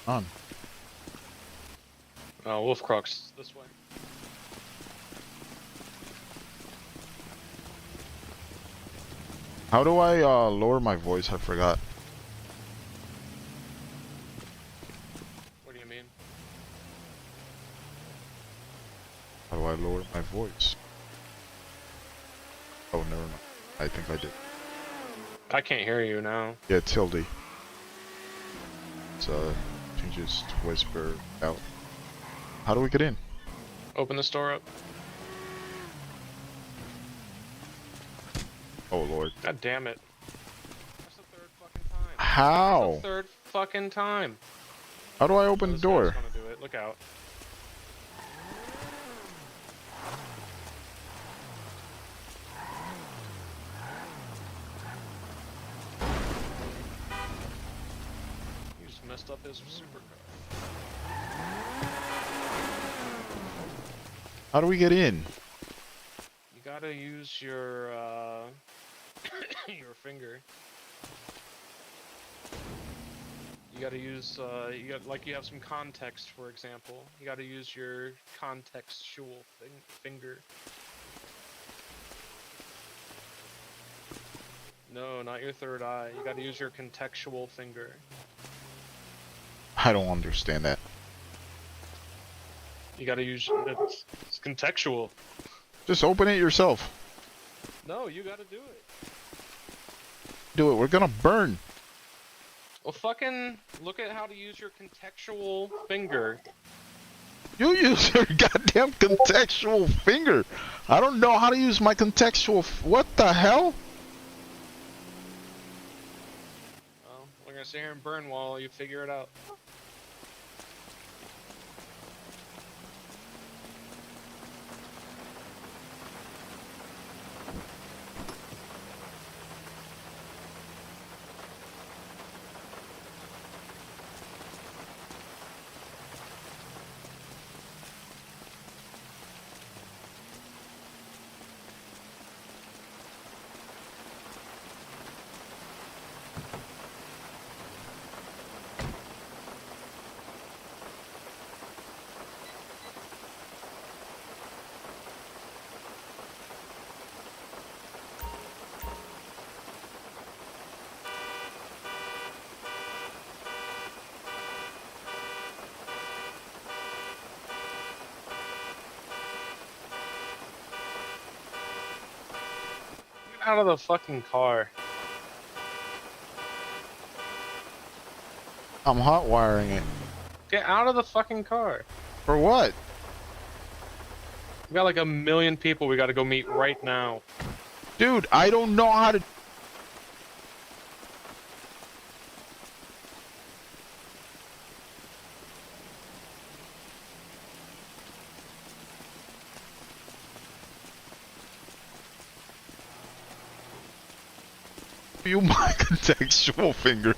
On. Wolf Crux, this way. How do I lower my voice? I forgot. What do you mean? How do I lower my voice? Oh, never mind. I think I did. I can't hear you now. Yeah, tilde. It's changes to whisper out. How do we get in? Open this door up. Oh lord. God damn it. That's the third fucking time. How? That's the third fucking time. How do I open the This door? guy's gonna do it. Look out. You just messed up his supercar. How do we get in? You gotta use your your finger. You gotta use you have some context, for example. You gotta use your contextual finger. No, not your third eye. You gotta use your contextual finger. I don't understand that. You gotta use it's contextual. Just open it yourself. No, you gotta do it. Do it. We're gonna burn. Well, fucking look at how to use your contextual finger. You use your goddamn contextual finger. I don't know how to use my contextual. What the hell? Well, we're gonna sit here and burn while you figure it out. Get out of the fucking car. I'm hot wiring it. Get out of the fucking car. For what? We got like 1 million people we gotta go meet right now. Dude, I don't know how to. You my contextual finger.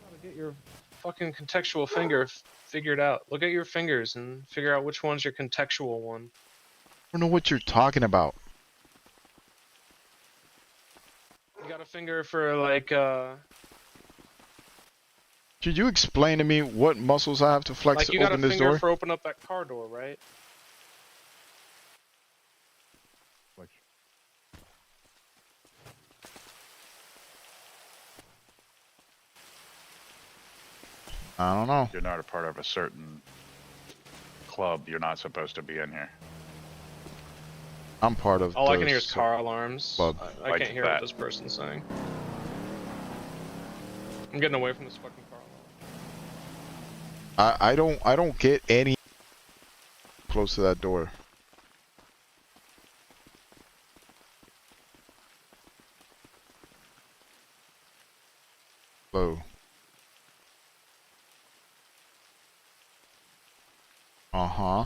Gotta get your fucking contextual finger figured out. Look at your fingers and figure out which one's your contextual one. I don't know what you're talking about. You got a finger for like Could you explain to me what muscles I have to flex like to you got a open this finger door? for open up that car door, right? I don't know. You're not a part of a certain club. You're not supposed to be in here. I'm part of. All I can hear is car alarms. club. I Like can't hear that. what this person's saying. I'm getting away from this fucking car alarm. I don't get any close to that door. Hello. Uh-huh.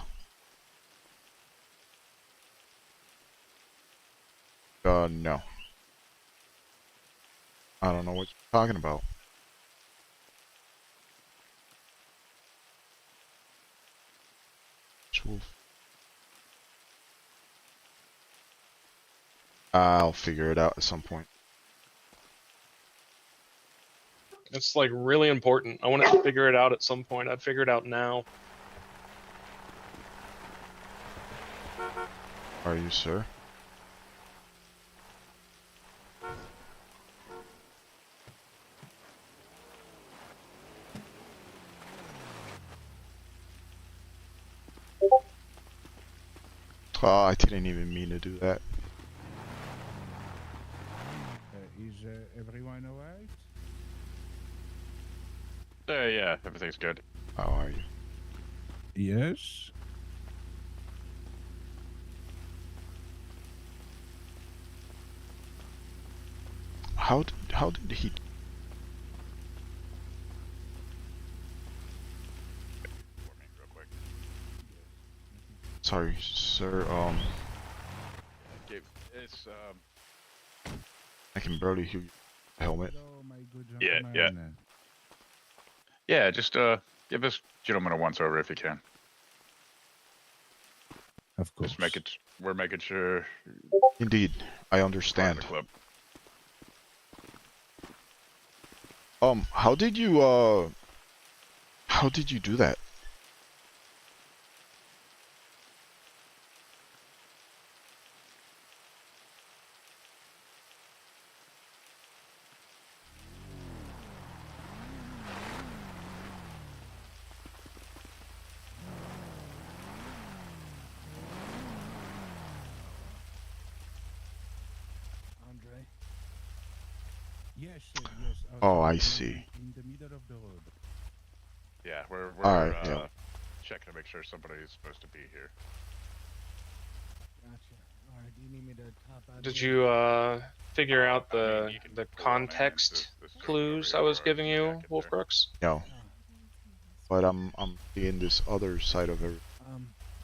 No. I don't know what you're talking about. I'll figure it out at some point. It's like really important. I want to figure it out at some point. I'd figure it out now. Are you, sir? Oh, I didn't even mean to do that. Is everyone alright? Yeah, everything's good. How are you? Yes. How did he? For me, real quick. Sorry, sir. Okay, it's I can barely hear you. Helmet. Hello, my good Yeah, gentleman. yeah. Just give this gentleman a once over if you can. Of course. Just make it. We're making sure. Indeed, I Part of understand. the club. How did you do that? Andre? Yes, sir, yes. Oh, I sorry, see. In the middle of the road. Yeah, we're Alright, yeah. checking to make sure somebody's supposed to be here. Gotcha. Alright, do you need me to top out? Did here? you figure out I mean, the you can the pull on in context this joint clues over I here was or giving you, jacket Wolf there. Crooks? No, Oh, but I'm seeing this other side of it.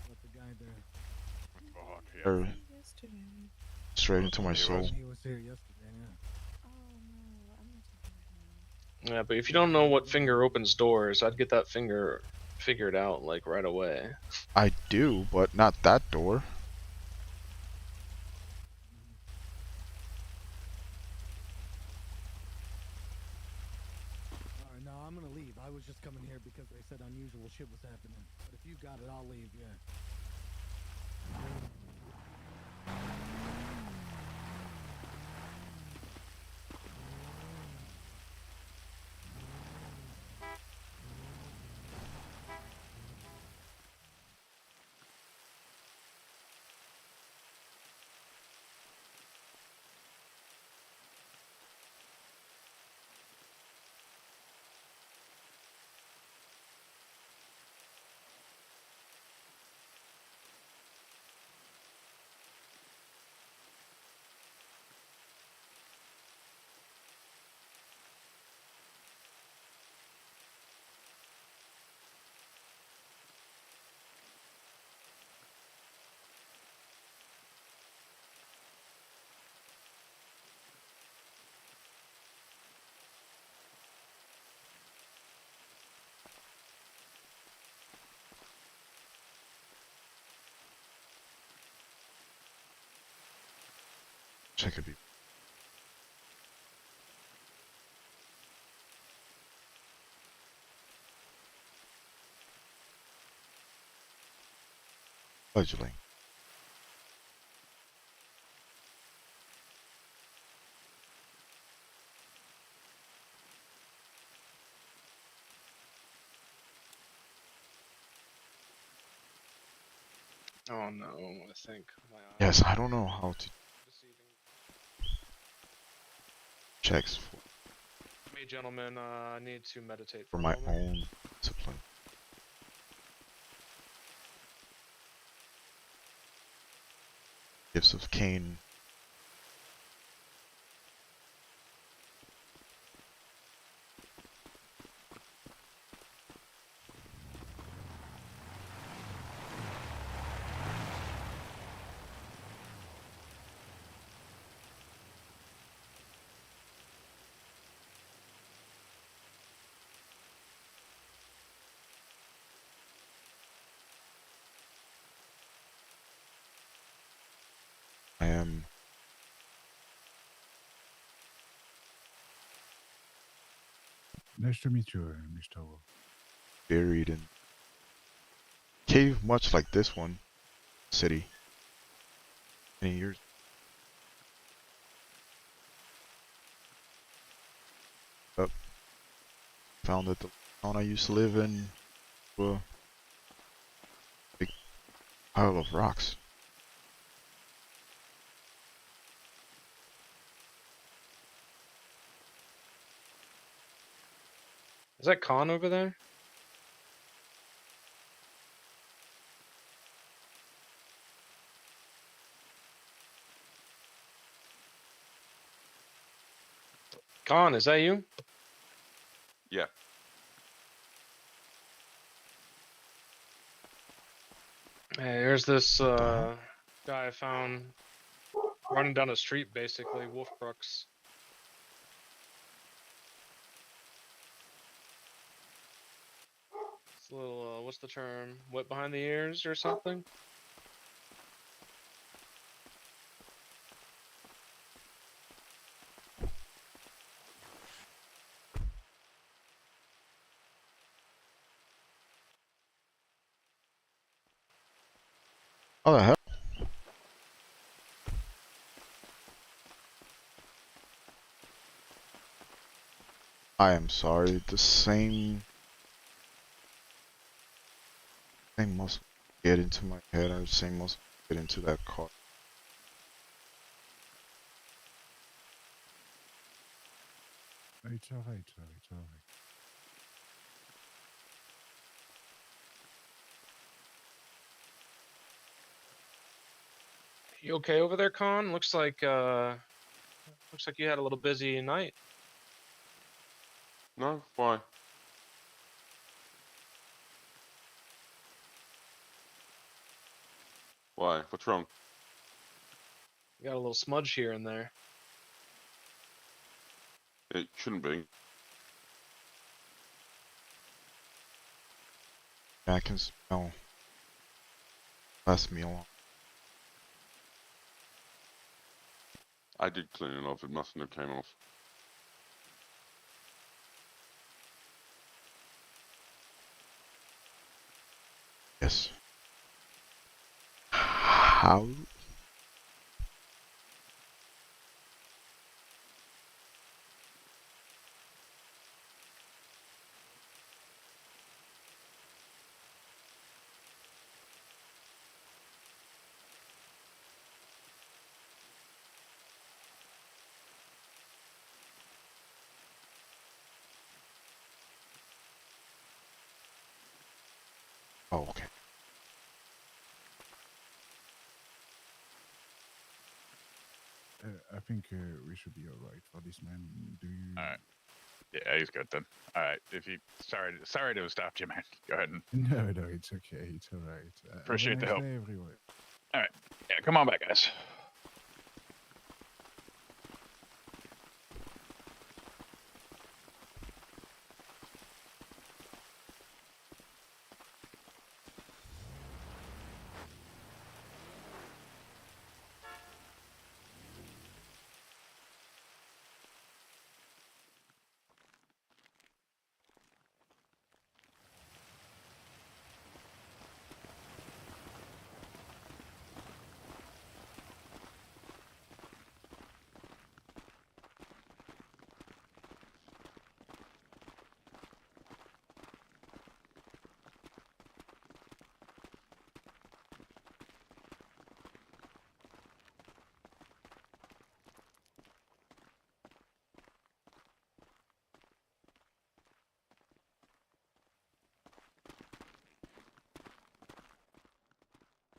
what the guy there? Fuck, yeah. Or Yesterday. straight into my He soul. was. He was here yesterday, yeah. Oh no, I'm not talking Yeah, but if you don't know what finger opens doors, I'd get that finger figured out like right away. I do, but not that door. Alright, no, I'm gonna leave. I was just coming here because they said unusual shit was happening. But if you got it, I'll leave, yeah. Check it. Fledgling. Oh no, I think my eyes Yes, I don't know how to are deceiving checks for me, gentlemen. I need to meditate for for a my moment. own discipline. Gifts of Cain. I am Nice to meet you, Mr. Wolf. Buried in cave, much like this one. City. Many years. Up. Found that the town I used to live in. Well, big pile of rocks. Is that Khan over there? Khan, is that you? Yeah. Hey, here's this What the hell? guy I found running down the street, basically, wolf crooks. It's a little, what's the term? Wet behind the ears or something? Oh the hell? I am sorry. The same thing must get into my head. I same must get into that car. It's alright, sir. It's alright. You okay over there, Khan? Looks like you had a little busy night. No? Why? Why? What's wrong? You got a little smudge here and there. It shouldn't be. I can smell last meal. I did clean it off. It mustn't have came off. Yes. How? Oh, okay. I think we should be alright for this man. Do you? Alright. Yeah, he's good then. Alright, if you sorry to have stopped you, man. Go ahead and No, no, it's okay. It's alright. Appreciate the have a help. nice day everywhere. yeah, come on back, guys.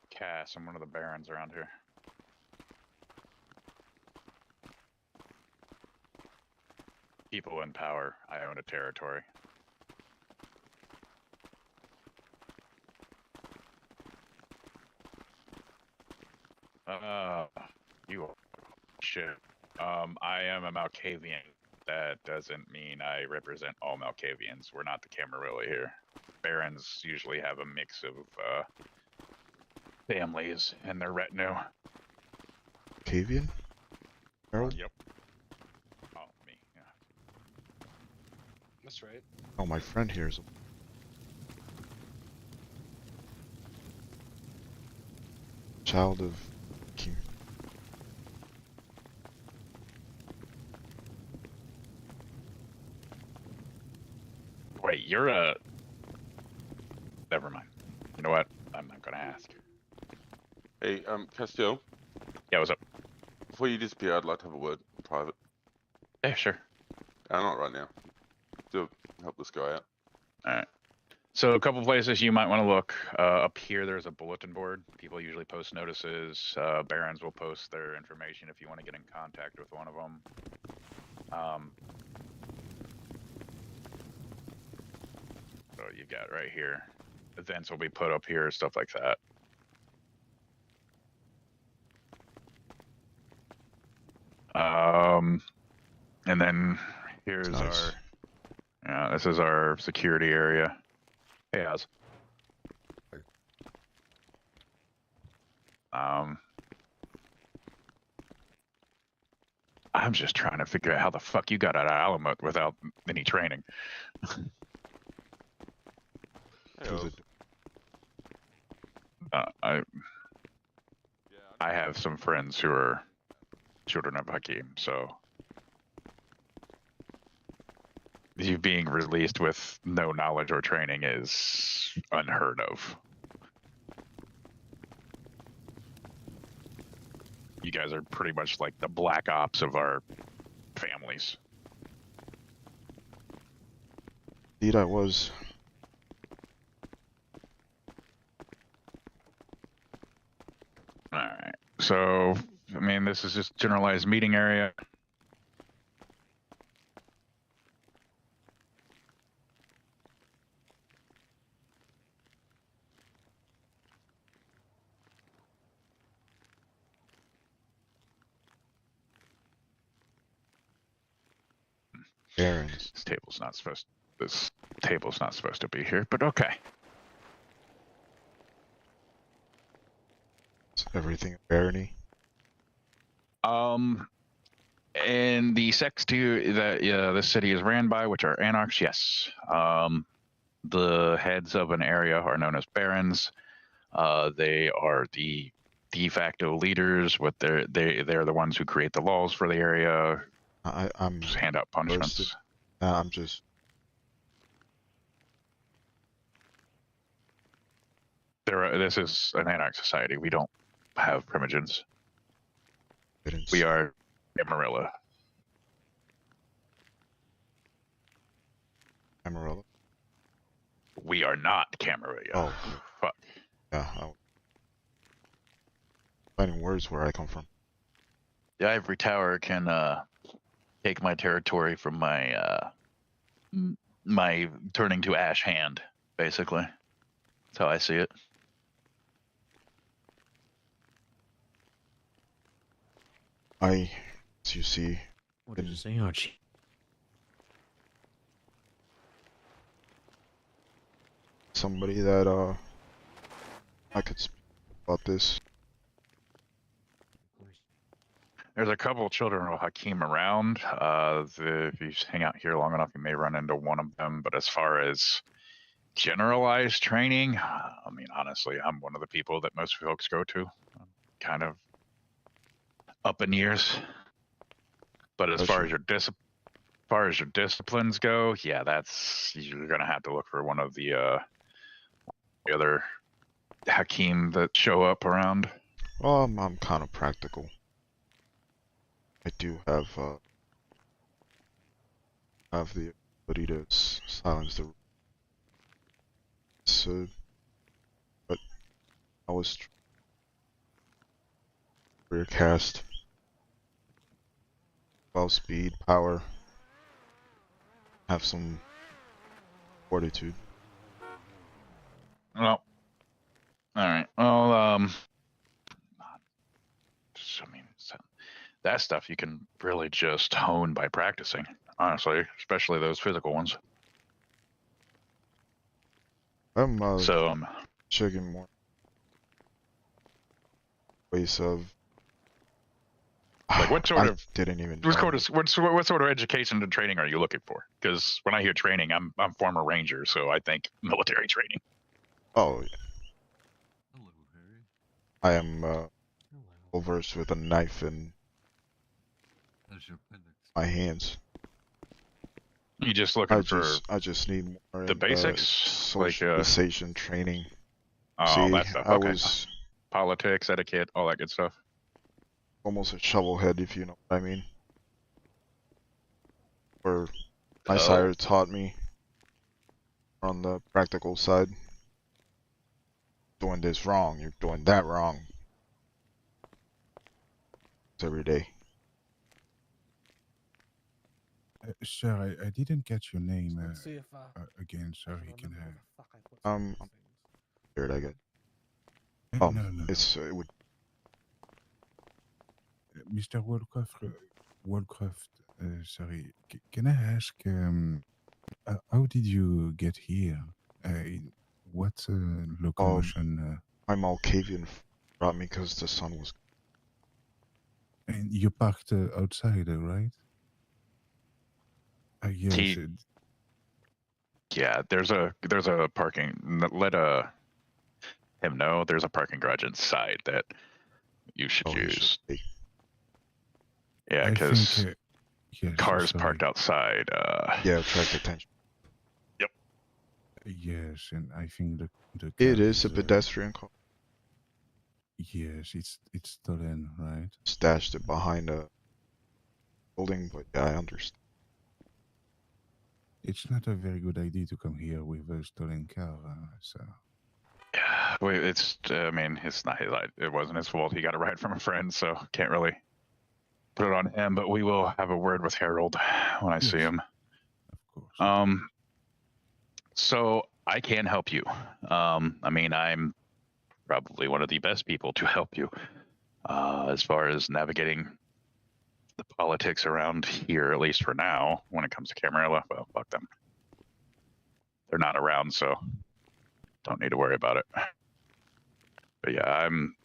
Cass, I'm one of the barons around here. People in power. I own a territory. You are shit. I am a Malkavian. That doesn't mean I represent all Malkavians. We're not the Camarilla here. Barons usually have a mix of families in their retinue. Cavian? Harold? Yep. Oh, me. Yeah. That's right. Oh, my friend here is a child of king. Wait, you're a. Never mind. You know what? I'm not gonna ask. Hey, Castiel, Yeah, what's up? before you disappear, I'd like to have a word in private. Yeah, sure. Not right now. To help this guy out. All right. So a couple places you might want to look. Up here, there's a bulletin board. People usually post notices. Barons will post their information if you want to get in contact with one of them. So you've got right here. Events will be put up here, stuff like that. And then here's Nice. yeah, this is our security area. Hey, Oz. I'm just trying to figure out how the fuck you got out of Alamut without any training. Hey, Was Oz. it- I have some friends who are children of Hakim, so you being released with no knowledge or training is unheard of. You guys are pretty much like the black ops of our families. Indeed, I was. All right. So, I mean, this is just generalized meeting area. Barons. This table's not supposed to be here, but okay. It's everything a barony. And the sects too that this city is ran by, which are anarchs, yes. The heads of an area are known as barons. They are the de facto leaders. They're the ones who create the laws for the area. I'm Just hand out punishments. roasted. I'm just This is an anarch society. We don't have primogens. evidence. We are Amarilla. Amarella. We are not Camarilla. Oh. Fuck. Yeah. I'm finding words where I come from. The ivory tower can take my territory from my turning to ash hand, basically. That's how I see it. As you see, What did you say, Archie? somebody that I could speak about this. There's a couple of children of Hakim around. If you hang out here long enough, you may run into one of them. But as far as generalized training, I mean, honestly, I'm one of the people that most folks go to. I'm kind of up in years. But as far as your disciplines go, yeah, you're gonna have to look for one of the other Hakim that show up around. Well, I'm kind of practical. I do have the ability to silence the. So, but I was career cast. Well, speed, power. Have some fortitude. Well, all right. Well, I mean, that stuff you can really just hone by practicing, honestly, especially those physical ones. I'm So, checking more ways of Like, what sort I of didn't even what know. what sort of education and training are you looking for? Because when I hear training, I'm former ranger, so I think military training. Oh, Hello, Harry. I am Hello. well versed with a knife in How's your appendix? my hands. You just looking for I just need more the in basics, like socialization training. oh, See, that stuff. I Okay, was politics, etiquette, all that good stuff. almost a shovelhead, if you know what I mean. Or my Oh. sire taught me on the practical side. Doing this wrong, you're doing that wrong. It's every day. Sir, I didn't get your name Let's see if again. I Sorry, can can remember where have. the fuck I put some of I'm these things. scared I get. No. It's it would Mr. Wallcroft, sorry. Can I ask, how did you get here? What locomotion? my Malkavian brought me because the sun was. And you parked outside, right? Yes. He- Yeah, there's a parking. Let him know there's a parking garage inside that you should Oh, he should use. take. Yeah, I because think, yes, cars sorry. parked outside. Yeah, attract attention. Yes, and I think the It car is a pedestrian car. yes, it's stolen, right? Stashed it behind a building, but yeah, I understand. It's not a very good idea to come here with a stolen car. So Yeah, wait, it's. I mean, it's not his. It wasn't his fault. He got a ride from a friend, so can't really put it on him. But we will have a word with Harold when I see Yes. him. of course. So I can help you. I mean, I'm probably one of the best people to help you as far as navigating the politics around here, at least for now. When it comes to Camarilla, well, fuck them. They're not around, so don't need to worry about it. But yeah, I'm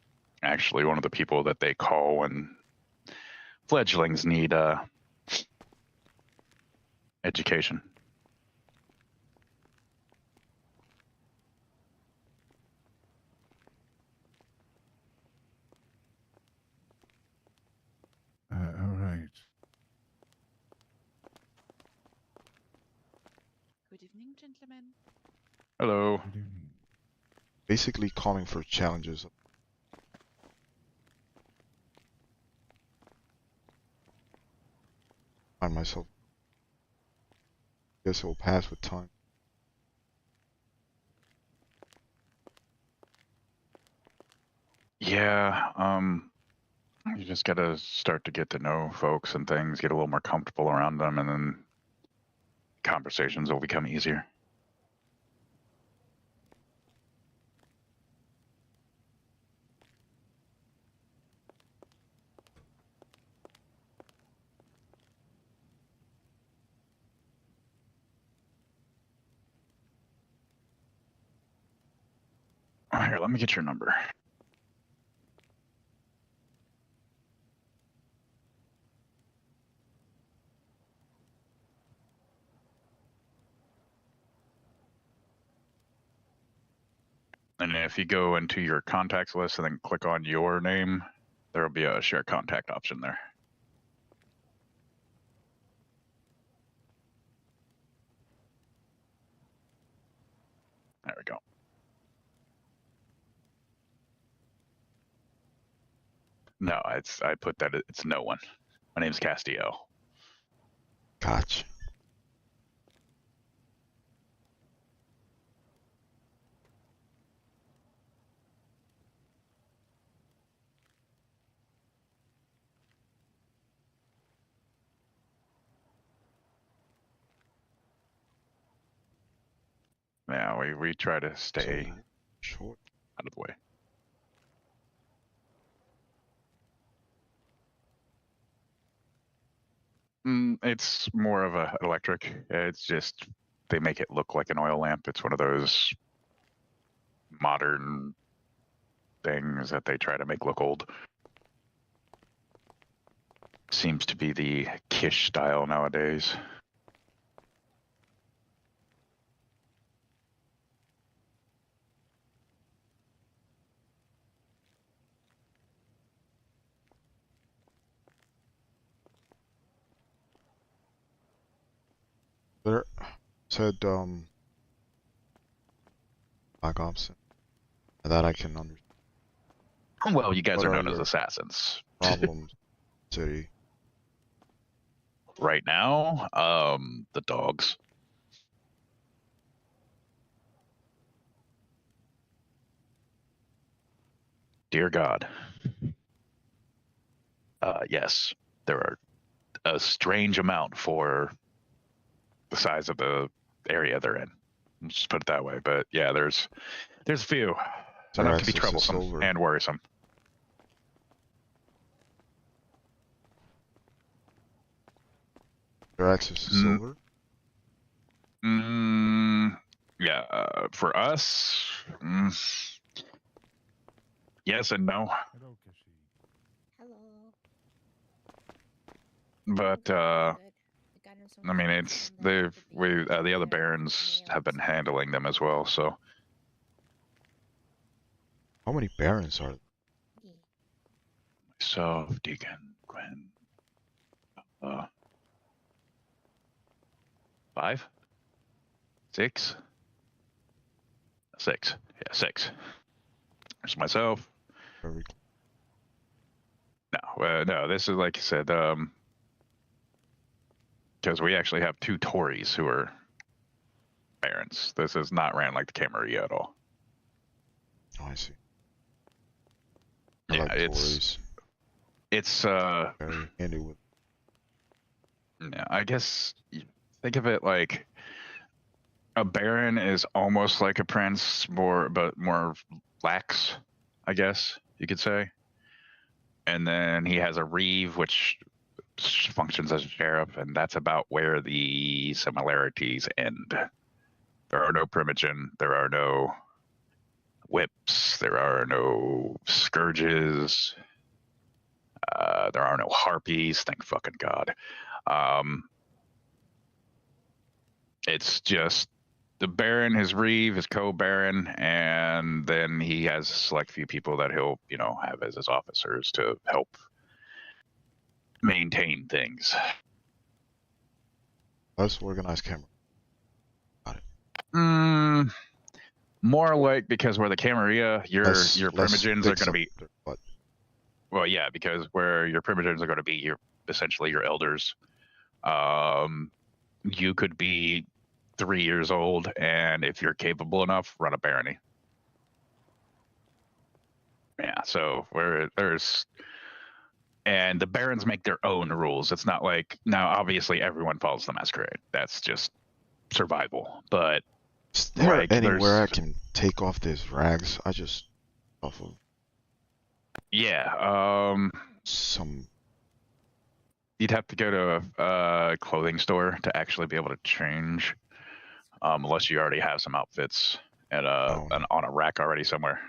actually one of the people that they call when fledglings need education. All right. Good evening, gentlemen. Hello. Good evening. Basically calling for challenges. Find myself. Guess it will pass with time. Yeah, you just gotta start to get to know folks and things, get a little more comfortable around them, and then conversations will become easier. Here, let me get your number. And if you go into your contacts list and then click on your name, there will be a share contact option there. There we go. No, I put that it's no one. My name's Castillo. Gotcha. Yeah, we try to stay So short. out of the way. It's more of a electric. It's just they make it look like an oil lamp. It's one of those modern things that they try to make look old. Seems to be the Kish style nowadays. There said Black Ops. That I can understand. Well, you guys What are are known as your assassins. Problems, city. Right now, the dogs. Dear God. Yes, there are a strange amount for the size of the area they're in. Let's just put it that way. But yeah, there's a few. Their Enough to be access is troublesome silver. and worrisome. Their access is silver. Yeah, for us, yes and no. Hello, Kishi. Hello. But Good. I got him some I mean, food it's from the the other bear barons mail have been or handling them as well. So How many barons are there? something. myself, Deacon, Gwen, 5, 6, 6. Yeah, 6. There's myself. Very No, this is like I said, because we actually have 2 Tories who are barons. This is not ran like the Camarilla at all. Oh, I see. I Yeah, like Tories. it's Very handy with. yeah, I guess think of it like a baron is almost like a prince, but more lax, I guess you could say. And then he has a reeve, which functions as a sheriff, and that's about where the similarities end. There are no primogen, there are no whips, there are no scourges, there are no harpies, thank fucking God. It's just the Baron, his Reeve, his co-Baron, and then he has a select few people that he'll, have as his officers to help maintain things. Let's organize camera. More like because where the Camarilla, your Let's primogens are fix going to be. up their butt. Well, yeah, because where your primogens are going to be, your essentially your elders. You could be 3 years old, and if you're capable enough, run a barony. Yeah, so where there's, and the barons make their own rules. It's not like now. Obviously, everyone follows the masquerade. That's just survival. But Is there like, anywhere I can take off these rags? I just off of yeah, some. you'd have to go to a clothing store to actually be able to change, unless you already have some outfits at on a rack already somewhere.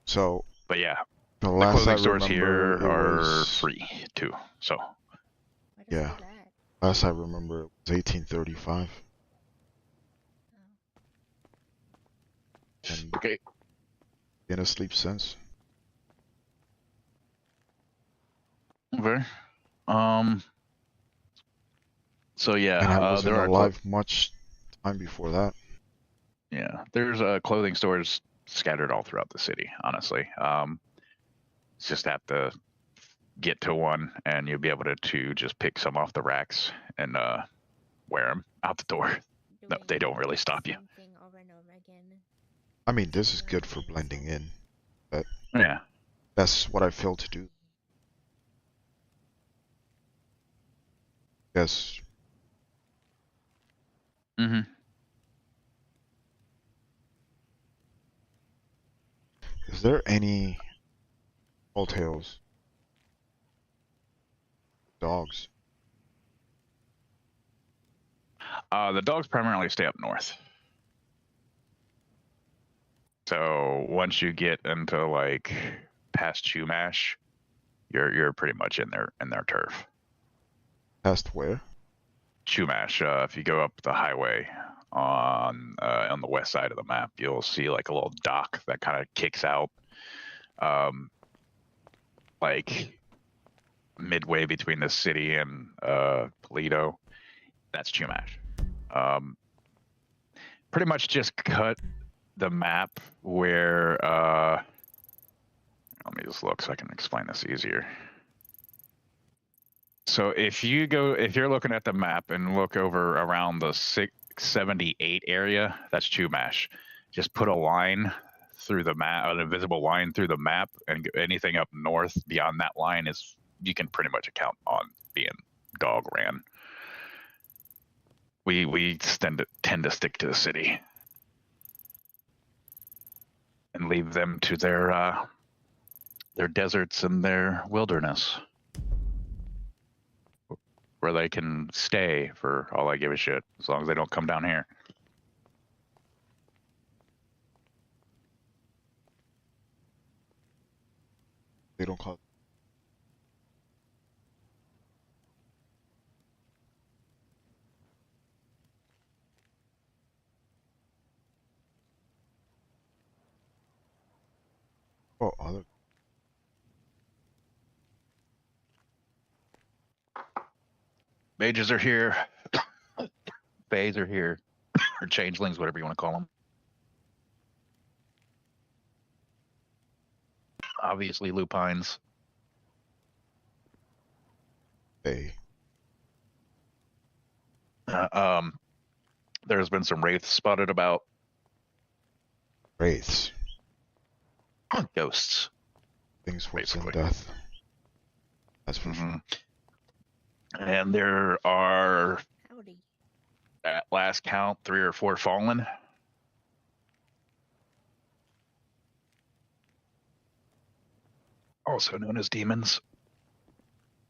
So But yeah, the the last clothing I stores remember, here it are was free too. So Where does Yeah. it at? last I remember it was 1835. Oh. And okay. been asleep since. Okay. So yeah, And I wasn't there are alive much time before that. there's clothing stores scattered all throughout the city. Honestly, just have to get to one, and you'll be able to just pick some off the racks and wear them out the door. No, they don't really stop you. Same thing over and over again. I mean, this is good for blending in. Yeah. That's what I failed to do. Yes. Mm-hmm. Is there any tall tales? Dogs. The dogs primarily stay up north. So once you get into like past Chumash, you're pretty much in their turf. Past where? Chumash. If you go up the highway on the west side of the map, you'll see like a little dock that kind of kicks out, like midway between the city and Toledo. That's Chumash. Pretty much just cut the map where. Let me just look so I can explain this easier. So if you're looking at the map and look over around the 678 area, that's Chumash. Just put a line through the map, an invisible line through the map, and anything up north beyond that line is you can pretty much account on being Dog Ran. We tend to stick to the city and leave them to their deserts and their wilderness, where they can stay for all I give a shit, as long as they don't come down here. They don't call. Oh, other. Mages are here. Fays are here. Or changelings, whatever you want to call them. Obviously, lupines. They. There's been some wraiths spotted about. Wraiths. Ghosts. Things worse than Basically. death. That's for sure. And there are, Howdy. at last count, 3 or 4 fallen. Also known as demons.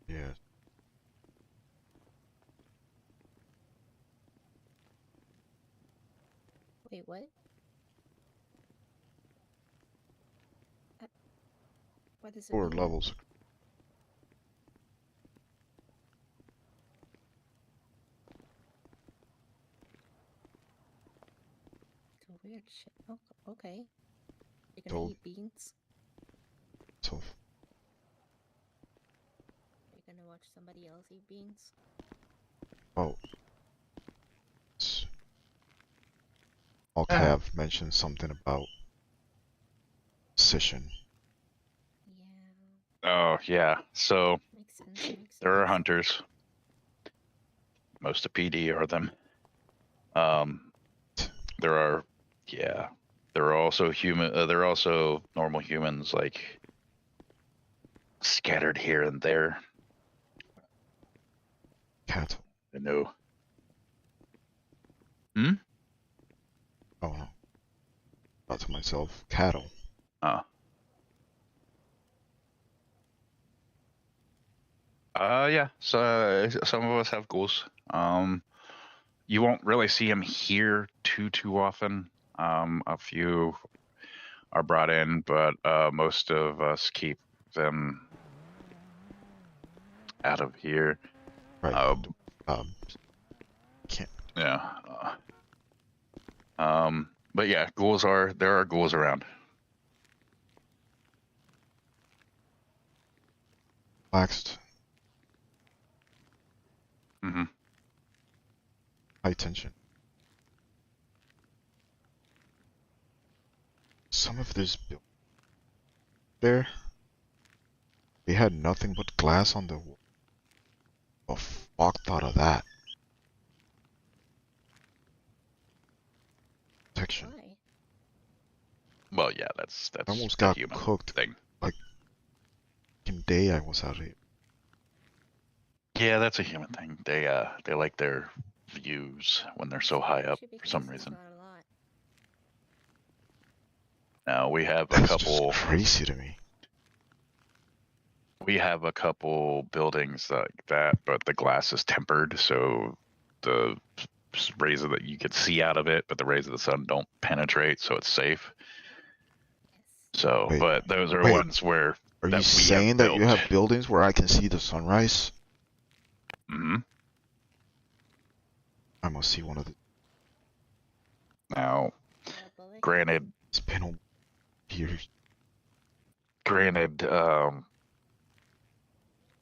Yeah. Wait, what? What does it 4 mean? levels. Some weird shit. Oh, okay. You're gonna Told. eat beans? So You're gonna watch somebody else eat beans? oh. Cav mentioned something about Scission. Yeah. Oh, yeah. So Makes sense. Makes sense. there are hunters. Most of PD are them. There are, yeah. There are also there are also normal humans, like, scattered here and there. Cattle. I know. Oh no. Not to myself. Cattle. Yeah. So some of us have ghouls. You won't really see them here too often. A few are brought in, but most of us keep them out of here. Right. Can't. Yeah. But yeah, there are ghouls around. Waxed. Mm-hmm. High tension. Some of this build there, they had nothing but glass on the wall. The fuck thought of that? Protection. Why? Well, yeah, that's I almost a got human cooked thing. in day I was out here. Yeah, that's a human thing. They like their views when they're so high up Should be for some cursing reason. about a lot. Now we have a That's couple. just crazy to me. We have a couple buildings like that, but the glass is tempered, so the rays that you could see out of it, but the rays of the sun don't penetrate, so it's safe. Yes. So, Wait, but those are wait. ones where Are that you we saying have that you built. have buildings where I can see the sunrise? Hmm. I must see one of the. Now, Yeah, bullet. granted, It's been almost years. granted, I don't know.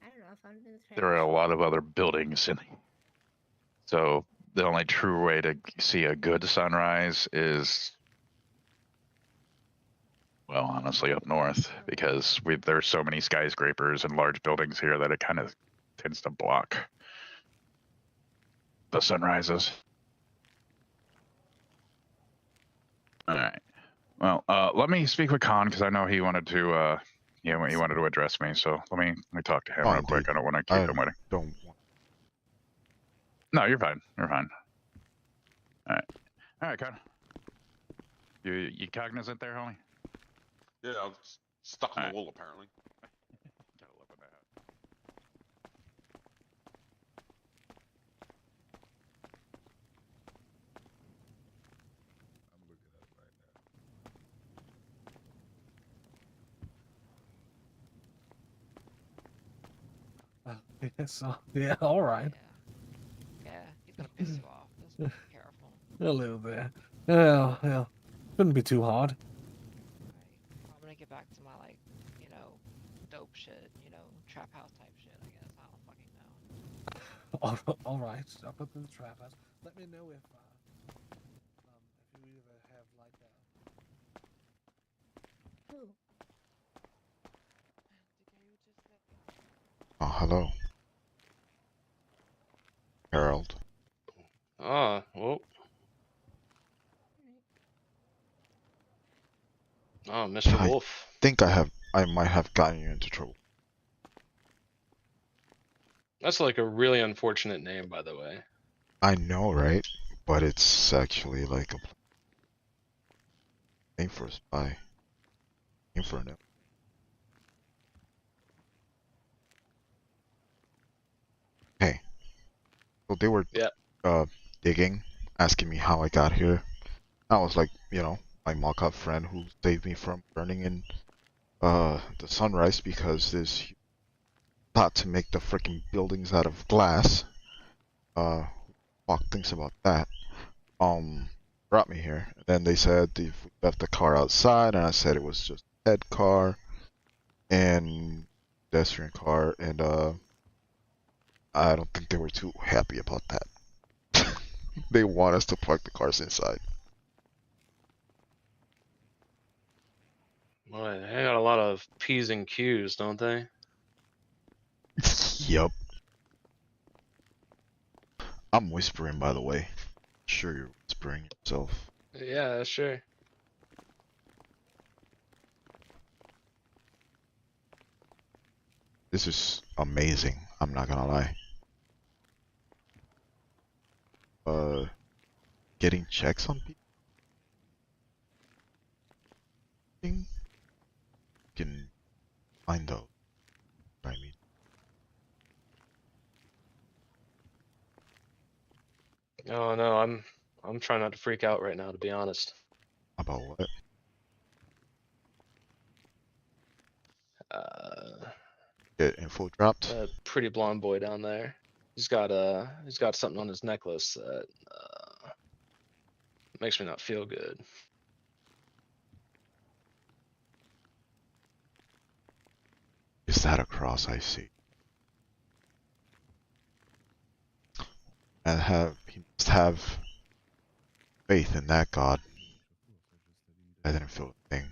I found it in the trash. there are a lot of other buildings in. So the only true way to see a good sunrise is, well, honestly, up north, because there's so many skyscrapers and large buildings here that it kind of tends to block the sunrises. All right. Well, let me speak with Khan because I know he wanted to. Yeah, he wanted to address me. So let me talk to him Oh, real quick. indeed. I don't want to I keep him waiting. don't want. No, you're fine. You're fine. All right. All right, Khan. You cognizant there, homie? Yeah, I was stuck in Alright. the wall apparently. Gotta look at that. I'm looking at it right now. Yeah, so, yeah, all right. Yeah. Yeah, he's gonna piss you off. Just be careful. A little bit. Yeah, yeah. Shouldn't be too hard. Right. I'm gonna get back to my like, you know, dope shit, you know, trap house type shit, I guess. I don't fucking know. All right. Stop up in the trap house. Let me know if you ever have like a. Who? Oh, hello, Harold. Ah, well. Oh, Mr. I Wolf. think I might have gotten you into trouble. That's like a really unfortunate name, by the way. I know, right? But it's actually like a name for a spy. Name for an. Hey, so they were Yeah. digging, asking me how I got here. I was like, my mock-up friend who saved me from burning in the sunrise because this thought to make the freaking buildings out of glass. Fuck thinks about that. Brought me here. And then they said they left the car outside, and I said it was just a head car and pedestrian car, and I don't think they were too happy about that. They want us to park the cars inside. Well, they got a lot of P's and Q's, don't they? Yep. I'm whispering, by the way. Sure, you're whispering yourself. Yeah, sure. This is amazing. I'm not gonna lie. Getting checks on people. You can find out. I mean, Oh no, I'm trying not to freak out right now, to be honest. about what? Get info dropped. That pretty blonde boy down there. He's got something on his necklace that makes me not feel good. Is that a cross I see? And he must have faith in that God. I didn't feel a thing.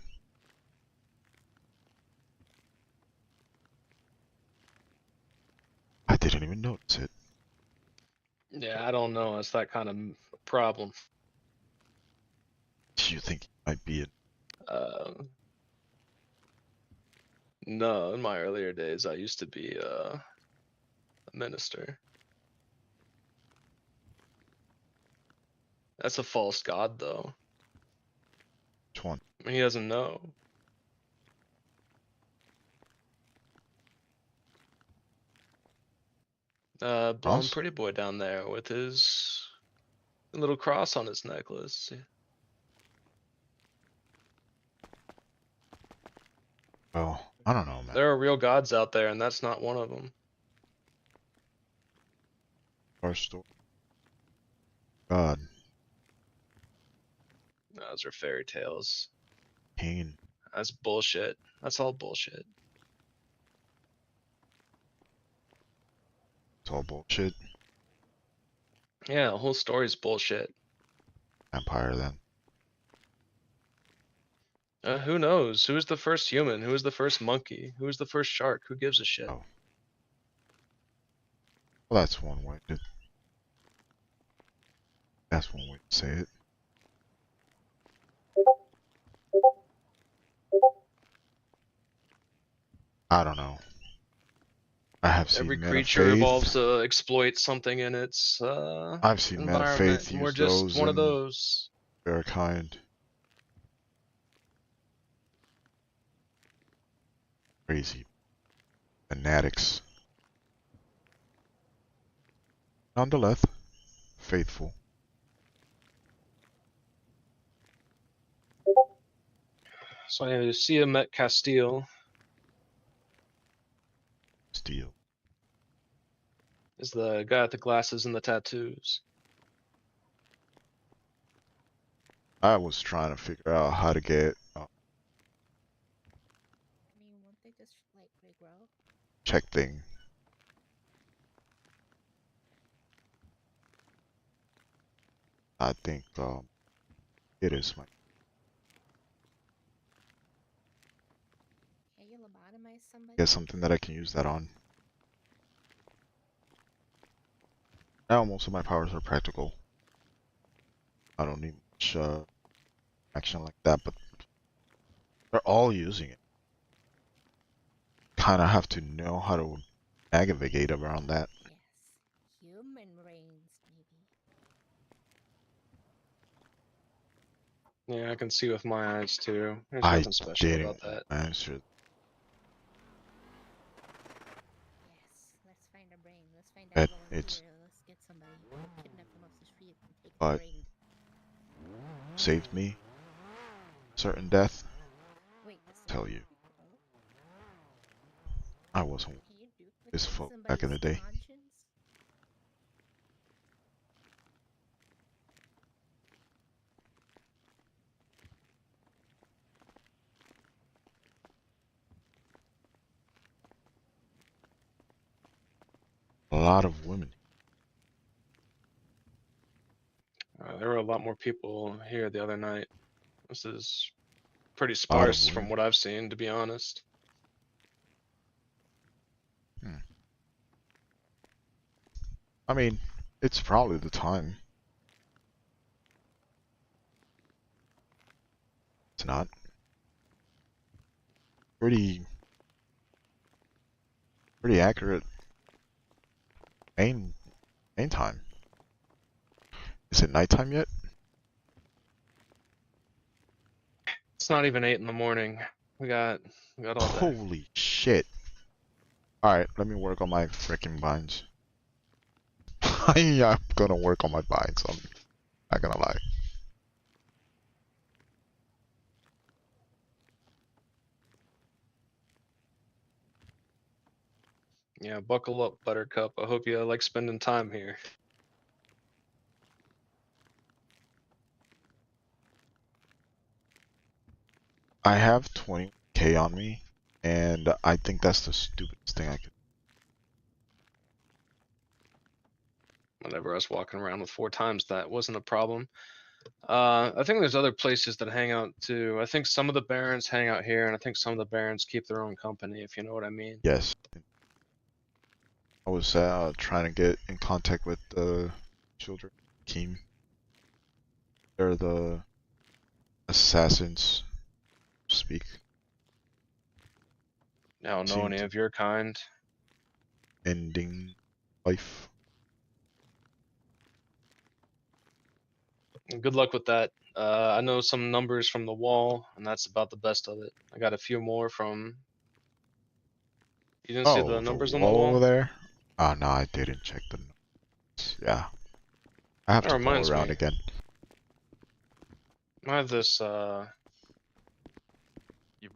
I didn't even notice it. Yeah, I don't know. It's that kind of problem. Do you think he might be Uh, no, in my earlier days, I used to be a minister. That's a false god, though. which one? I mean, he doesn't know. Blonde Cross? pretty boy down there with his little cross on his necklace. Well, I don't know, man. There are real gods out there, and that's not one of them. our story. God, Those are fairy tales. pain. That's bullshit. That's all bullshit. It's all bullshit. Yeah, the whole story's bullshit. Vampire then. Who knows? Who was the first human? Who was the first monkey? Who was the first shark? Who gives a shit? Oh. Well, that's one way to. That's one way to say it. I don't know. I have seen Every men of creature faith. evolves to exploit something in its I've seen men of environment. faith And we're use just those one of and those. their kind. Crazy fanatics. Nonetheless, faithful. So I see him at Castile. Steel. Is the guy with the glasses and the tattoos. I was trying to figure out how to get I mean, won't they just like regrow? check thing. I think it is my Can you lobotomize somebody? get something that I can use that on. Now most of my powers are practical. I don't need much action like that, but they're all using it. Kinda have to know how to navigate around that. Yes. Human brains, maybe. Yeah, I can see with my eyes too. There's I nothing special didn't about that. answer. Yes. Let's find a brain. Let's find That that it's- volunteer. Let's get somebody. Kidnap them off the street and take the But- brain. Saved me. Certain death. Wait, Tell you. Oh, I wasn't can you duplicate this folk back in the somebody's day. conscience? A lot of women. There were a lot more people here the other night. This is pretty lot of sparse from women. what I've seen, to be honest. I mean, it's probably the time. It's not. Pretty accurate main time. Is it nighttime yet? It's not even 8 in the morning. We got all day. Holy shit. Alright, let me work on my freaking binds. I'm gonna work on my binds, I'm not gonna lie. Yeah, buckle up, Buttercup. I hope you like spending time here. I have 20k on me, and I think that's the stupidest thing I could. Whenever I was walking around with 4 times that wasn't a problem. I think there's other places that hang out too. I think some of the barons hang out here, and I think some of the barons keep their own company, if you know what I mean. Yes. I was trying to get in contact with the children team. They're the assassins, speak. I don't know Seemed any of your kind. ending life. Good luck with that. I know some numbers from the wall, and that's about the best of it. I got a few more from. You didn't see Oh, the the numbers on the wall wall? over there? Oh, no, I didn't check the numbers. Yeah. I have That to go reminds around me. again. I have this. You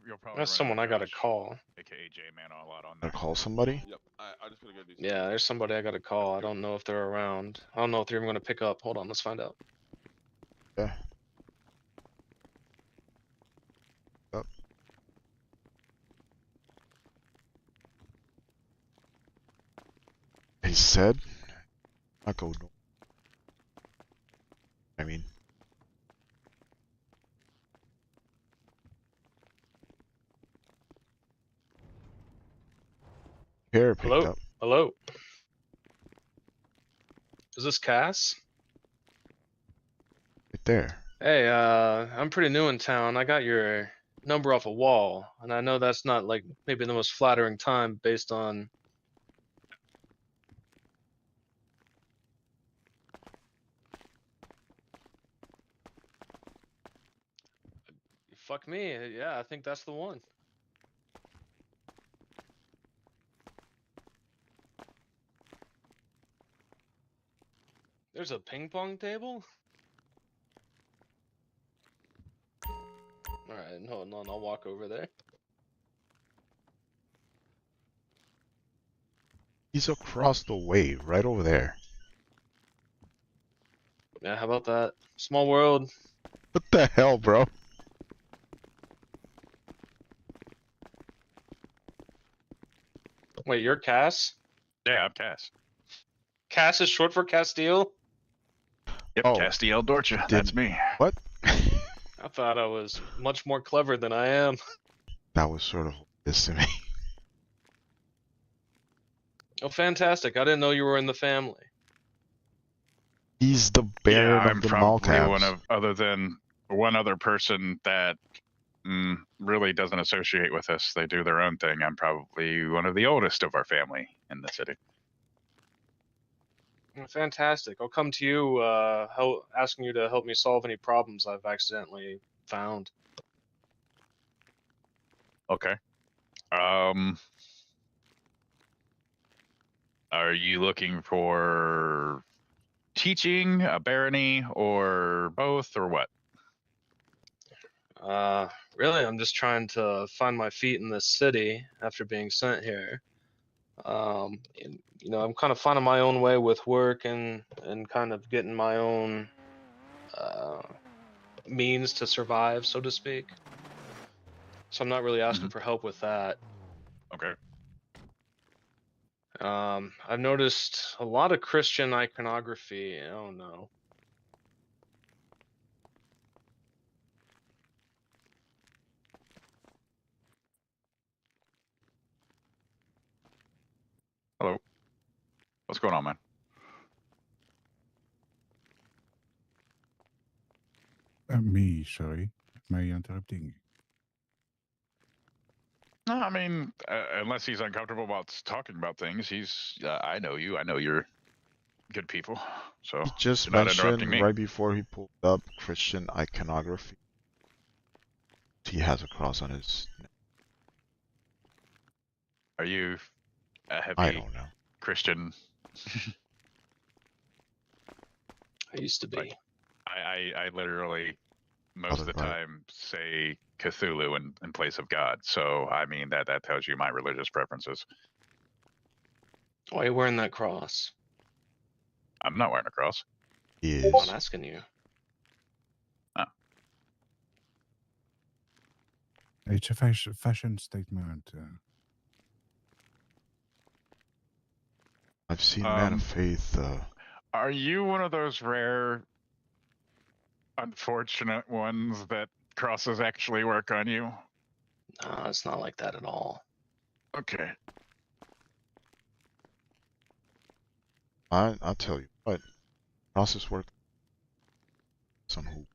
you'll probably That's run someone into I gotta Josh, call. aka J-Man, a lot on Gonna there. call somebody? Yep, I just gotta go do something. Yeah, there's somebody I gotta call. I don't know if they're around. I don't know if they're even gonna pick up. Hold on, let's find out. Yeah. Up. He said, I go. I mean, hair picked Hello? up. Hello? Is this Cass? Right there. Hey, I'm pretty new in town. I got your number off a wall, and I know that's not like maybe the most flattering time based on. Fuck me, yeah, I think that's the one. There's a ping pong table? Alright, hold on, I'll walk over there. He's across the way, right over there. Yeah, how about that? Small world. What the hell, bro? Wait, you're Cass? Yeah, I'm Cass. Cass is short for Castile? Yep, Oh, Castiel Dorcha. That's me. What? I thought I was much more clever than I am. That was sort of this to me. Oh, fantastic. I didn't know you were in the family. He's the Yeah, Baron I'm of the probably one Malcavs. of, other than one other person that really doesn't associate with us. They do their own thing. I'm probably one of the oldest of our family in the city. Fantastic. I'll come to you, asking you to help me solve any problems I've accidentally found. Okay. Are you looking for teaching, a barony, or both, or what? Really, I'm just trying to find my feet in this city after being sent here. You know, I'm kind of finding my own way with work and kind of getting my own means to survive, so to speak. So I'm not really asking for help with that. Okay. I've noticed a lot of Christian iconography. Oh no. Hello. What's going on, man? Me, sorry. Am I interrupting? No, I mean, unless he's uncomfortable about talking about things, he's. I know you. I know you're good people. So He just you're not interrupting mentioned me. right before he pulled up Christian iconography. He has a cross on his neck. Are you a I heavy don't know. Christian? I used to be. Like, I literally most of the Right. time say Cthulhu in place of God. So I mean that tells you my religious preferences. Why are you wearing that cross? I'm not wearing a cross. He I'm is. asking you. It's a fashion statement. I've seen Man of Um, Faith. Are you one of those rare, unfortunate ones that crosses actually work on you? No, it's not like that at all. Okay. I'll tell you what. Crosses work. Some who.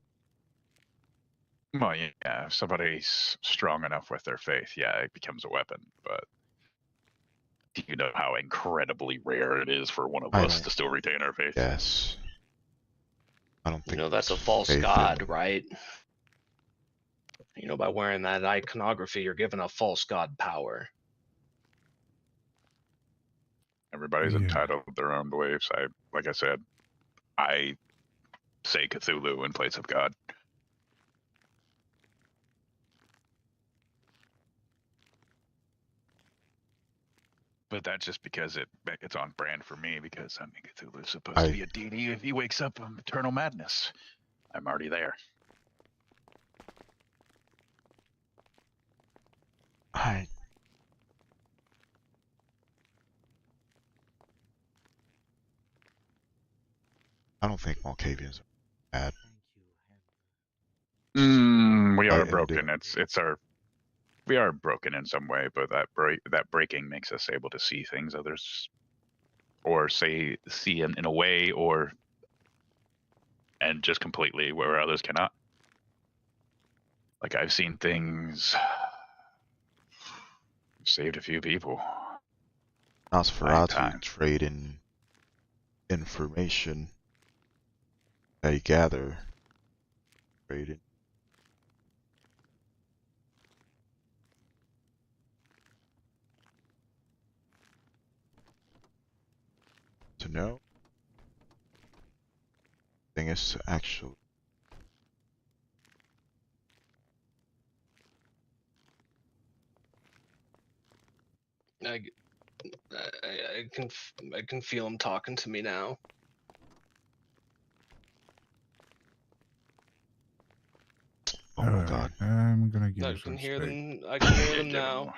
Well, yeah, if somebody's strong enough with their faith, yeah, it becomes a weapon. But do you know how incredibly rare it is for one of I us don't- to still retain our faith? Yes. I don't You think know, that's a there's false faith in- god, right? You know, by wearing that iconography, you're giving a false god power. Everybody's Yeah. entitled to their own beliefs. Like I said, I say Cthulhu in place of God. but that's just because it's on brand for me, because I mean, Cthulhu's supposed to be a deity. If he wakes up from eternal madness, I'm already there. I don't think Malkavians are bad. We are And broken. We are broken in some way, but that breaking makes us able to see things others, or see in a way, and just completely where others cannot. Like I've seen things, saved a few people. Nosferatu trade in information they gather. Trade in. To know. Thing is to actually. I can feel him talking to me now. Oh my god. I'm gonna give I you can some hear steak. them. I can hear them Give him now. more.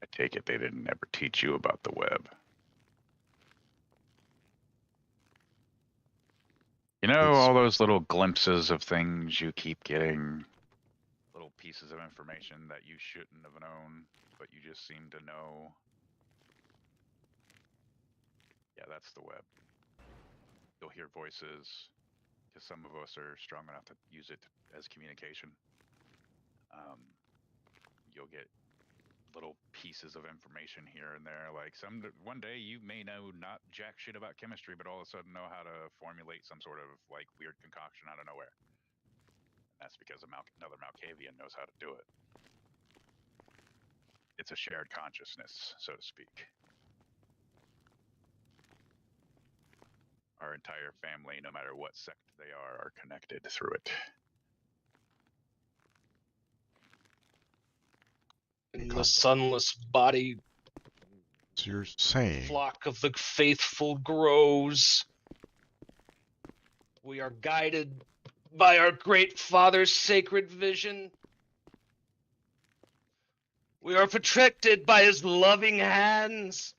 I take it they didn't ever teach you about the web. You know, all those little glimpses of things you keep getting, little pieces of information that you shouldn't have known, but you just seem to know. Yeah, that's the web. You'll hear voices, because some of us are strong enough to use it as communication. You'll get little pieces of information here and there. Like one day you may know not jack shit about chemistry, but all of a sudden know how to formulate some sort of like weird concoction out of nowhere. And that's because another Malkavian knows how to do it. It's a shared consciousness, so to speak. Our entire family, no matter what sect they are connected through it. In the sunless body So you're saying flock of the faithful grows. We are guided by our great Father's sacred vision. We are protected by his loving hands.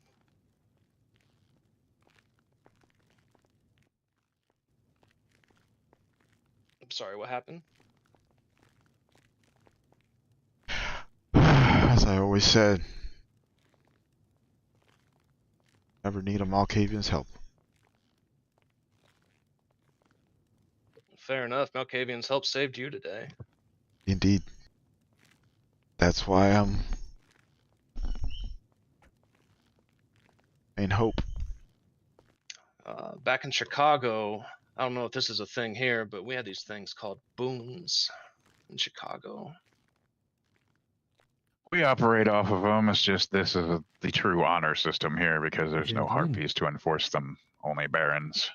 I'm sorry, what happened? as I always said, never need a Malkavian's help. Fair enough. Malkavian's help saved you today. Indeed. That's why I'm in hope. Back in Chicago, I don't know if this is a thing here, but we had these things called boons in Chicago. We operate off of them. It's just this is the true honor system here, because there's no You're doing. harpies to enforce them. Only barons.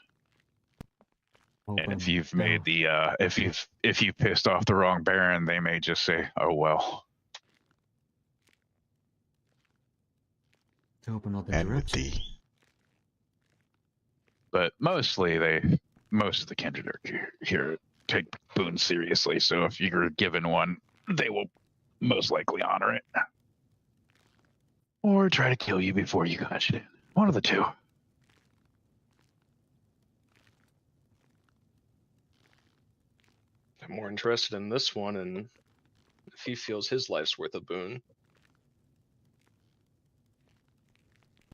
And if you've made the if you've pissed off the wrong baron, they may just say, "Oh well." To open up And with the But most of the kindred are here take boons seriously. So if you're given one, they will most likely honor it, or try to kill you before you catch it. One of the two. I'm more interested in this one, and if he feels his life's worth a boon.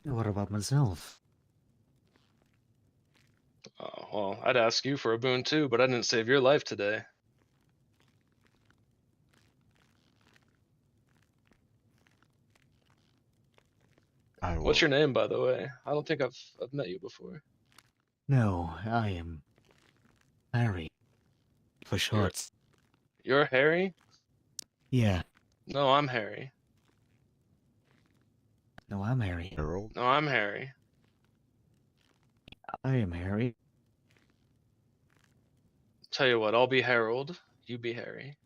What about myself? Well, I'd ask you for a boon too, but I didn't save your life today. What's your name, by the way? I don't think I've met you before. No, I am Harry. For short. You're Harry? Yeah. No, I'm Harry. No, I'm Harry. Harold? No, I'm Harry. I am Harry. Tell you what, I'll be Harold. You be Harry.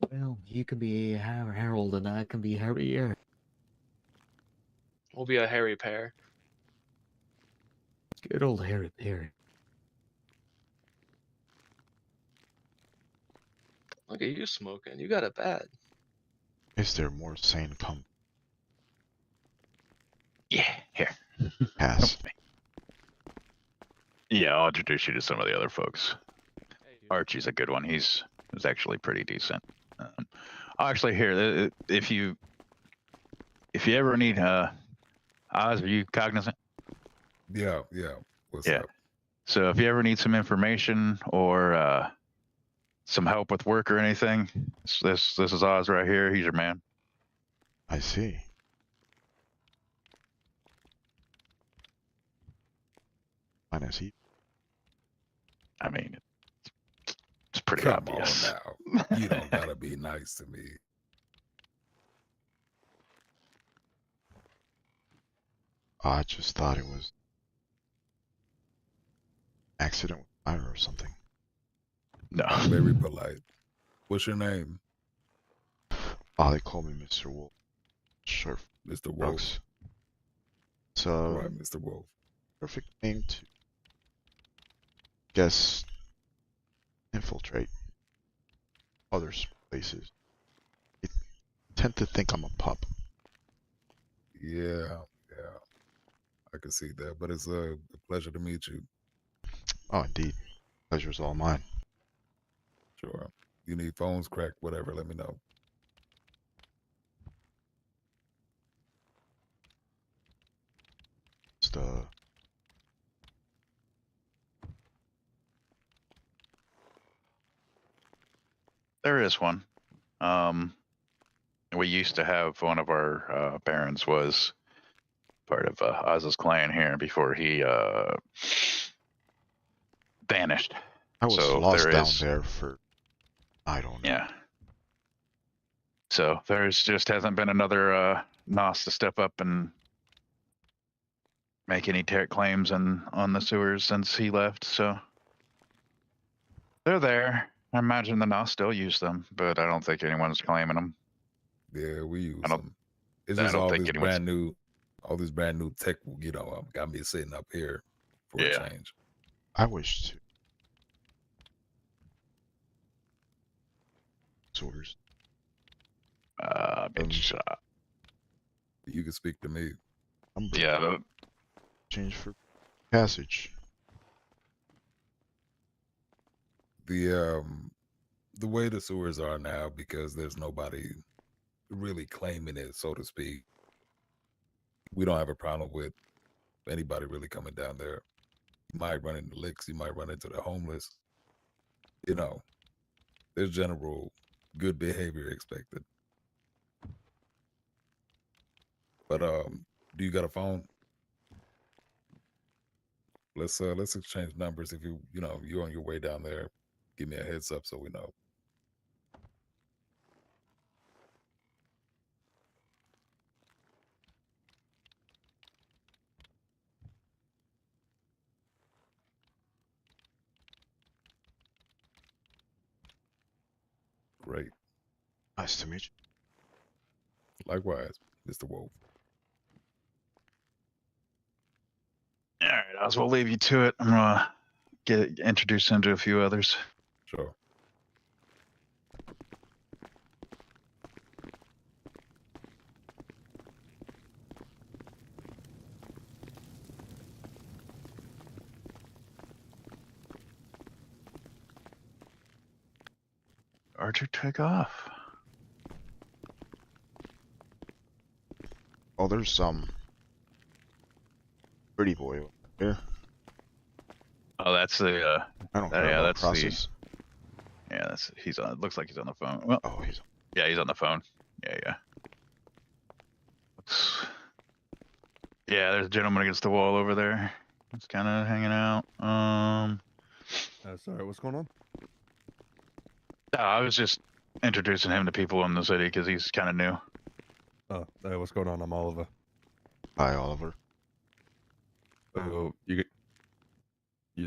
Well, you can be Harold and I can be Harrier. We'll be a hairy pair. Good old Harry Perry. Look at you smoking. You got it bad. Is there more sane come Yeah, here. past? Yeah, I'll introduce you to some of the other folks. Hey, dude. Archie's a good one. He's actually pretty decent. Actually, here, if you ever need Oz, are you cognizant? Yeah, yeah. What's Yeah. up? So if you ever need some information or some help with work or anything, this is Oz right here. He's your man. I see. Minus he. I mean, it's pretty Come obvious. on now. You don't gotta be nice to me. I just thought it was accident with fire or something. No. I'm very polite. What's your name? Oh, they call me Mr. Wolf. Sure. Mr. Wolf. Brooks. It's All a right, Mr. Wolf. perfect name to guess infiltrate others' places. They tend to think I'm a pup. Yeah, yeah. I can see that. But it's a pleasure to meet you. Oh, indeed. Pleasure's all mine. Sure. You need phones, crack, whatever, let me know. Just, There is one. We used to have one of our barons was part of Oz's clan here before he vanished. I was So lost there down is- there for, I don't know. Yeah. So there's just hasn't been another NOS to step up and make any claims on the sewers since he left. So they're there. I imagine the NOS still use them, but I don't think anyone's claiming them. Yeah, we use I don't- them. It's I just don't all think this anyone's- all this brand new tech, got me sitting up here for Yeah. a change. I wish to. Sewers. You can speak to me. I'm Yeah. change for passage. The way the sewers are now, because there's nobody really claiming it, so to speak. We don't have a problem with anybody really coming down there. You might run into licks, you might run into the homeless. There's general good behavior expected. But do you got a phone? Let's exchange numbers. If you're on your way down there, give me a heads up so we know. Great. Nice to meet you. Likewise, Mr. Wolf. All right, Oz, we'll leave you to it. I'm gonna get introduced into a few others. Sure. Archer took off. Oh, there's some pretty boy over here. Oh, that's the I don't yeah, care about that's the- process. yeah, he's on. It looks like he's on the phone. Well, Oh, he's yeah, he's on the phone. Yeah. Yeah, there's a gentleman against the wall over there. He's kind of hanging out. Sorry, what's going on? I was just introducing him to people in the city because he's kind of new. Oh, hey, what's going on? I'm Oliver. hi, Oliver. Oh, your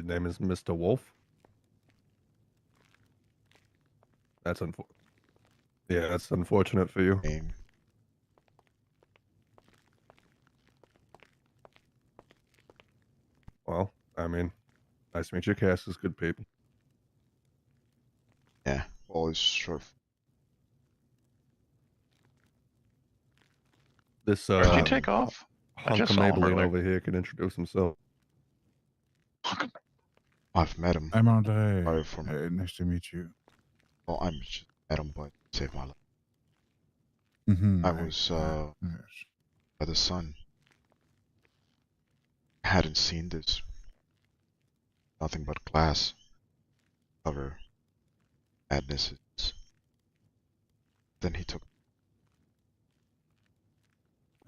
name is Mr. Wolf? That's unfortunate. Yeah, that's unfortunate for you. game. Well, I mean, nice to meet you. Cass is good people. Yeah, always short. This Where'd you Um, take off? I hunk just of saw him Maybelline earlier. over here can introduce himself. I've met him. I'm Andre. Sorry for my, Nice to meet you. well, I'm just met him, but saved my life. Mm-hmm. I was yes. by the sun. I hadn't seen this. Nothing but glass cover madnesses. Then he took.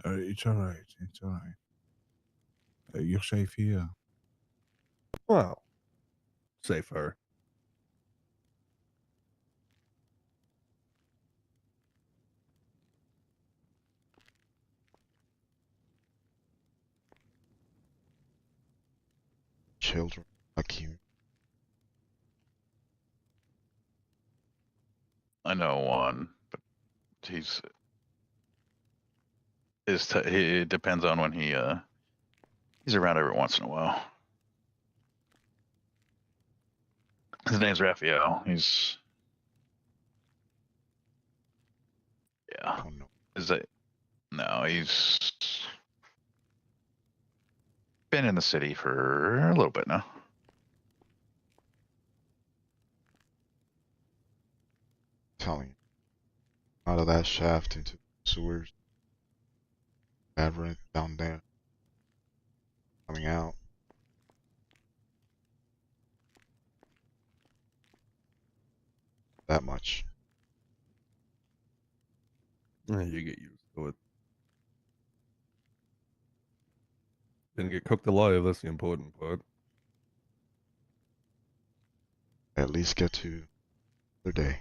It's alright. It's alright. You're safe here. Well, safe for her. Children like you. I know one, but he's it depends on when he's around every once in a while. His name's Raphael. He's yeah. Don't know. Is that no? He's been in the city for a little bit now. Telling you. Out of that shaft into sewers. Labyrinth down there. Coming out. That much. You get used to it. Didn't get cooked alive, that's the important part. At least get to the day.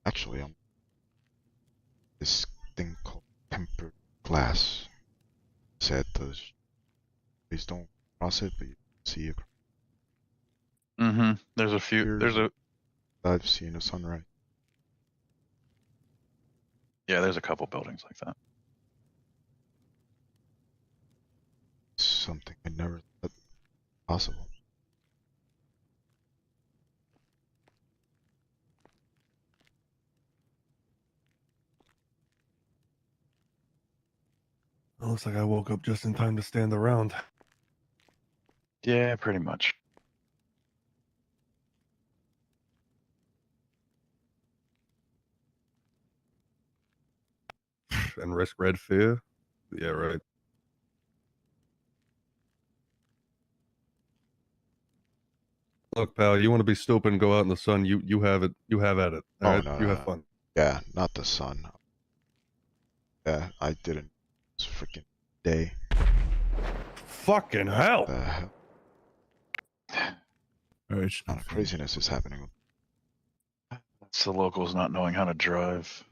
Actually, I'm this thing called tempered glass. Said those. Please don't cross it, but you can see it. Mm-hmm. There's a few. Here. There's a I've seen a sunrise. yeah. There's a couple buildings like that. Something I never thought possible. It looks like I woke up just in time to stand around. Yeah, pretty much. And risk red fear? Yeah, right. Look, pal, you want to be stupid and go out in the sun, you have it. You have at it. All Oh, right? no, You no, have no. fun. Yeah, not the sun. Yeah, I didn't. It's freaking day. Fucking hell! The hell It's kind of craziness is happening? It's the locals not knowing how to drive.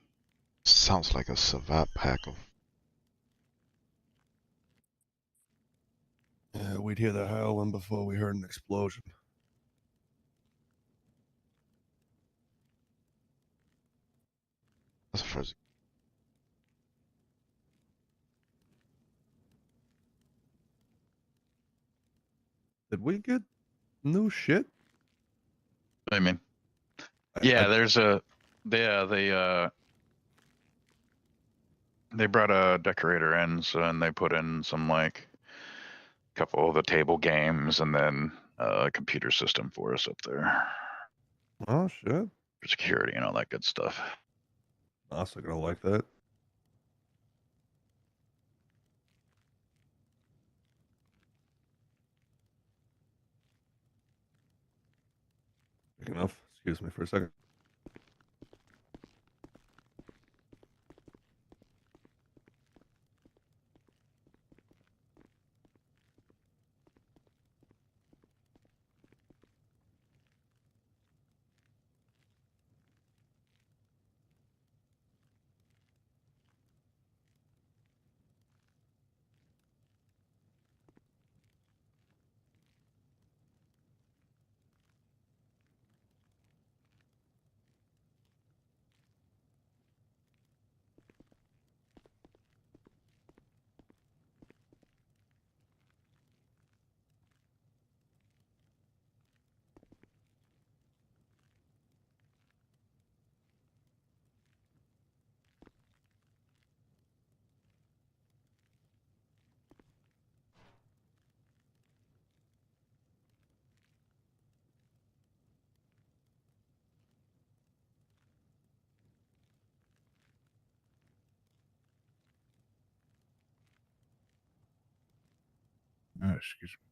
Sounds like a savate pack of. Yeah, we'd hear the howling before we heard an explosion. That's the first. Did we get new shit? I mean, yeah. There's a they brought a decorator in, so and they put in some like couple of the table games and then a computer system for us up there Oh shit! for security and all that good stuff. Also gonna like that. Big enough. Excuse me for a second. excuse me.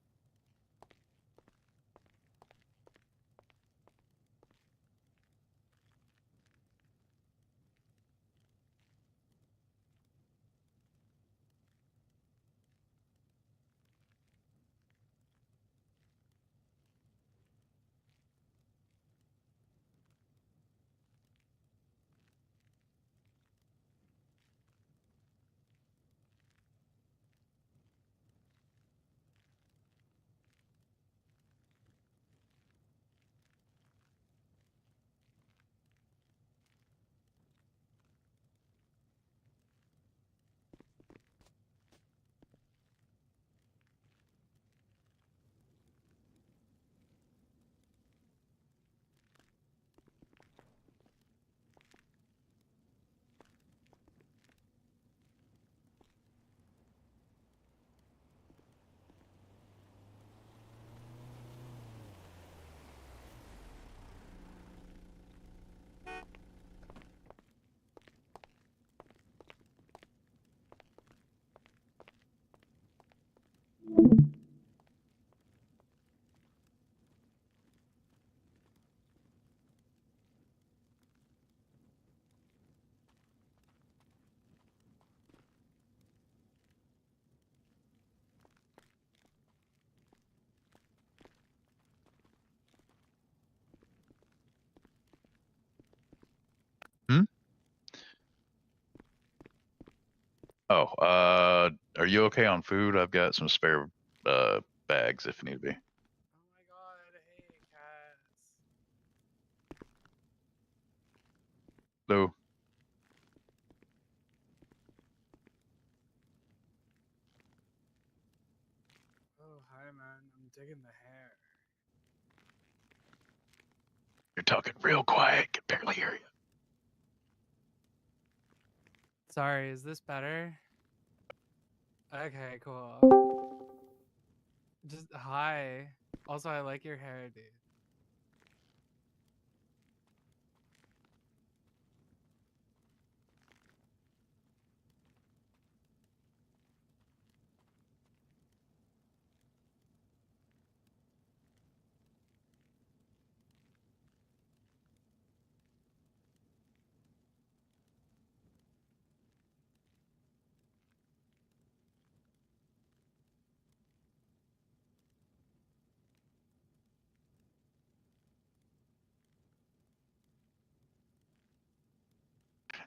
Oh, are you okay on food? I've got some spare bags if need be. Oh my god, hey, cats. Lou, Oh, hi, man. I'm digging the hair. you're talking real quiet. Can barely hear you. Sorry, is this better? Okay, cool. Just hi. Also, I like your hair, dude.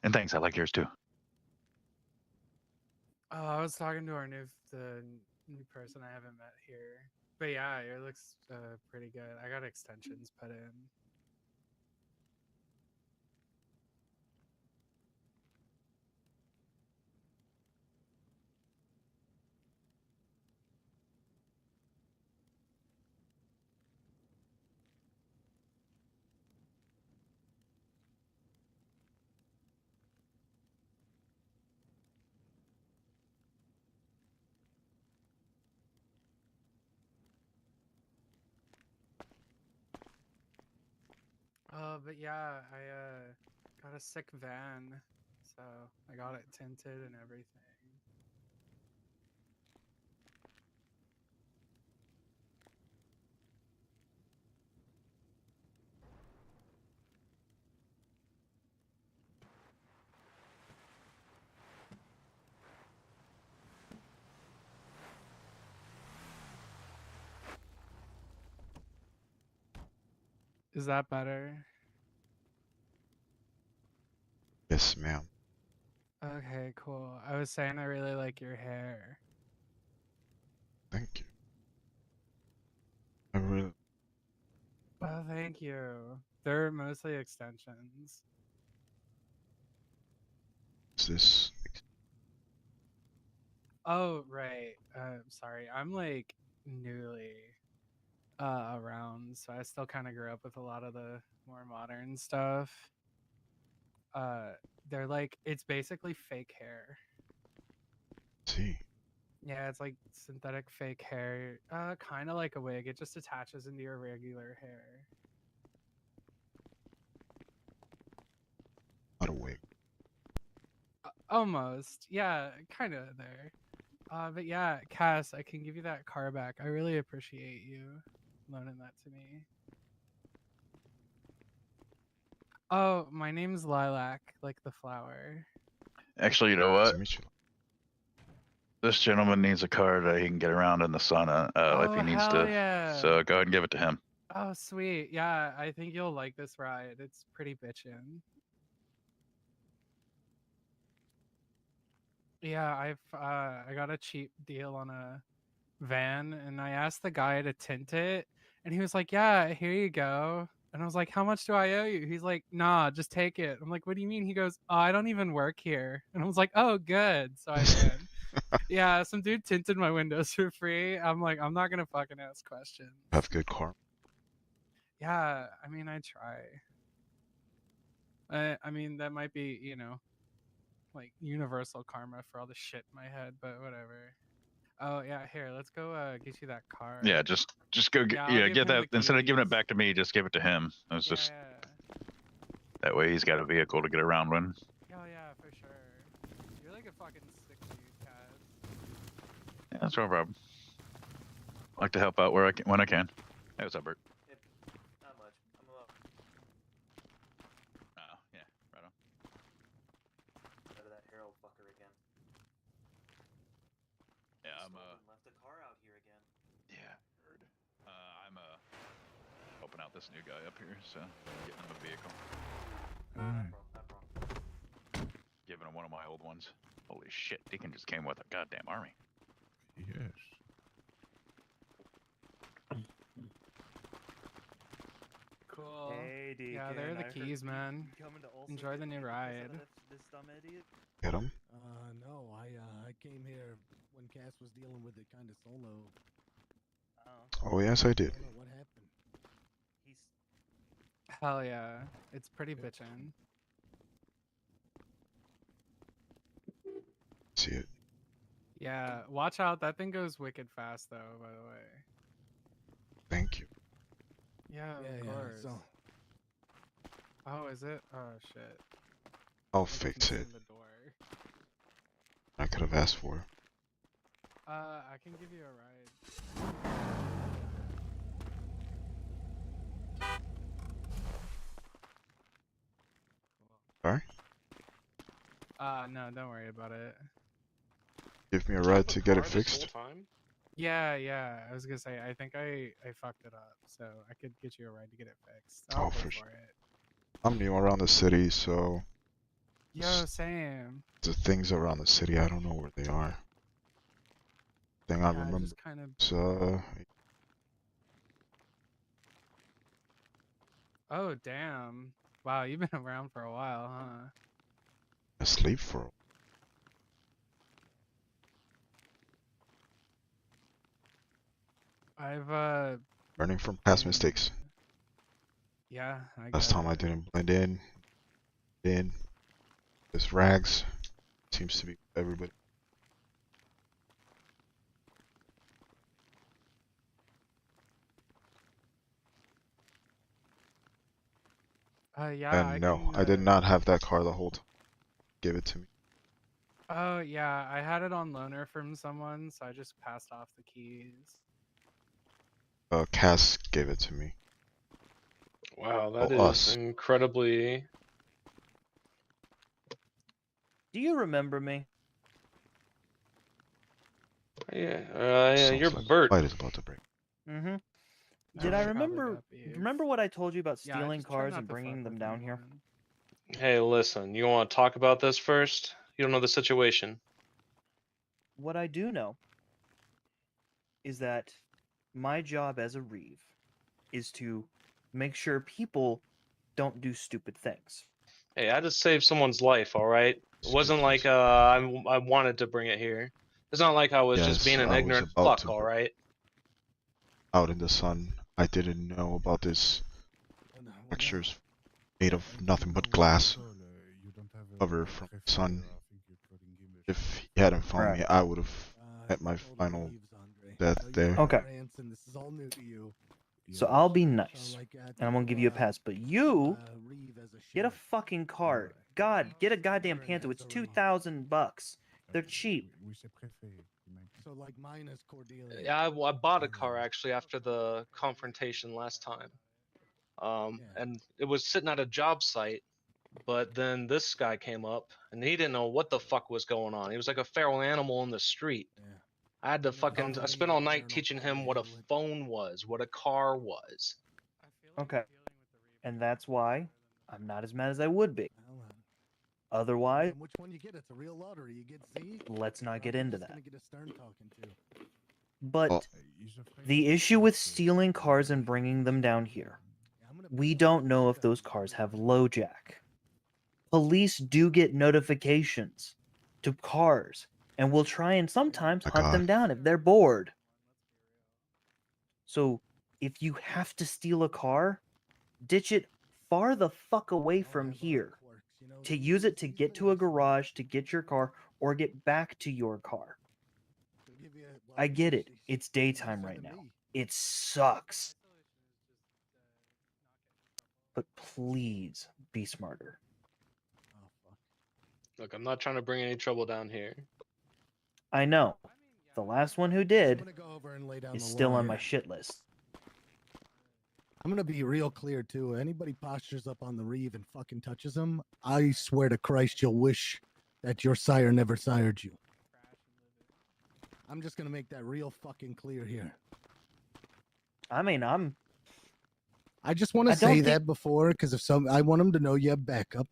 And thanks, I like yours too. Oh, I was talking to the new person I haven't met here. But yeah, your looks pretty good. I got extensions put in. But yeah, I got a sick van, so I got it tinted and everything. Is that better? Yes, ma'am. Okay, cool. I was saying I really like your hair. Thank you. I really. Oh, thank you. They're mostly extensions. Is this? Oh, right. Sorry. I'm like newly around, so I still kind of grew up with a lot of the more modern stuff. Uh, they're like it's basically fake hair. See. Yeah, it's like synthetic fake hair. Kind of like a wig. It just attaches into your regular hair. Not a wig. Almost. Yeah, kind of there. But yeah, Cass, I can give you that car back. I really appreciate you loaning that to me. Oh, my name's Lilac, like the flower. Actually, you know Nice what? to meet you. This gentleman needs a car that he can get around in the sun if Oh, he needs hell to. yeah. So go ahead and give it to him. Oh, sweet. Yeah, I think you'll like this ride. It's pretty bitchin'. Yeah, I got a cheap deal on a van, and I asked the guy to tint it, and he was like, "Yeah, here you go." And I was like, "How much do I owe you?" He's like, "Nah, just take it." I'm like, "What do you mean?" He goes, "Oh, I don't even work here." And I was like, "Oh, good." So I did. Yeah, some dude tinted my windows for free. I'm like, I'm not gonna fucking ask questions. Have good car. Yeah, I mean, I try. I mean, that might be, you know, like universal karma for all the shit in my head, but whatever. Oh yeah, here, let's go get you that car. Yeah, just go get I'll give get him that the instead of giving it keys. back to me, just give it to him. It's Yeah, just yeah. that way he's got a vehicle to get around when. Oh yeah, for sure. You're like a fucking sick dude, Kaz. Yeah, that's no problem. I like to help out where I can when I can. Hey, what's up, Bert? Not much. I'm up. Oh, yeah, right on. Out of that Harold fucker again. Yeah, I'm left the car out here again. Yeah, heard. I'm helping out this new guy up here, so getting him a vehicle. Alright. Giving him one of my old ones. Holy shit, Deacon just came with a goddamn army. Yes. Cool. Hey, Deacon. Yeah, there are the I heard keys, you man. coming to also Enjoy get the new me because ride. of this dumb idiot? Get him? No, I came here when Cass was dealing with it kind of solo. Oh, yes, I did. I don't know what happened. He's Hell yeah, it's pretty bitchin'. See it. Yeah, watch out. That thing goes wicked fast, though. By the way. Thank you. Yeah, of course. So Oh, is it? Oh shit. I'll I can fix see it. the door. I could have asked for. I can give you a ride. Sorry? No, don't worry about it. Give me a Did you have ride to get car it this fixed? whole time? Yeah. I was gonna say, I think I fucked it up, so I could get you a ride to get it fixed. Oh, I'll pay for for sure. it. I'm new around the city, so Yo, same. the things around the city, I don't know where they are. Thing I Yeah, remember just kind of. is, Oh damn! Wow, you've been around for a while, huh? asleep for I've learning from past been- mistakes. Yeah, I Last get time I it. didn't blend in. This rags seems to be everybody. Yeah, I And no, can. I did not have that car the whole time. Give it to me. Oh yeah, I had it on loaner from someone, so I just passed off the keys. Cass gave it to me. Wow, that Oh, is us. incredibly. Do you remember me? Yeah, Sounds you're like Bert. the fight is about to break. Mm-hmm. That Did I was probably remember? Duppy. Remember what I told you about Yeah, stealing just try cars not and to fuck bringing them with down here? anyone. Hey, listen, you want to talk about this first? You don't know the situation. What I do know is that my job as a Reeve is to make sure people don't do stupid things. Hey, I just saved someone's life, all right? It wasn't like I wanted to bring it here. It's not like I was just Yes, being an I was ignorant about fuck, to all right? out in the sun. I didn't know about this textures made of nothing but glass. Cover from the sun. If he hadn't found me, I would have met my final death there. Okay. This is all new to you. So I'll be nice, and I'm gonna give you a pass. But you get a fucking car. God, get a goddamn Panther. It's $2,000. They're cheap. So like minus Cordelia. Yeah, I bought a car actually after the confrontation last time. And it was sitting at a job site, but then this guy came up and he didn't know what the fuck was going on. He was like a feral animal in the street. I had to fucking, I spent all night teaching him what a phone was, what a car was. Okay. And that's why I'm not as mad as I would be. Otherwise, Which one you get? It's a real lottery. You get Z. let's not get into that. Gonna get a Stern talking to. But the issue with stealing cars and bringing them down here, we don't know if those cars have low jack. Police do get notifications to cars and will try and sometimes hunt them down if they're bored. So if you have to steal a car, ditch it far the fuck away from here to use it to get to a garage to get your car or get back to your car. I get it. It's daytime right now. It sucks. But please be smarter. Look, I'm not trying to bring any trouble down here. I know. The last one who did is the still law on my here. shit list. I'm gonna be real clear too. Anybody postures up on the Reeve and fucking touches him, I swear to Christ, you'll wish that your sire never sired you. I'm just gonna make that real fucking clear here. I mean, I just want to say that before, because if I want them to know you have backup.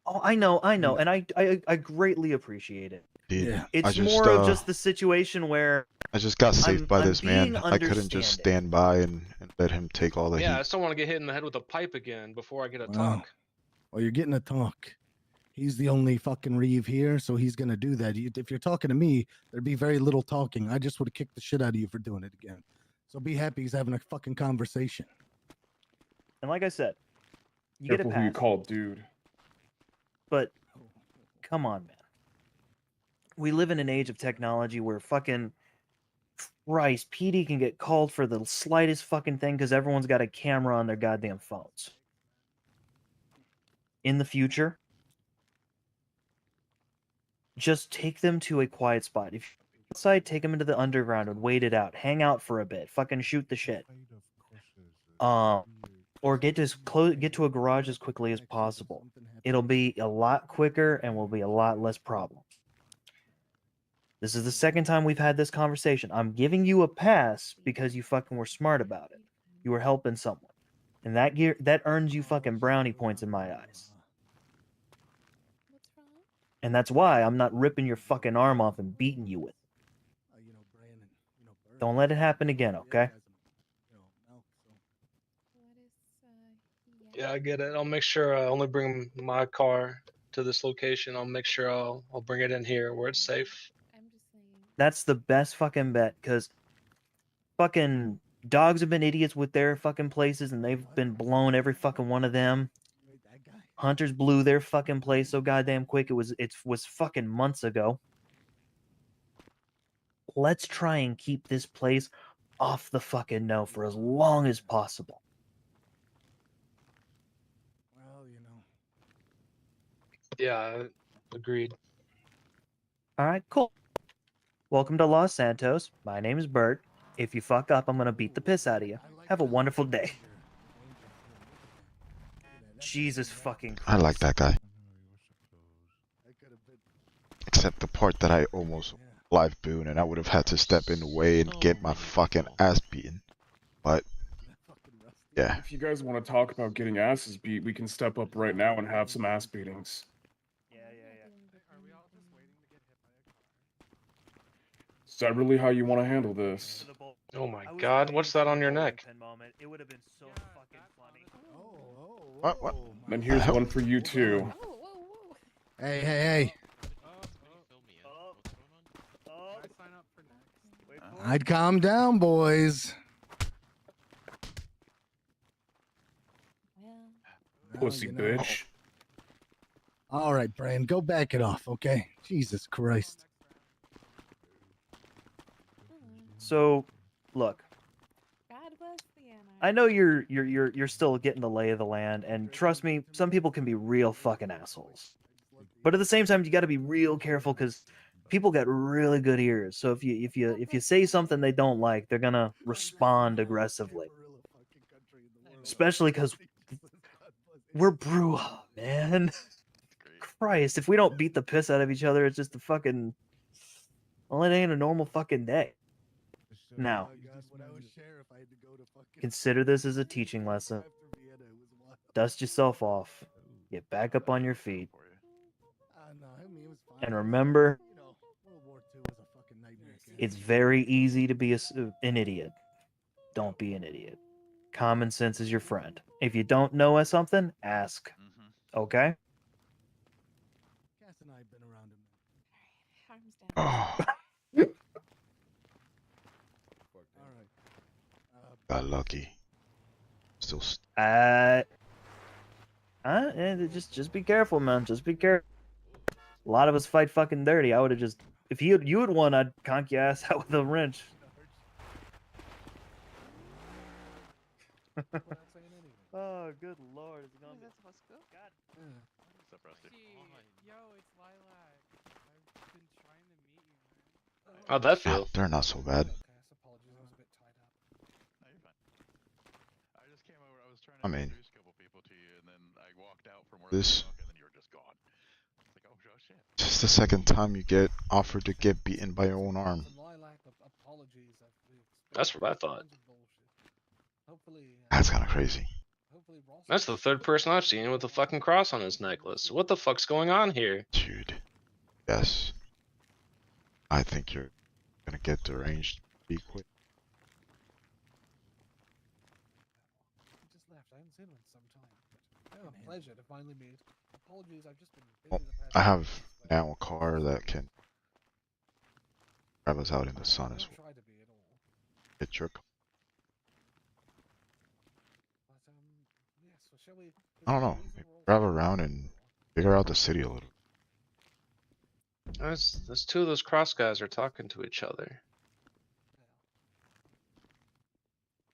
Oh, I know, and I greatly appreciate it. Dude, Yeah. It's more of just the situation where I just got saved by I'm this man. being I couldn't just stand by and let him take all the Yeah, heat. I still want to get hit in the head with a pipe again before I get a Wow. talk. Well, you're getting a talk. He's the only fucking Reeve here, so he's gonna do that. If you're talking to me, there'd be very little talking. I just would have kicked the shit out of you for doing it again. So be happy he's having a fucking conversation. And like I said, you Careful get a who you pass. call dude. But come on, man. We live in an age of technology where fucking Christ, PD can get called for the slightest fucking thing because everyone's got a camera on their goddamn phones. In the future, just take them to a quiet spot. If you're outside, take them into the underground and wait it out. Hang out for a bit. Fucking shoot the shit. Or get to a garage as quickly as possible. It'll be a lot quicker and will be a lot less problems. This is the second time we've had this conversation. I'm giving you a pass because you fucking were smart about it. You were helping someone. And that earns you fucking brownie points in my eyes. And that's why I'm not ripping your fucking arm off and beating you with it. Don't let it happen again, okay? Yeah, I get it. I'll make sure I only bring my car to this location. I'll make sure I'll bring it in here where it's safe. That's the best fucking bet, because fucking dogs have been idiots with their fucking places, and they've been blown every fucking one of them. Hunters blew their fucking place so goddamn quick. It was fucking months ago. Let's try and keep this place off the fucking know for as long as possible. Well, you know. Yeah, agreed. All right, cool. Welcome to Los Santos. My name is Bert. If you fuck up, I'm gonna beat the piss out of you. Have a wonderful day. Jesus fucking Christ. I like that guy. Except the part that I almost live boon and I would have had to step in the way and get my fucking ass beaten. But yeah. If you guys want to talk about getting asses beat, we can step up right now and have some ass beatings. Is that really how you want to handle this? Oh my god, what's that on your neck? It would have been so fucking funny. What? Then here's one for you too. Hey. I'd calm down, boys. Pussy bitch. All right, Brian, go back it off, okay? Jesus Christ. So, look. I know you're still getting the lay of the land, and trust me, some people can be real fucking assholes. But at the same time, you got to be real careful because people got really good ears. So if you say something they don't like, they're gonna respond aggressively. Especially because we're brew, man. Christ, if we don't beat the piss out of each other, it's just a fucking. Well, it ain't a normal fucking day. Now, consider this as a teaching lesson. Dust yourself off. Get back up on your feet. And remember, it's very easy to be an idiot. Don't be an idiot. Common sense is your friend. If you don't know something, ask. Okay? Cass and I have been around him. Arms down. All right. Got lucky. Still. Just be careful, man. Just be careful. A lot of us fight fucking dirty. I would have just, if you had won, I'd conk your ass out with a wrench. Oh, good lord! Is it gonna be? Supposed to go? God. What's up, Rusty? Yo, it's Lilac. I've been trying to meet you, man. How'd that feel? They're not so bad. Apologies, I was a bit tied up. No, you're fine. I just came over. I was trying to I mean, introduce a couple people to you, and then I walked out from where this. they were talking, and then you were just gone. It's like, oh shit. This is the second time you get offered to get beaten by your own arm. That's what I thought. That's kind of crazy. That's the third person I've seen with a fucking cross on his necklace. What the fuck's going on here? Dude. Yes. I think you're gonna get deranged pretty quick. Just left. I haven't seen him in some time. Oh, a pleasure to finally meet. Apologies, I've just been busy Well, the past I few have weeks, but now a car that can drive us out in the sun I as don't well. try to be at all. Get your car. But yeah, so shall we? I don't know. Maybe drive around and figure out the city a little. Those two of those cross guys are talking to each other.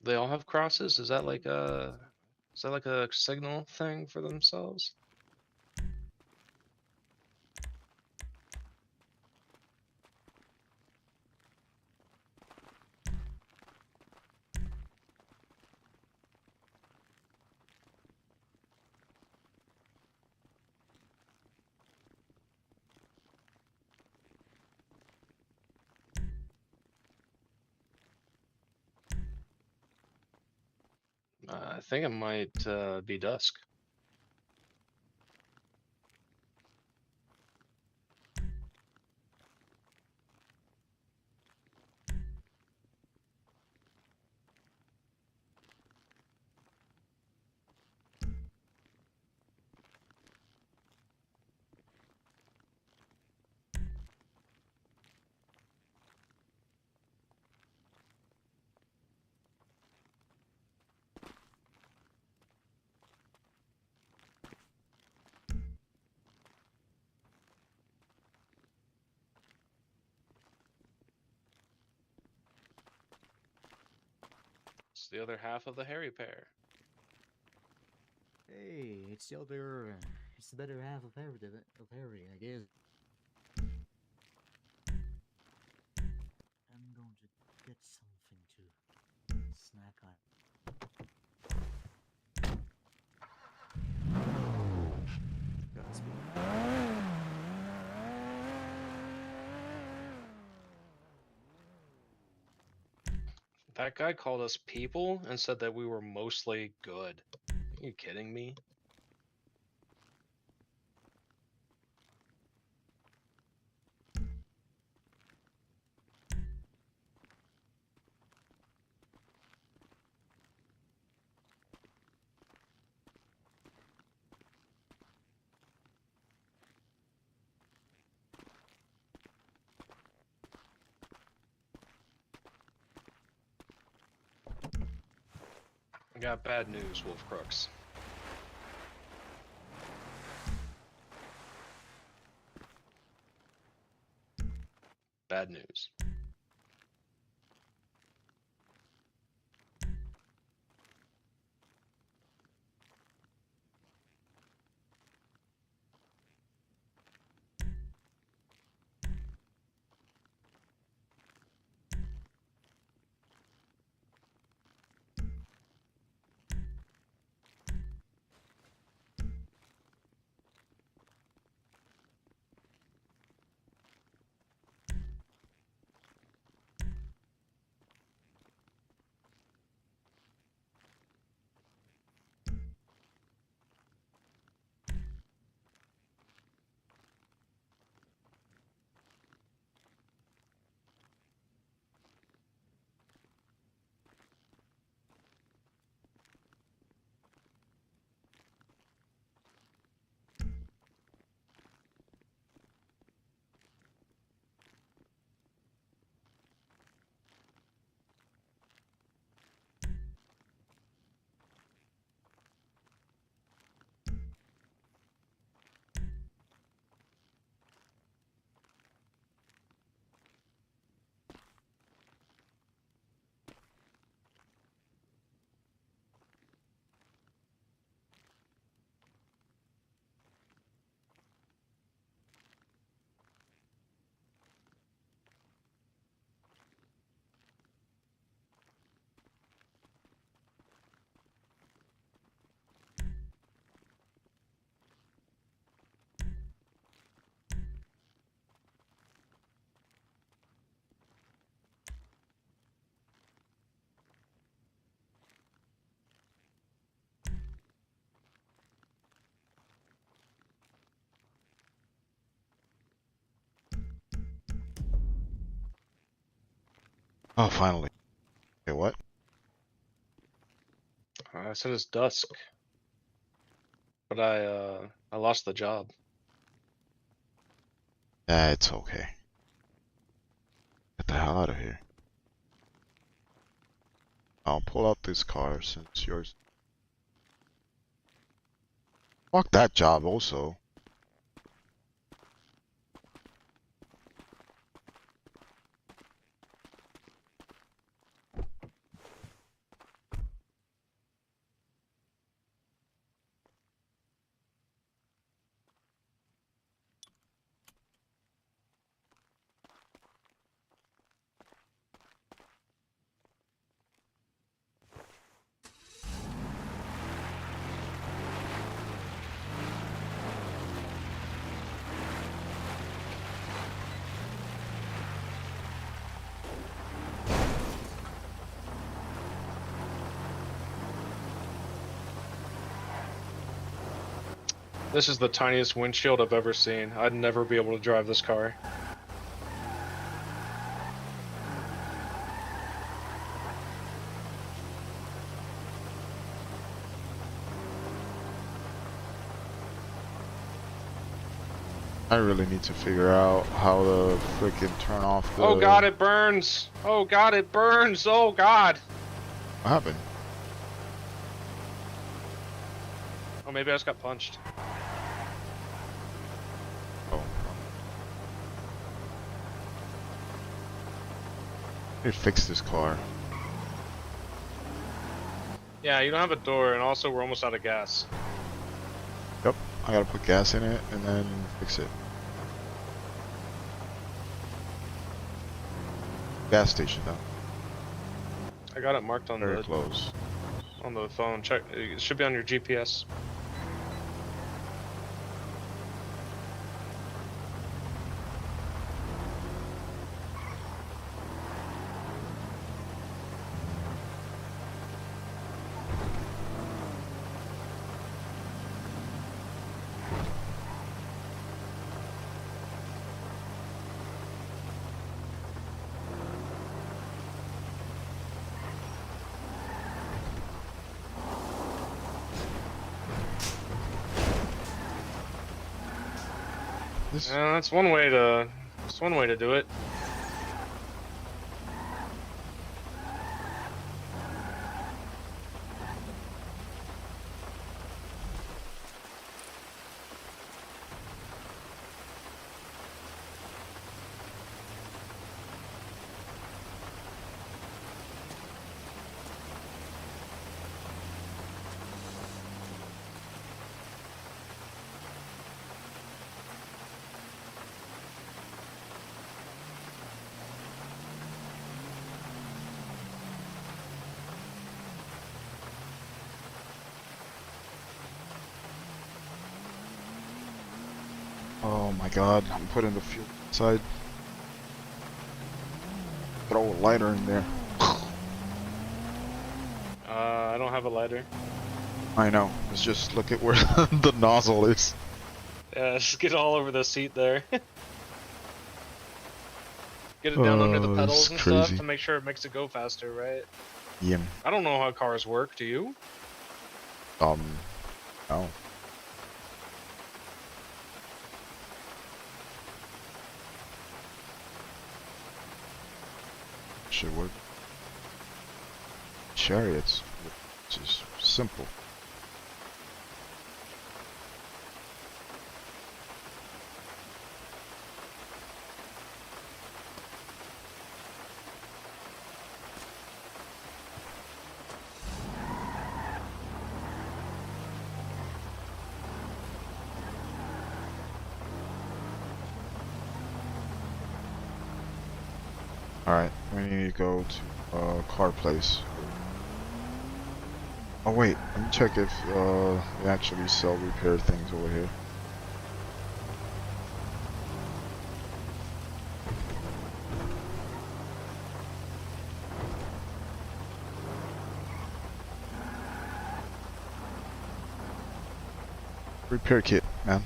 They all have crosses? Is that like a signal thing for themselves? I think it might be dusk. It's the other half of the hairy pair. Hey, it's the better half of Harry, I guess. I'm going to get something to snack on. That guy called us people and said that we were mostly good. Are you kidding me? I got bad news, Wolf Crooks. Bad news. Oh, finally. Okay, what? I said it's dusk, but I lost the job. It's okay. Get the hell out of here. I'll pull out this car since yours. Fuck that job also. This is the tiniest windshield I've ever seen. I'd never be able to drive this car. I really need to figure out how to freaking turn off the... Oh god, it burns! Oh god, it burns! Oh god! What happened? Oh, maybe I just got punched. Oh. I need to fix this car. Yeah, you don't have a door, and also we're almost out of gas. Yep, I gotta put gas in it and then fix it. Gas station though. I got it marked on Very close. on the phone. Check. It should be on your GPS. That's one way to. That's one way to do it. Oh my god, I'm putting the fuel inside. Throw a lighter in there. I don't have a lighter. I know, it's just look at where the nozzle is. Yeah, just get all over the seat there. Get it down under the pedals it's and crazy. stuff to make sure it makes it go faster, right? Yeah. I don't know how cars work, do you? No. Should work. Chariots, which is simple. Alright, we need to go to car place. Oh wait, let me check if they actually sell repair things over here. Repair kit, man.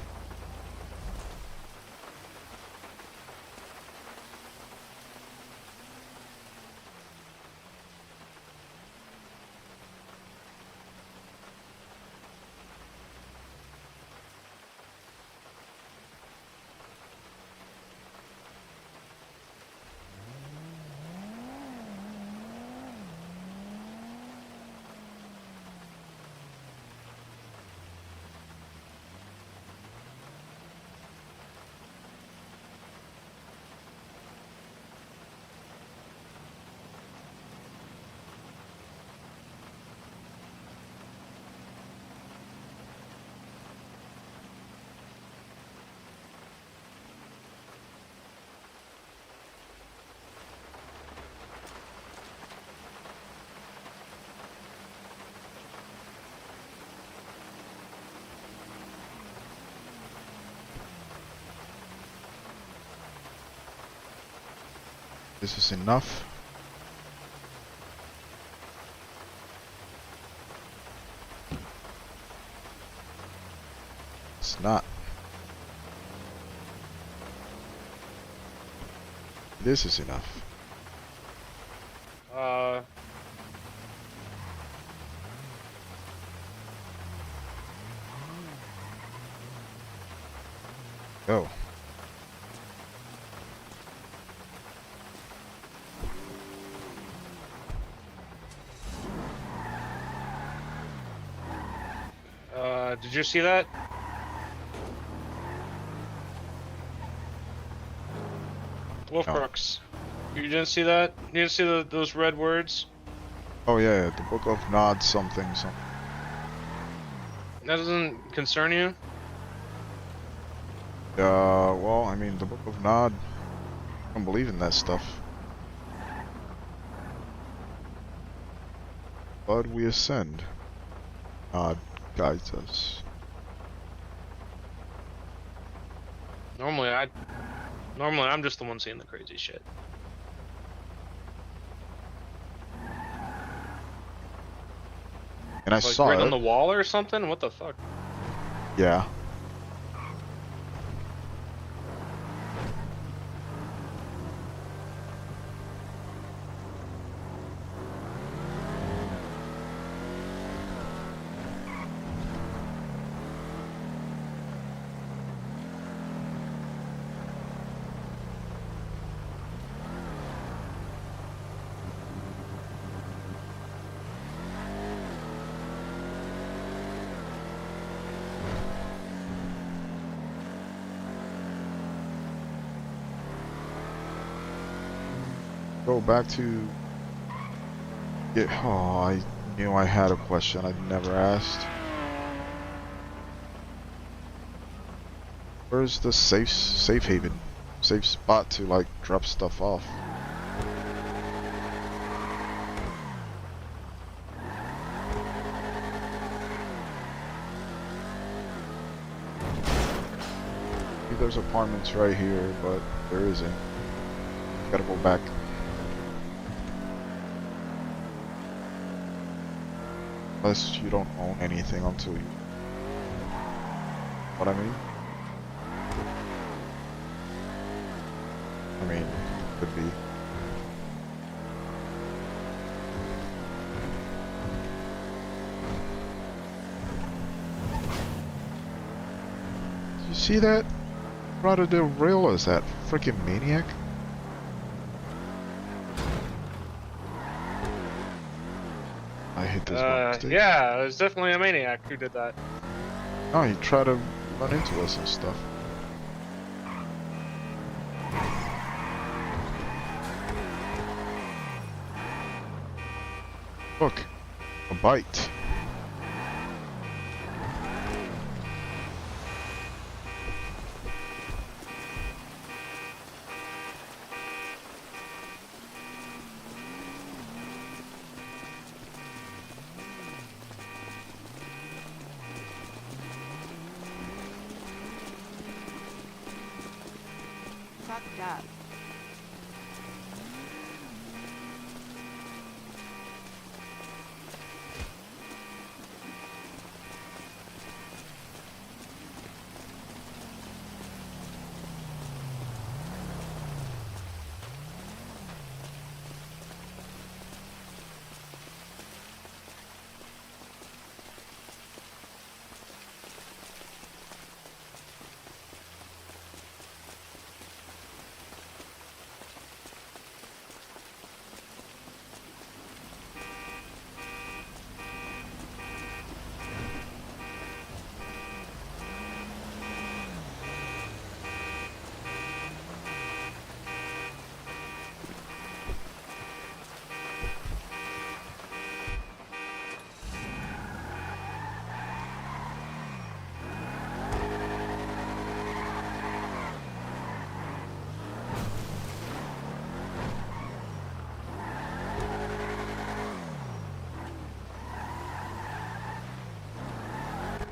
This is enough. It's not. This is enough. Go. Did you see that? Wolf No. Brooks. You didn't see that? You didn't see those red words? Oh yeah, the Book of Nod something. That doesn't concern you? Well, I mean, the Book of Nod, I don't believe in that stuff. But we ascend. Nod guides us. Normally I'm just the one seeing the crazy shit. And I Like saw right it. on the wall or something? What the fuck? Yeah. Go back to... Yeah, oh, I knew I had a question I never asked. Where's the safe haven? Safe spot to, like, drop stuff off. Maybe there's apartments right here, but there isn't. Gotta go back. Unless you don't own anything until you... What I mean? I mean, could be. You see that? Try to derail us, that freaking maniac. I hit this by mistake. Yeah, it was definitely a maniac who did that. No, he tried to run into us and stuff. Look, a bite. Fuck that.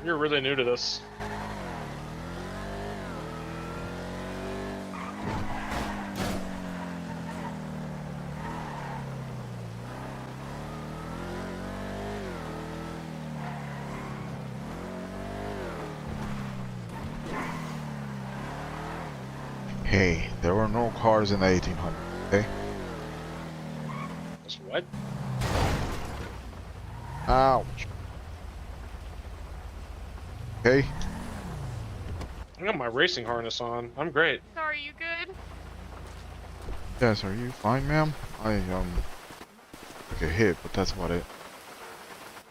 You're really new to this. Hey, there were no cars in the 1800s, okay? That's what? Ouch. Okay? I got my racing harness on. I'm great. Sorry, you good? Yes, are you fine, ma'am? I took a hit, but that's about it.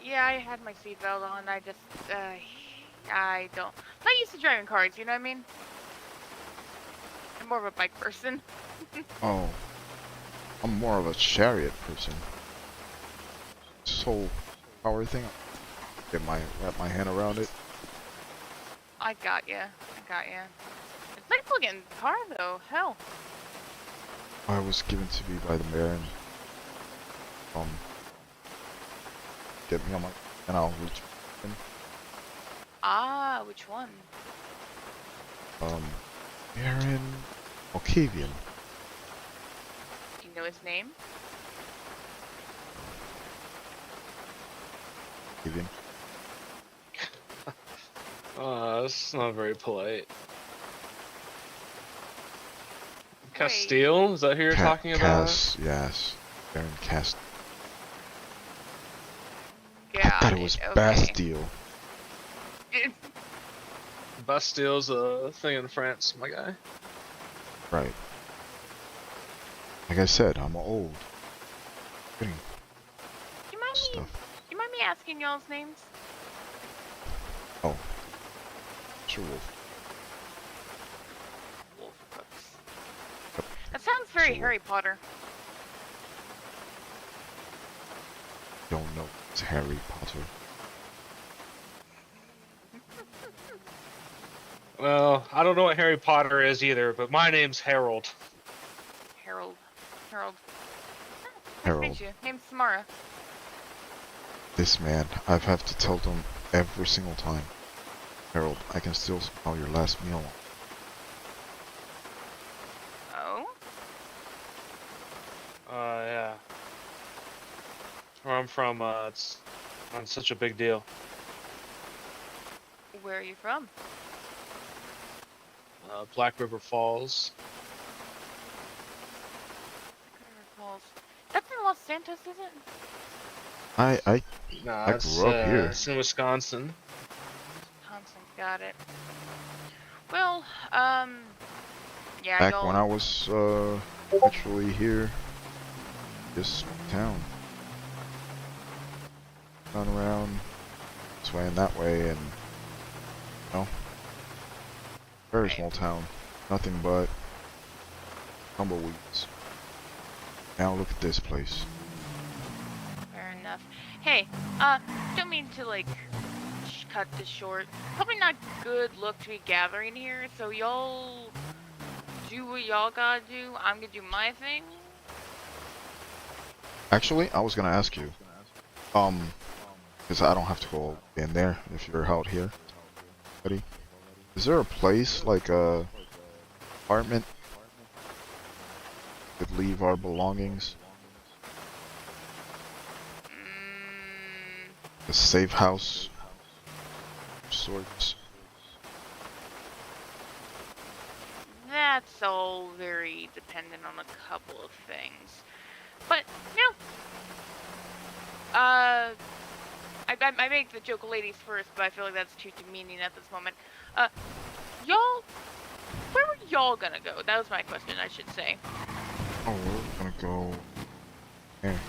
Yeah, I had my seatbelt on. I just, I don't. I'm not used to driving cars, you know what I mean? I'm more of a bike person. Oh. I'm more of a chariot person. Soul power thing. Wrap my hand around it. I got ya. I got ya. It's a nice looking car, though. Hell. I was given to me by the mayor and get me on my and I'll reach in. Ah, which one? Baron Octavian. Do you know his name? Octavian. That's not very polite. Castile? Is that who you're talking about? Yes. Baron Cast. Got I thought it was Bastille. Bastille's a thing in France, my guy. Right. Like I said, I'm old. Getting You mind me? You mind me asking y'all's names? Oh. Sure, Wolf. Wolf. That sounds very Harry Potter. Don't know it's Harry Potter. Well, I don't know what Harry Potter is either, but my name's Harold. Harold. Harold. Harold. Nice to meet you. Name's Samara. This man, I've had to tell them every single time. Harold, I can still smell your last meal. Oh? Yeah. Where I'm from, it's such a big deal. Where are you from? Black River Falls. River Falls. That's in Los Santos, is it? Nah, I grew up here. It's in Wisconsin. Wisconsin, got it. Well, yeah, Back y'all. when I was actually here, this town. Run around this way and that way, and you know, very small town. Nothing but tumbleweeds. Now look at this place. Fair enough. Hey, don't mean to like cut this short. Probably not good look to be gathering here. So y'all do what y'all gotta do. I'm gonna do my thing. Actually, I was gonna ask you, because I don't have to go in there if you're out here. Buddy, is there a place like a apartment we could leave our belongings? A safe house of sorts. That's all very dependent on a couple of things. But, you know, I make the joke ladies first, but I feel like that's too demeaning at this moment. Y'all, where were y'all gonna go? That was my question, I should say. Oh, we're gonna go there.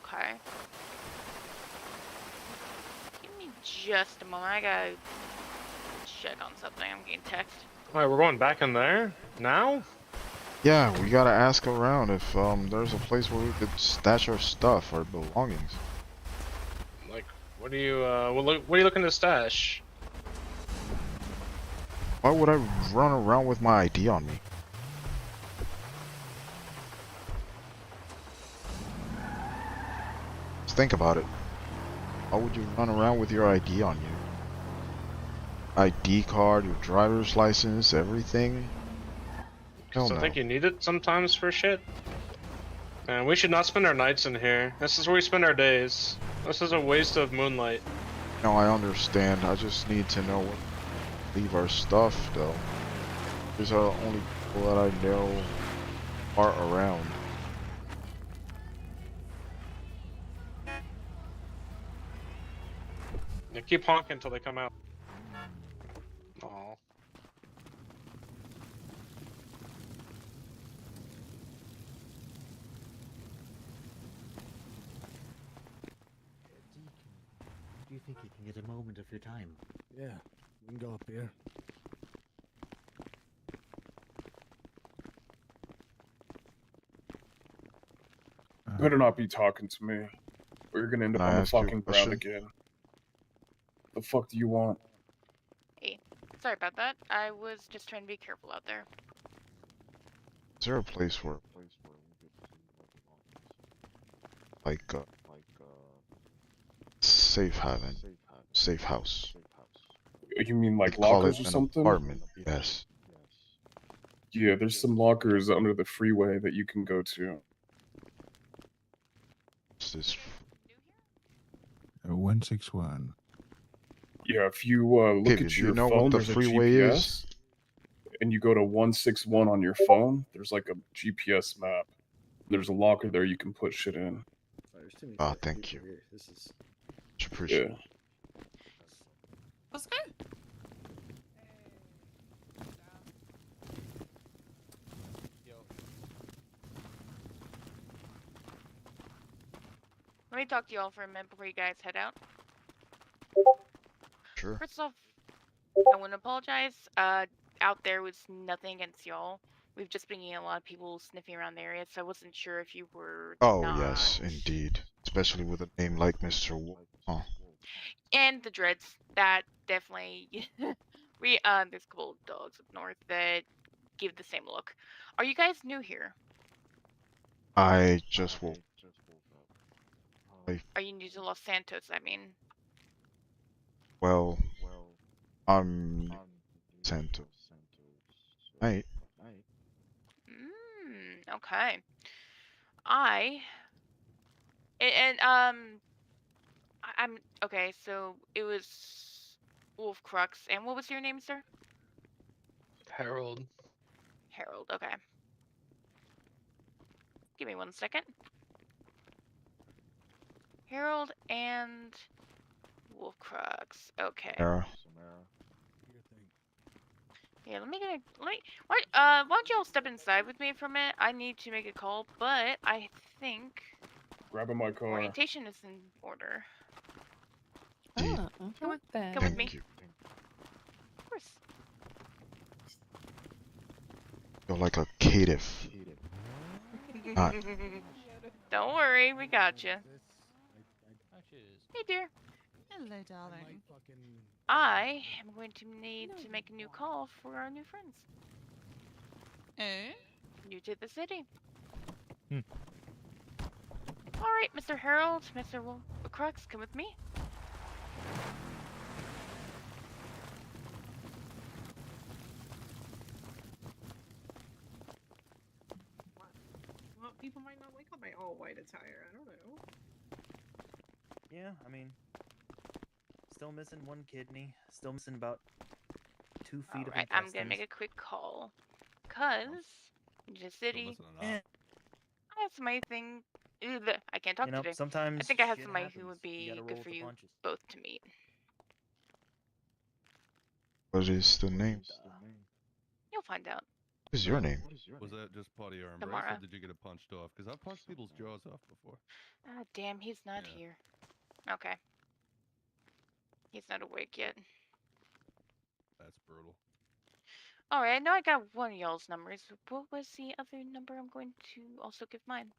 Okay. Give me just a moment. I gotta check on something. I'm getting text. Alright, we're going back in there? Now? Yeah, we gotta ask around if there's a place where we could stash our stuff, our belongings. Like, what are you, what are you looking to stash? Why would I run around with my ID on me? Just think about it. Why would you run around with your ID on you? ID card, your driver's license, everything? Hell So no. I think you need it sometimes for shit. Man, we should not spend our nights in here. This is where we spend our days. This is a waste of moonlight. No, I understand. I just need to know where to leave our stuff, though. These are the only people that I know are around. Yeah, keep honking until they come out. Oh. Do you think you can get a moment of your time? Yeah, we can go up here. You better not be talking to me, or you're gonna end Can up I on the ask you a fucking ground question? again. The fuck do you want? Hey, sorry about that. I was just trying to be careful out there. Is there a place where we could like safe haven, safe house? You mean They like call lockers it or an something? apartment. Yes. Yeah, there's some lockers under the freeway that you can go to. What's this? 161. Yeah, if you look Kevin, at do you your know phone, what the there's a freeway GPS, is? and you go to 161 on your phone. There's like a GPS map. There's a locker there you can put shit in. Ah, thank you. This is. Much appreciated. Yeah. Let's go. Let me talk to y'all for a minute before you guys head out. Sure. First off, I want to apologize. Out there was nothing against y'all. We've just been getting a lot of people sniffing around the area, so I wasn't sure if you were Oh not. yes, indeed. Especially with a name like Mr. Wolf. Oh. And the dreads. That definitely. There's a couple of dogs up north that give the same look. Are you guys new here? I just woke. Are you new to Los Santos? I mean. Well, I'm Santos. Right. Okay. I'm okay. So it was Wolf Crux, and what was your name, sir? Harold. Harold. Okay. Give me 1 second. Harold and Wolf Crux. Okay. Samara. Yeah, let me. Why don't y'all step inside with me for a minute? I need to make a call, but I think Grabbing my car. orientation is in order. Oh, Come with Thank me. you. Of course. You're like a caitiff. Not. Don't worry, we got you. Hey, dear. Hello, darling. I am going to need to make a new call for our new friends. Eh? New to the city. All right, Mr. Harold, Mr. Crux, come with me. Well, people might not like my all white attire. I don't know. Yeah, I mean, still missing one kidney. Still missing about 2 feet of Alright, I'm gonna make a quick call. Cause, in the city, I have somebody think. I can't talk You know, today. sometimes I think I have shit somebody happens. who would You be gotta roll good with for the you punches. both to meet. What is the name? You'll find out. What is your name? Was that just part of your embrace, Tomorrow. or did you get it punched off? Because I've punched people's jaws off before. Ah, damn, he's not Yeah. here. Okay. He's not awake yet. That's brutal. Alright, I know I got one of y'all's numbers. What was the other number I'm going to also give mine?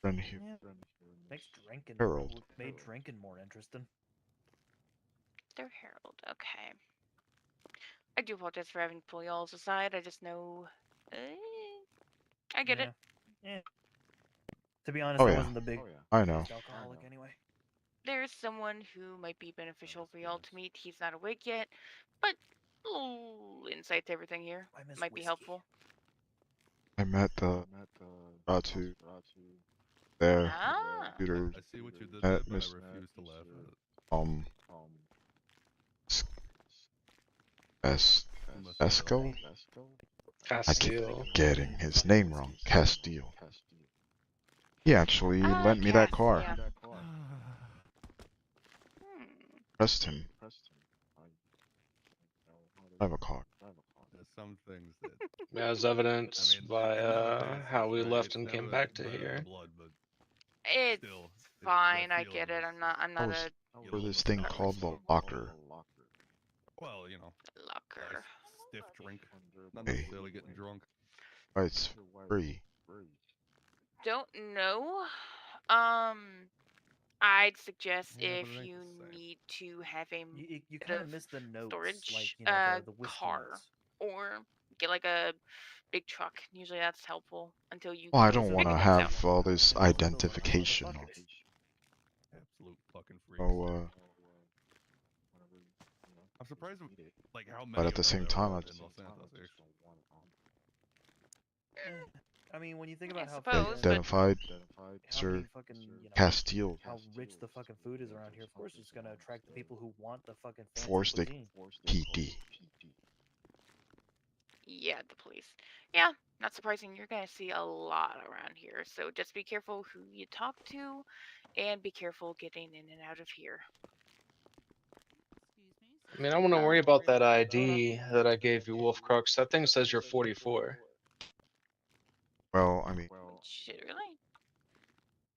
Friend here. Makes drinking. Harold. Made drinking more interesting. They're Harold. Okay. I do apologize for having to pull y'all's aside. I just know. I get it. Yeah. To be honest, Oh I yeah. wasn't the big I know. alcoholic anyway. There's someone who might be beneficial for y'all to meet. He's not awake yet, but a little insight to everything here might be helpful. I met the Ratu there. Ah. Computer. I see what you did At there, but I Miss. refuse to laugh at it. Esco? I keep Castile. getting his name wrong. Castile. He actually lent me that car. Yeah. Trust him. I have a car. There's some things that As evidenced by how we left and came back to here. It's fine. I get it. I'm not I a was for this thing called the locker. Well, you know, locker. stiff drink, not Hey. necessarily getting drunk. Why it's free. Don't know. I'd suggest if you need to have a You bit kind of of miss the notes, storage, like you know the whiskey car, notes. or get like a big truck. Usually that's helpful until you Well, I can don't want figure to things out. have all this identification on. Absolute fucking freaks. So, I'm surprised, like how many. but at the of them same there time, are I in Los Santos. I mean, when you think about how suppose, but- identified how Sir many fucking, you know, Castile. how rich the fucking food is around here, of course it's gonna attract the people who want the fucking fancy Force the cuisine. PD. Yeah, the police. Yeah, not surprising. You're gonna see a lot around here, so just be careful who you talk to, and be careful getting in and out of here. I mean, I wouldn't worry about that ID that I gave you, Wolf Crux. That thing says you're 44. Well, I mean, Shit, really?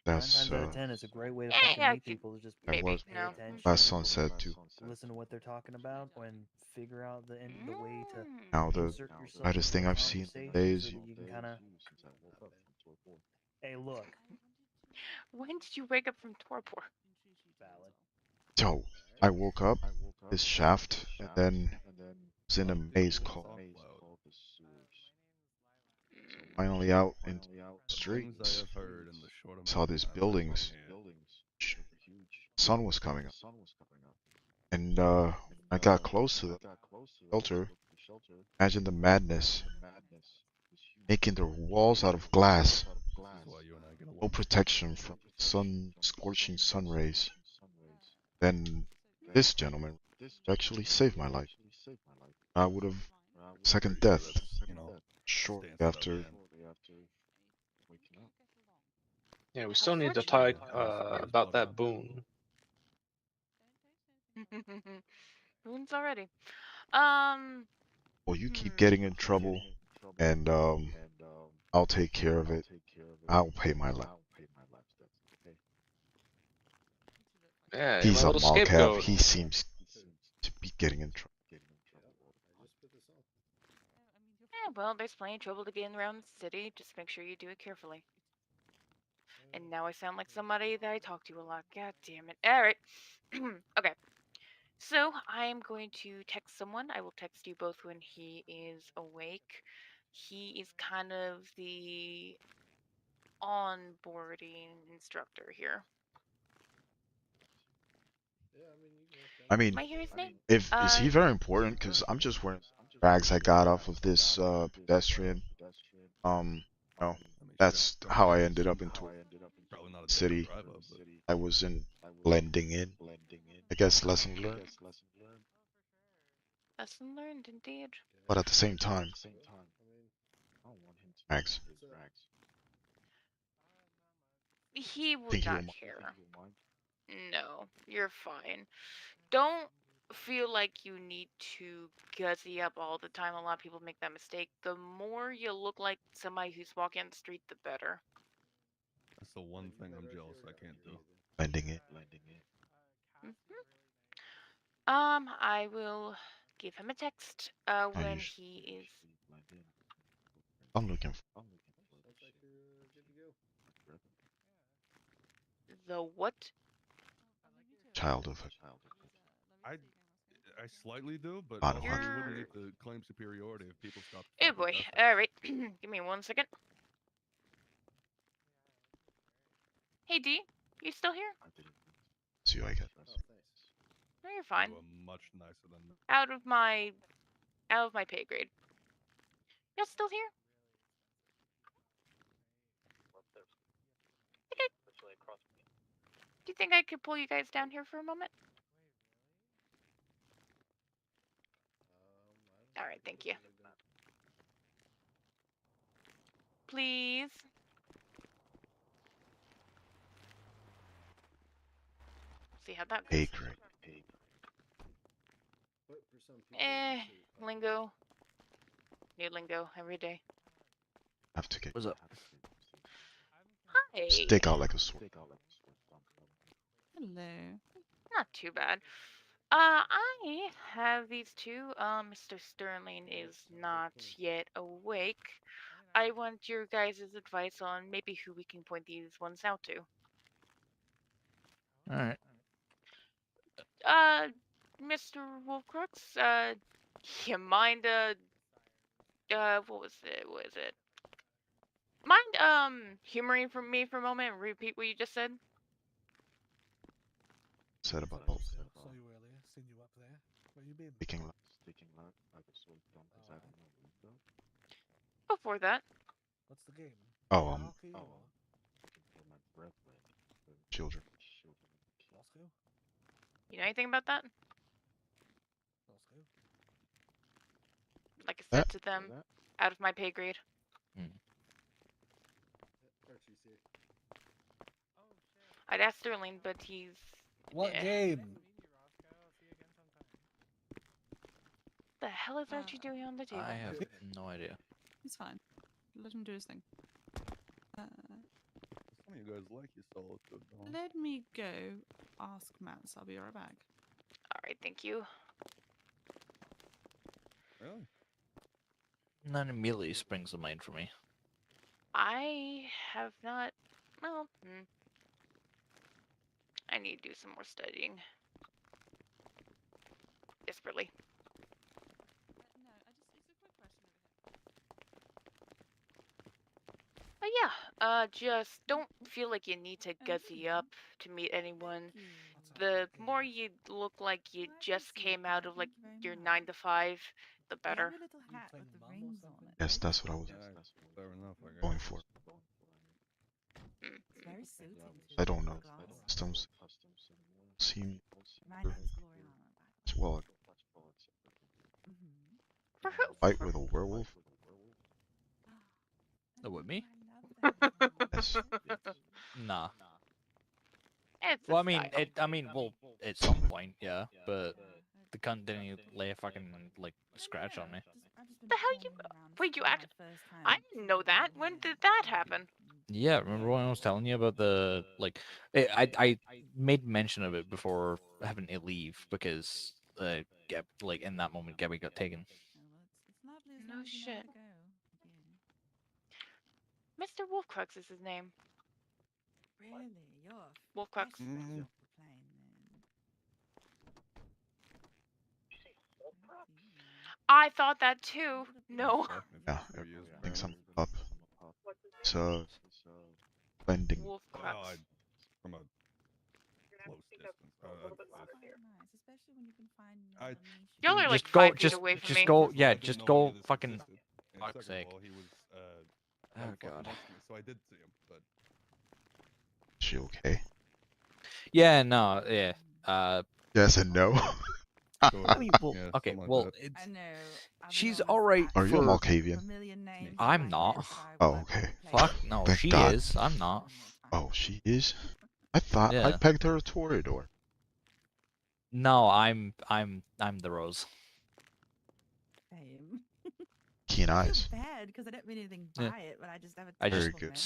9 that's times out of 10, it's a great way to Yeah, fucking I meet could- people. To just that maybe, was pay no. attention, my son said too. listen to what they're talking about, and figure out the way to Now the insert yourself brightest into thing the I've seen conversation today is so that you can kind of. Hey, look. When did you wake up from torpor? Valid. So I woke up this shaft and then was in a maze called. Finally out into the Things I streets. have heard in the short amount Saw of these time I've been buildings. here. Sun was coming up. And I got close to the shelter. Imagine the madness. Making their walls out of glass. This is why you and I get No along. protection from scorching sun rays. Then this gentleman actually saved my life. I would have second death You know, shortly stance it up, after. man. Yeah, we still need to talk about that boon. Moon's already. Well, you keep getting in trouble, and I'll take care of it. I'll pay my life. Yeah, He's my a little mall cab. scapegoat. He seems to be getting in trouble. Yeah, well, there's plenty of trouble to get in around the city. Just make sure you do it carefully. And now I sound like somebody that I talk to a lot. God damn it. Alright. Okay. So, I am going to text someone. I will text you both when he is awake. He is kind of the onboarding instructor here. I mean, Might hear his name? if is he very important? Because I'm just wearing rags I got off of this pedestrian. No, that's how I ended up into Probably not a city. drive up, but I was in blending in. I guess lesson learned. Lesson learned, indeed. But at the same time, Max, He would think you not will care. No, you're fine. Don't feel like you need to gussy up all the time. A lot of people make that mistake. The more you look like somebody who's walking on the street, the better. that's the one thing I'm jealous I can't do. blending in. I will give him a text when he is. I'm looking for The what? childhood. I slightly do, but I also don't we want wouldn't need to claim superiority if people stopped. Oh boy. Alright. Give me 1 second. Hey D, you still here? See you, I guess. No, you're fine. You are much nicer than me. Out of my pay grade. You're still here? Okay. Do you think I could pull you guys down here for a moment? thank you. Please. See how that goes. Hey, great. Lingo. New lingo every day. Have to get. What's up? Hi. Stick out like a sword. Hello. Not too bad. I have these two. Mr. Sterling is not yet awake. I want your guys' advice on maybe who we can point these ones out to. All right. Mr. Wolfcrux, you mind, what was it? What is it? Mind, humoring for me for a moment and repeat what you just said? Said about Saw you earlier. Seen you up there. Where you been? speaking. Before that. What's the game? Oh, Hockey or children. Moscow? You know anything about that? Moscow? Like I said to them, out of my pay grade. I'd ask Sterling, but he's... What game? The hell is Archie doing on the table? I have no idea. He's fine. Let him do his thing. Some of you guys like your solitude, don't you? Let me go ask Mance. I'll be right back. Alright, thank you. Really? None immediately springs to mind for me. I have not... Well, I need to do some more studying. Desperately. No, it's a quick question over here. But yeah, just don't feel like you need to gussy up to meet anyone. The more you look like you just came out of like your 9 to 5, the better. Yes, that's what I was Fair enough, I going guess. for. It's very suiting to I don't know. glass. Customs seem My name's Gloriana. as well. For who? Fight with a werewolf? Oh, with me? Yes. Nah. It's Well, I mean, well, at some point, yeah, but the cunt didn't even lay a fucking, like, scratch on me. The hell you... Wait, you act... I didn't know that. When did that happen? Yeah, remember when I was telling you about the, like, I made mention of it before having to leave because, like, in that moment, Gabby got taken. No shit. Mr. Wolfcrux is his name. Really? You're Wolfcrux. I thought that too. No. Yeah, I think something up. So, bending. Wolfcrux. From a close distance. Y'all are like Just go, 5 feet away from me. go, yeah, just go fucking, fuck's sake. Oh God. So I did see him, but She okay? Yeah, no, yeah. Yes and no. I mean, well, Yeah, okay, something like well, that. it's, I know. she's alright Are you a for... Malkavian? I'm not. Oh, okay. Fuck, no, Thank she God. is. I'm not. Oh, she is? I thought I Yeah. pegged her a Toreador. No, I'm the Rose. Keen eyes. Bad because I don't mean anything Yeah. by it, but I just have a I Very just good.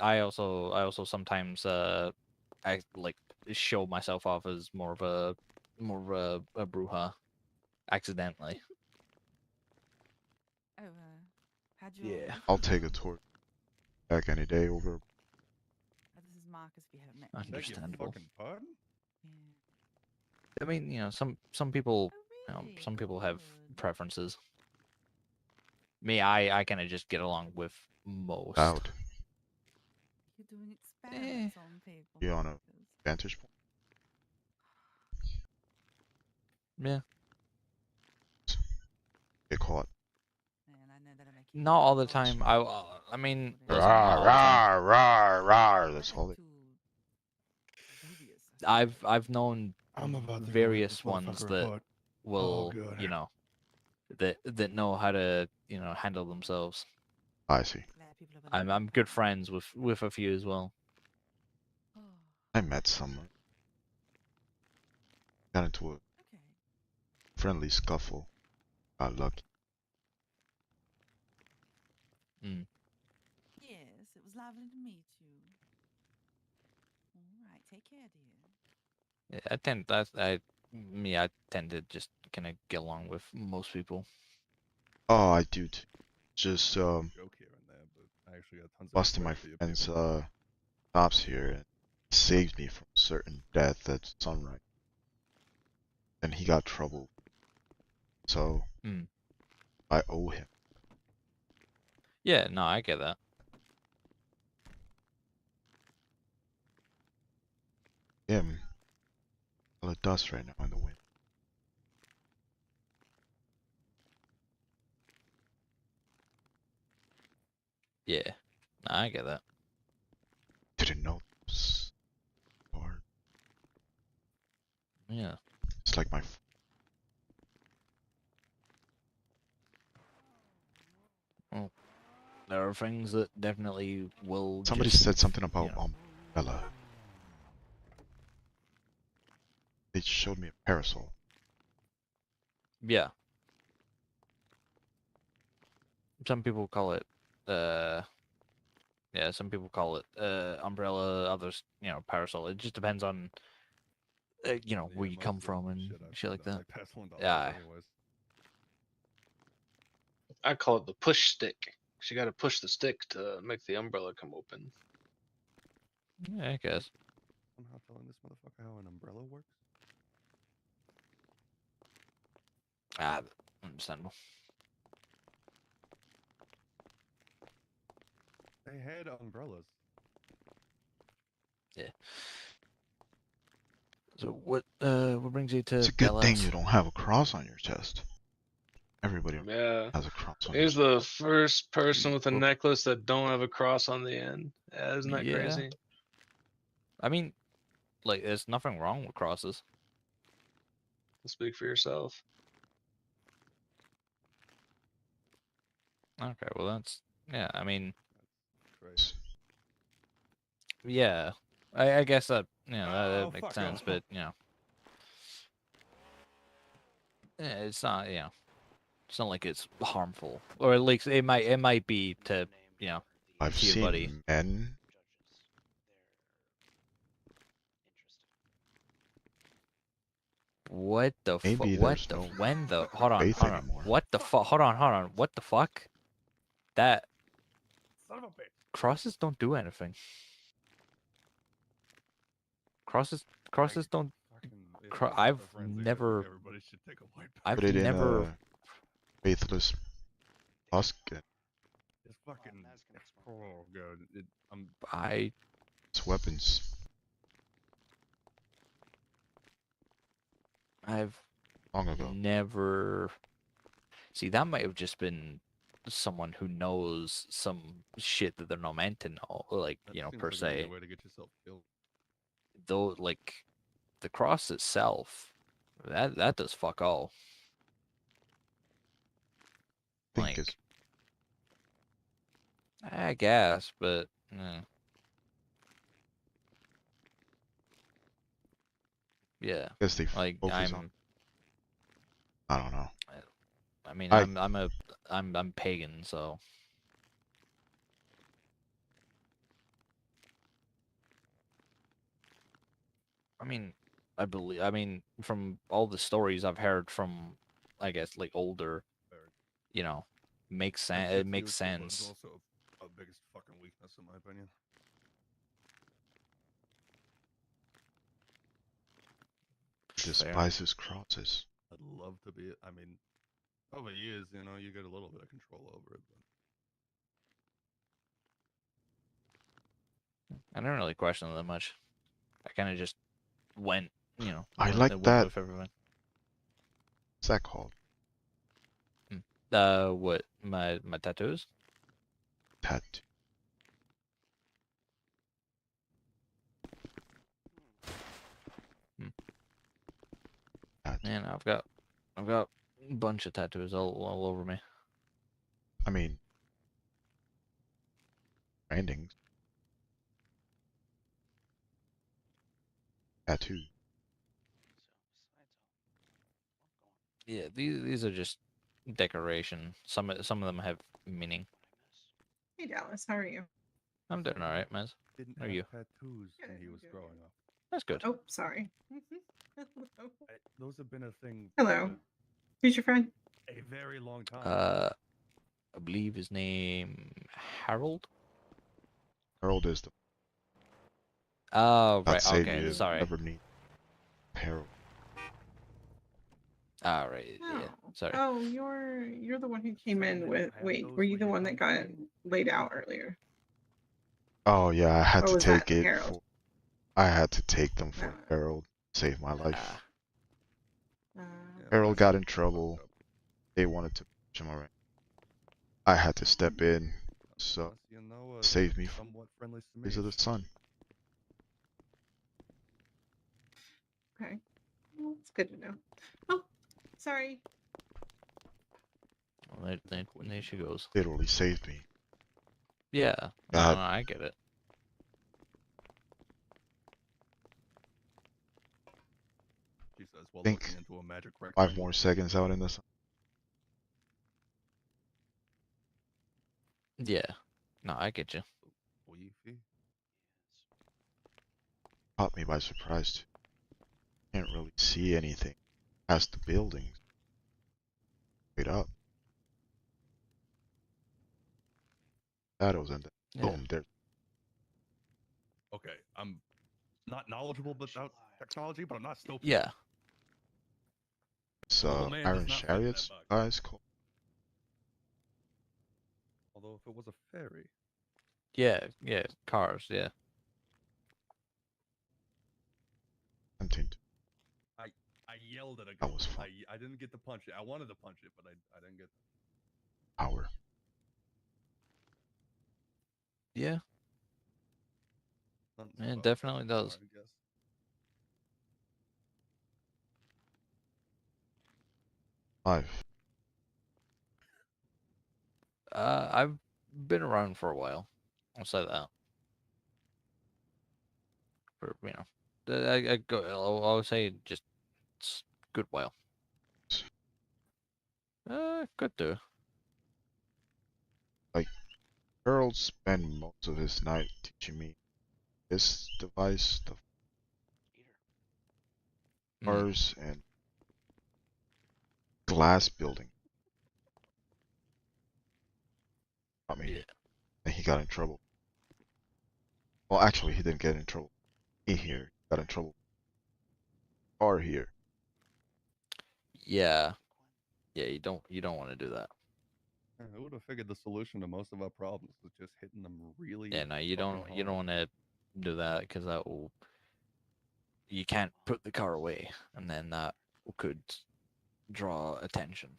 I also sometimes I like show myself off as more of a bruja accidentally. Oh, how'd you all Yeah. live? I'll take a tour back any day over. This is Marcus. If you haven't met me. Understandable. fucking pardon? I mean, you know, some people, you know, some people have preferences. Me, I kind of just get along with most. Out. You're doing experiments on people. You on a vantage point? Yeah. Get caught. Not all the time. I mean, listen, not Rawr, all the time. rawr, rawr, rawr. That's all it. I've known I'm about to go various this ones motherfucker that apart. will, Oh, God. you know, that know how to handle themselves. I see. I'm good friends with a few as well. I met someone. Got into a friendly scuffle. Got lucky. Mm. Yes, it was lovely to meet you. All right, take care, dear. Yeah, I tend to just kind of get along with most people. Oh, I do too. Just Joke here and there, but I actually got tons of busting my respect for you friend's people. stops here and saved me from certain death at sunrise. And he got trouble. So Mm. I owe him. Yeah, no, I get that. Him. All the dust right now in the wind. Yeah, no, I get that. Didn't know this part. Yeah. It's like my Well, there are things that definitely will. somebody just, said something about you know, umbrella. They showed me a parasol. Yeah. Some people call it yeah, some people call it umbrella, others, parasol. It just depends on where you come from and shit like that. Yeah. I call it the push stick. You got to push the stick to make the umbrella come open. Yeah, I guess. Somehow telling this motherfucker how an umbrella works. Ah, understandable. They had umbrellas. Yeah. So what brings you to It's a good thing Dallas? you don't have a cross on your chest. Everybody Yeah. has a cross on He's their the first person with a Well, necklace that don't have a cross on the end. Yeah, isn't that yeah. crazy? I mean, like, there's nothing wrong with crosses. Speak for yourself. Okay, well that's yeah. I mean, Crazy. yeah. I guess that that Oh, makes fuck sense, off. but it's not it's not like it's harmful, or at least it might be to I've to your buddy. seen men. What the fuck? Maybe What there's the no when the hold on faith anymore. what the fuck? Hold on what the fuck? That Son of a bitch. crosses don't do anything. Crosses don't. I've never. Everybody should take a white I've Put it in never. a faithless husk. It's fucking. Oh god, It's weapons. I've Long ago. never. See, that might have just been someone who knows some shit that they're not meant to know, like per se. Way to get yourself killed. Though, like the cross itself, that does fuck all. Think is I guess, but yeah. guess they Like focus on. I don't know. I mean, I- I'm pagan, so. I mean, from all the stories I've heard from, I guess, like older, makes sense. It makes sense. Also, our biggest fucking weakness, in my opinion. Despises crosses. I'd love to be. I mean, over years, you get a little bit of control over it. I don't really question it that much. I kind of just went, I went like that. with everything. What's that called? What my tattoos? Tattoo. Man, I've got bunch of tattoos all over me. I mean, branding, tattoo. Yeah, these are just decoration. Some of them have meaning. Hey Dallas, how are you? I'm doing all right, Maz. Didn't How are have you? tattoos when he was growing up. That's good. Oh, sorry. Those have been a thing. Hello. Who's your friend? A very long time. I believe his name Harold. Harold is the Oh, God right. save Okay, you if you sorry. ever need Harold. All right. Yeah. Sorry. Oh, you're the one who came in with. Wait, were you the one that got laid out earlier? Oh yeah, I had Or to was that take it. Harold? I had to take them for Harold. Save my life. Uh, Harold got in trouble. They wanted to push him around. I had to step in, so You know, save me from somewhat friendly Rays of the Sun. okay. Well, it's good to know. Oh, sorry. Well, there she goes. Literally saved me. Yeah. No, God. I get it. She says while Think looking into a magic 5 rectangle. more seconds out in the sun. Yeah. No, I get you. Caught me by surprise. Can't really see anything past the buildings. Straight up. Shadows and then boom, there. Okay, I'm not knowledgeable about technology, but I'm not stupid. Yeah. It's Well, man does Iron not fit in that Chariots, box. guys. Cool. Although if it was a fairy. Yeah. Yeah. Cars. Yeah. Tempting to I yelled at a That ghost. was fun. I didn't get to punch it. I wanted to punch it, but I didn't get. power. Yeah. Nothing It about definitely power, does. I guess. Five. I've been around for a while. I'll say that. For I go. I'll say just good while. Good too. Like, Harold spent most of his night teaching me this device, the cars and glass building. I mean, and he got in trouble. Well, actually, he didn't get in trouble. He here got in trouble. Car here. Yeah. Yeah. You don't want to do that. I would have figured the solution to most of our problems was just hitting them really. Yeah. No, you fucking don't. You don't hard. want to do that because that will. You can't put the car away, and then that could draw attention.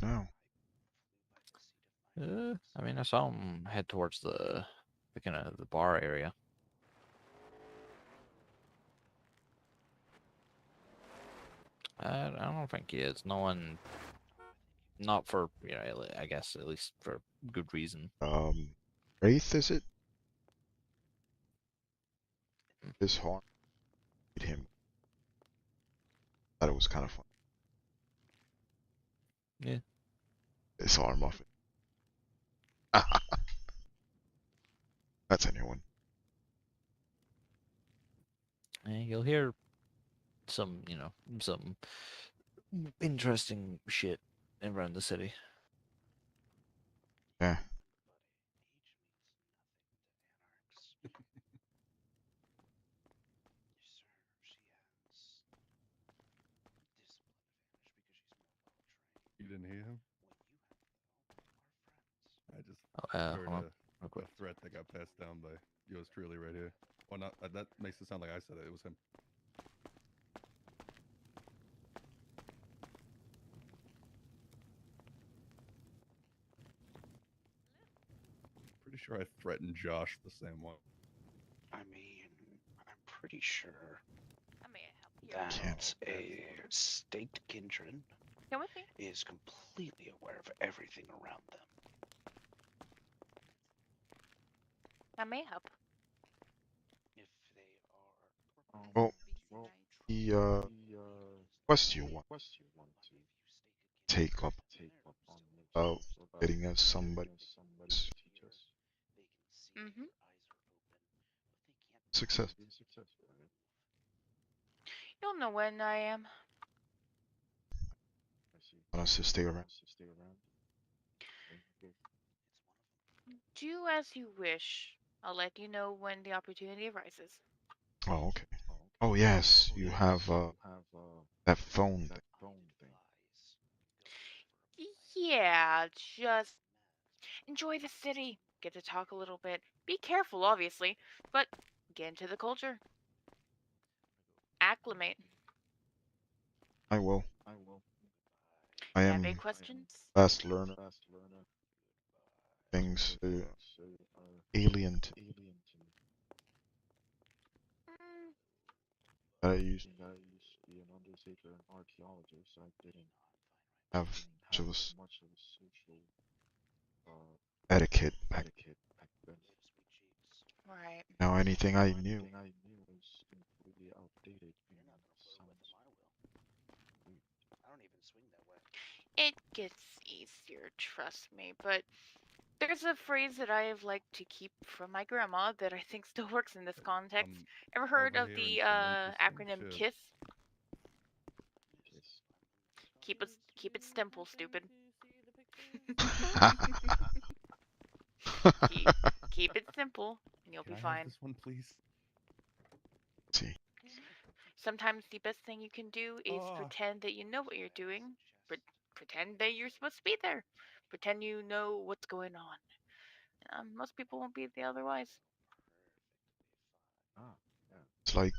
Now. I mean, I saw him head towards the kind of the bar area. I don't think he is. No one. Not for I guess at least for good reason. Wraith is it? This horn hit him. Thought it was kind of fun. Yeah. This arm off it. That's a new one. And you'll hear some some interesting shit around the city. Yeah. You didn't hear him? I just hold on. A threat that got passed down by yours truly right here. Well, not that makes it sound like I said it. It was him. Pretty sure I threatened Josh the same way. I mean, I'm pretty sure I may help you. that a staked kindred Come with me. is completely aware of everything around them. I may help. If they are. Well, the quest you want to take up about getting us somebody Mm-hmm. success. You'll know when I am. Want us to stay around? Do as you wish. I'll let you know when the opportunity arises. Oh, okay. Oh yes, you have that phone thing. Yeah, just enjoy the city. Get to talk a little bit. Be careful, obviously, but get into the culture. Acclimate. I will. I Have am any questions? fast learner. Things alien to me Mm, that I used to have much of a etiquette back then. right. Now anything I knew. It gets easier, trust me, but there's a phrase that I have liked to keep from my grandma that I think still works in this context. Ever heard of the acronym KISS? Keep it simple, stupid. keep it simple, and you'll Can be I fine. have this one, please? See. Sometimes the best thing you can do is pretend that you know what you're doing. Pretend that you're supposed to be there. Pretend you know what's going on. Most people won't be the otherwise. It's like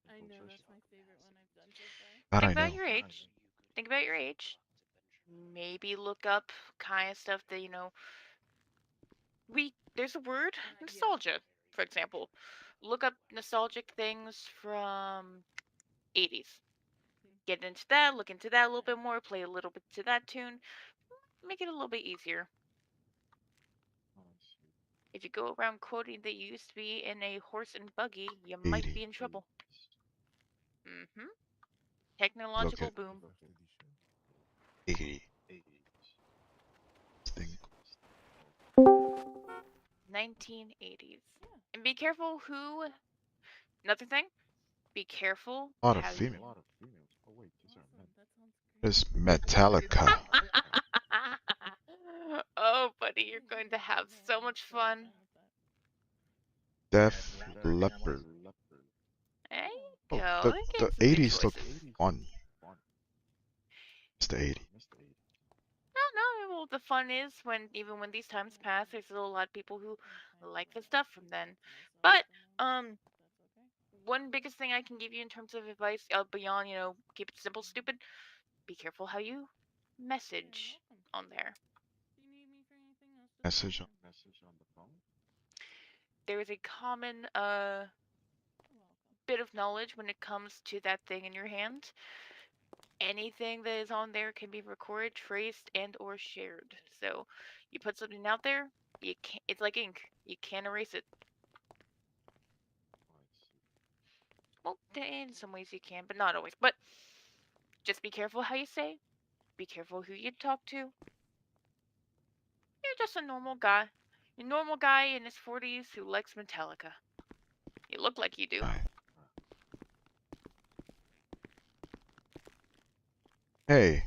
I know that's my favorite one I've done so far. that Think I about know. your age. Think about your age. Maybe look up kind of stuff that there's a word, nostalgia, for example. Look up nostalgic things from 80s. Get into that, look into that a little bit more, play a little bit to that tune, make it a little bit easier. If you go around quoting that you used to be in a horse and buggy, you might be in trouble. Mm-hmm. Look Technological at boom. 80 thing. 1980s. And be careful who. Another thing. Be careful. A lot of female. There's Metallica. Oh, buddy, you're going to have so much fun. Def Leppard. There Oh, you go. the Get some good 80s look choices. fun. It's the 80s. No. Well, the fun is even when these times pass, there's still a lot of people who like the stuff from then. But one biggest thing I can give you in terms of advice, beyond keep it simple, stupid. Be careful how you message on there. Message on the phone. There is a common bit of knowledge when it comes to that thing in your hand. Anything that is on there can be recorded, traced, and or shared. So you put something out there, it's like ink. You can't erase it. Well, in some ways you can, but not always. But just be careful how you say. Be careful who you talk to. You're just a normal guy. A normal guy in his 40s who likes Metallica. You look like you do. Hey.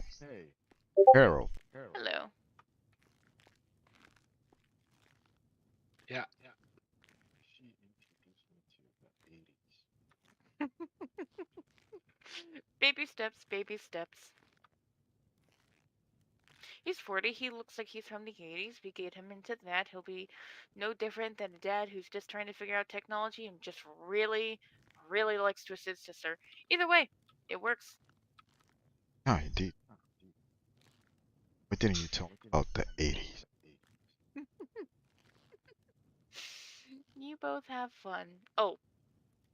Harold. Hello. Yeah. Baby steps, baby steps. He's 40. He looks like he's from the 80s. We get him into that. He'll be no different than a dad who's just trying to figure out technology and just really, really likes Twisted Sister. Either way, it works. Ah, indeed. Why didn't you tell me about the 80s? You both have fun. Oh,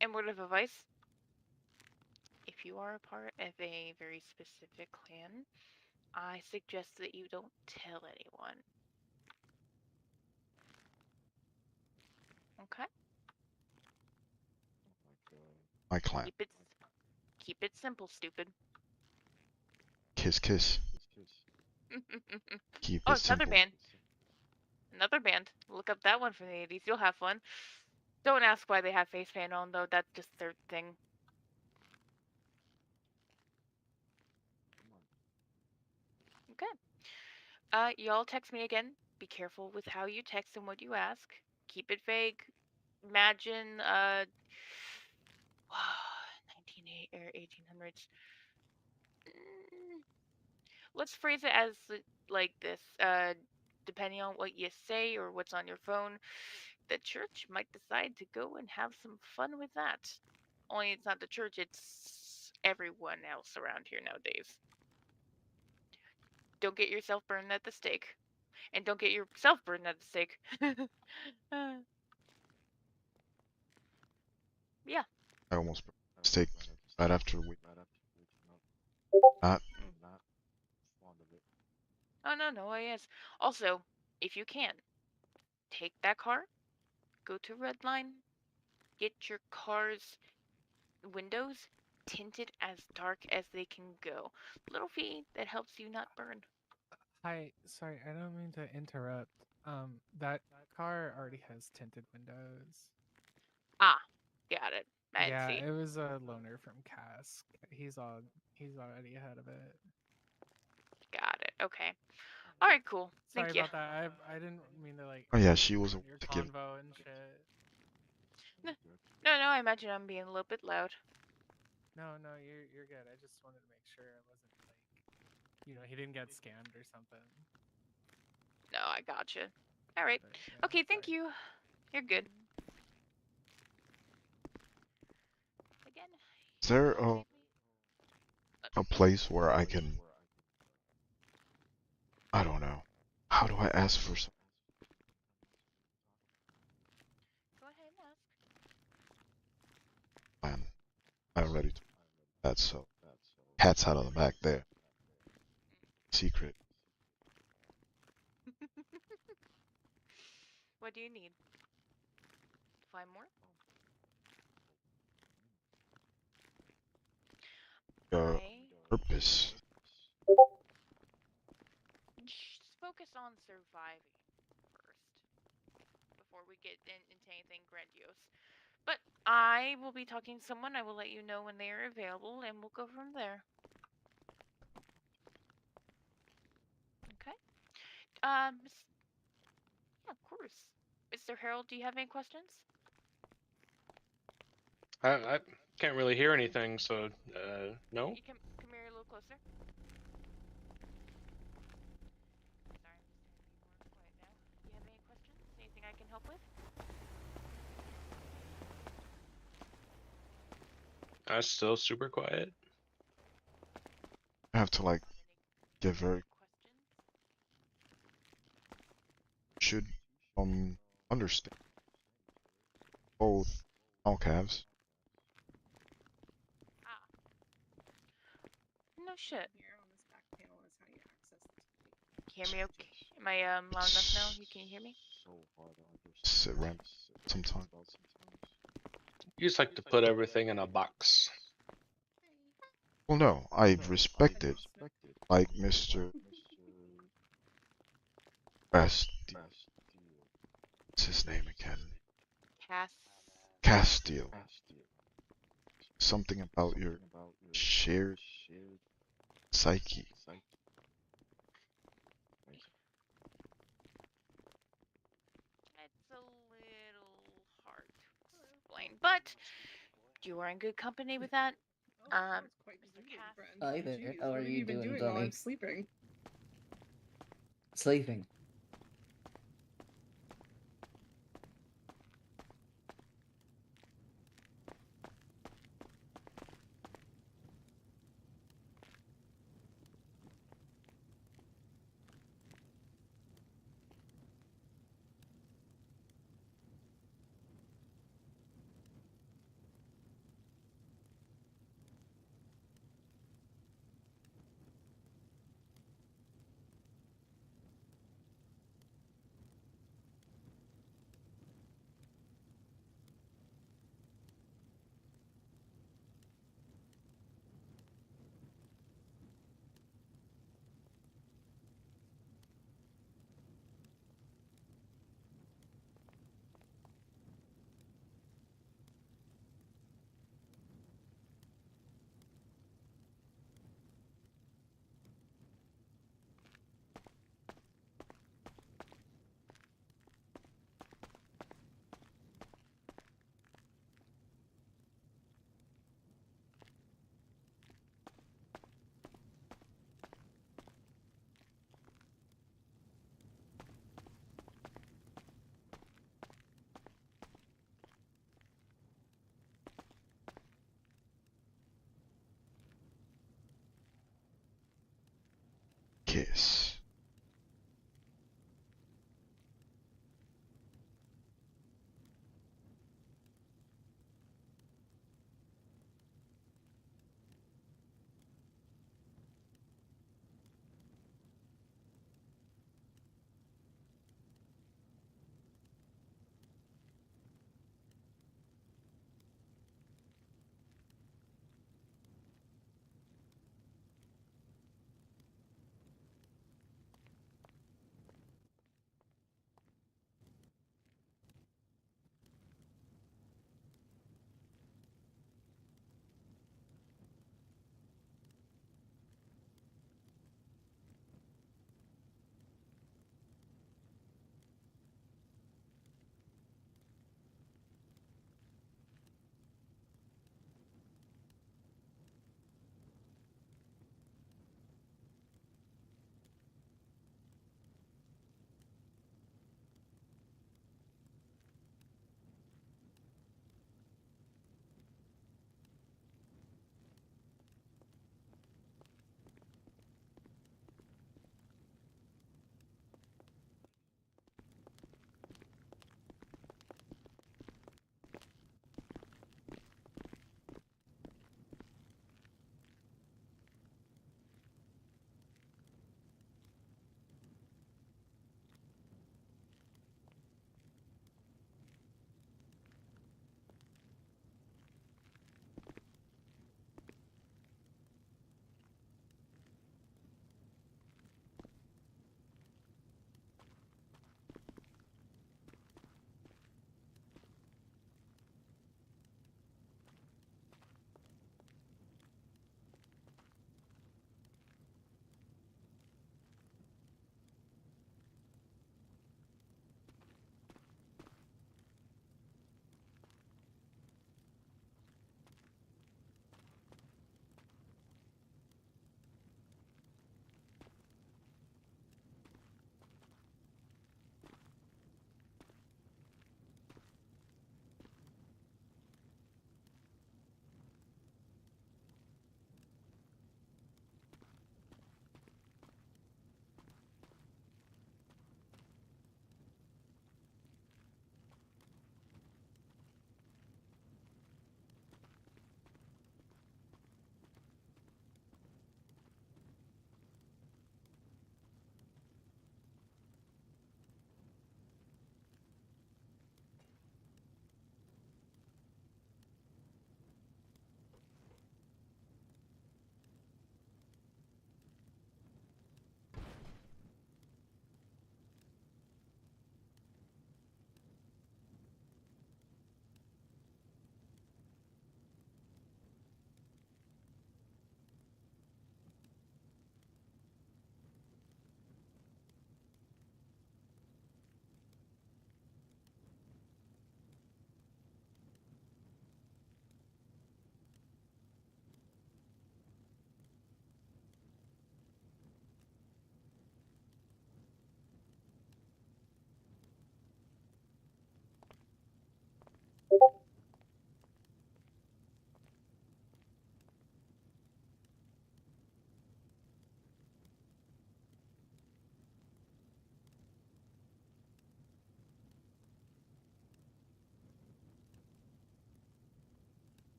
and word of advice. If you are a part of a very specific clan, I suggest that you don't tell anyone. Okay? My clan. Keep it simple, stupid. Kiss, kiss. Keep Oh, it it's another simple. band. Another band. Look up that one from the 80s. You'll have fun. Don't ask why they have face paint on, though. That's just their thing. Okay. Y'all text me again. Be careful with how you text and what you ask. Keep it vague. Imagine, 1800s. Let's phrase it as like this. Depending on what you say or what's on your phone, the church might decide to go and have some fun with that. Only it's not the church, it's everyone else around here nowadays. Don't get yourself burned at the stake. And don't get yourself burned at the stake. Yeah. I almost made a mistake right after we. Not. Oh, no, yes. Also, if you can, take that car, go to Redline, get your car's windows tinted as dark as they can go. Little fee that helps you not burn. Hi, sorry, I don't mean to interrupt. That car already has tinted windows. Ah, got it. I Yeah, see. it was a loaner from Cask. He's already ahead of it. Got it. Okay. All right, cool. Sorry Thank you. about that. I didn't mean to like. Oh yeah, she was your to give. convo and shit. No, I imagine I'm being a little bit loud. No, you're good. I just wanted to make sure it wasn't like, he didn't get scammed or something. No, I gotcha. All right. Okay, thank you. You're good. Again. Is there a place where I can? I don't know. How do I ask for some? Go ahead and ask. Man, I already told that, so cat's out of the bag there. Secret. What do you need? 5 more? Purpose. Just focus on surviving first before we get into anything grandiose. But I will be talking to someone. I will let you know when they are available, and we'll go from there. Okay. Yeah, of course. Mr. Harold, do you have any questions? I can't really hear anything, so no. You come here a little closer. Sorry, I'm just trying to be more quiet now. Do you have any questions? Anything I can help with? Still super quiet. I have to like get very. Should understand both all calves. Ah. No shit. Here on this back panel is how you access the Can you hear me okay? Am I loud enough now? Can you hear me? Sit around sometimes. You just like to put everything in a box. Well, no, I respect it, like Mr. What's his name again? Castile. Something about your shared psyche. It's a little hard to explain, but you are in good company with that. Mr. Cass. Hi there. Jeez, How what are have you you been doing, doing while Bunny? I'm sleeping? Sleeping.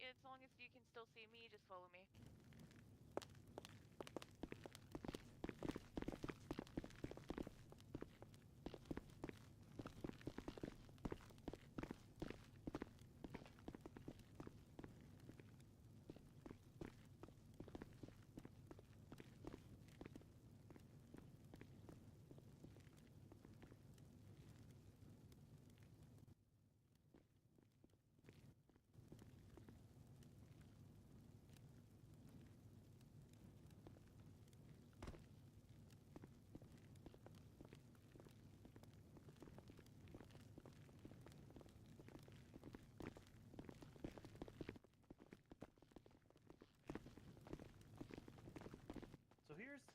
as long as you can still see me, just follow me. So here's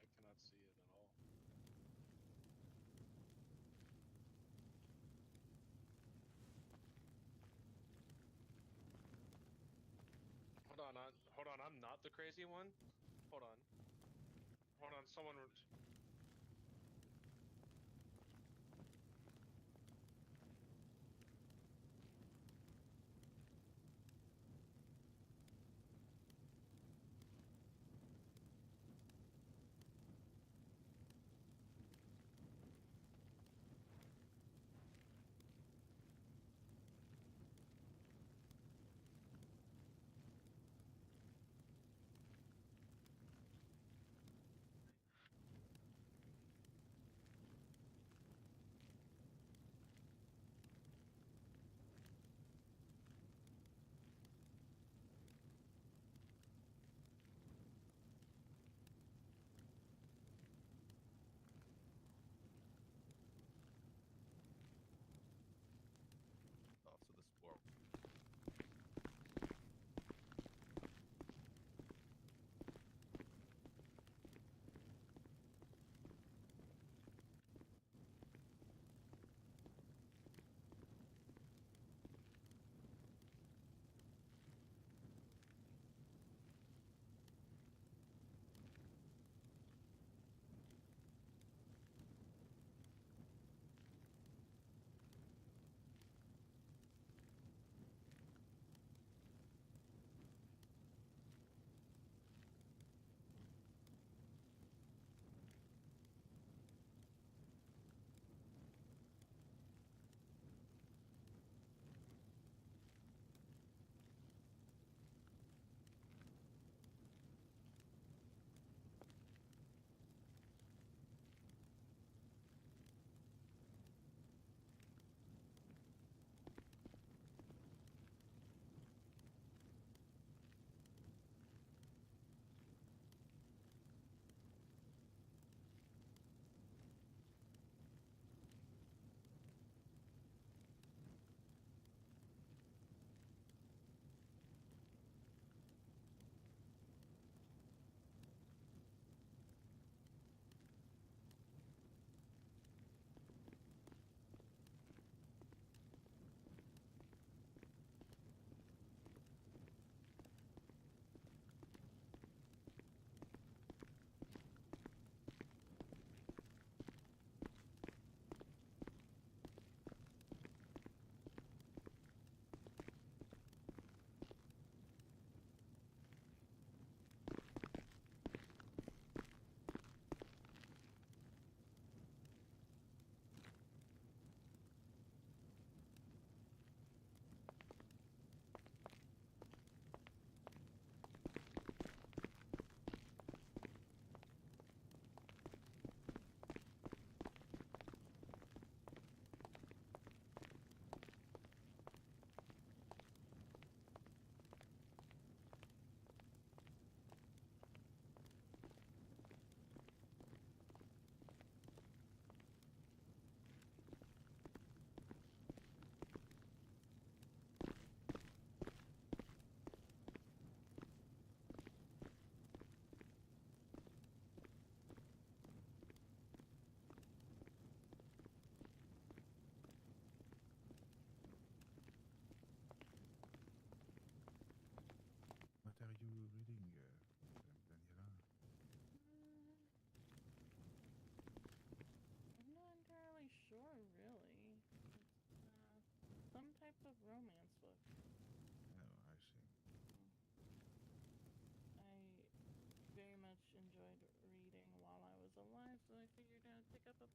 I cannot see it at all. Hold on, I'm not the crazy one. Hold on. Hold on, someone.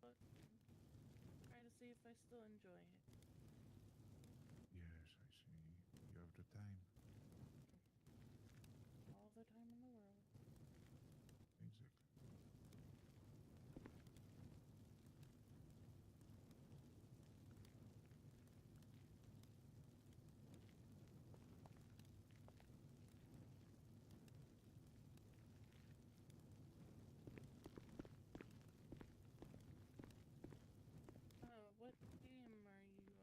but try to see if I still enjoy it. Yes, I see. You have the time. All the time in the world. Exactly. What game are you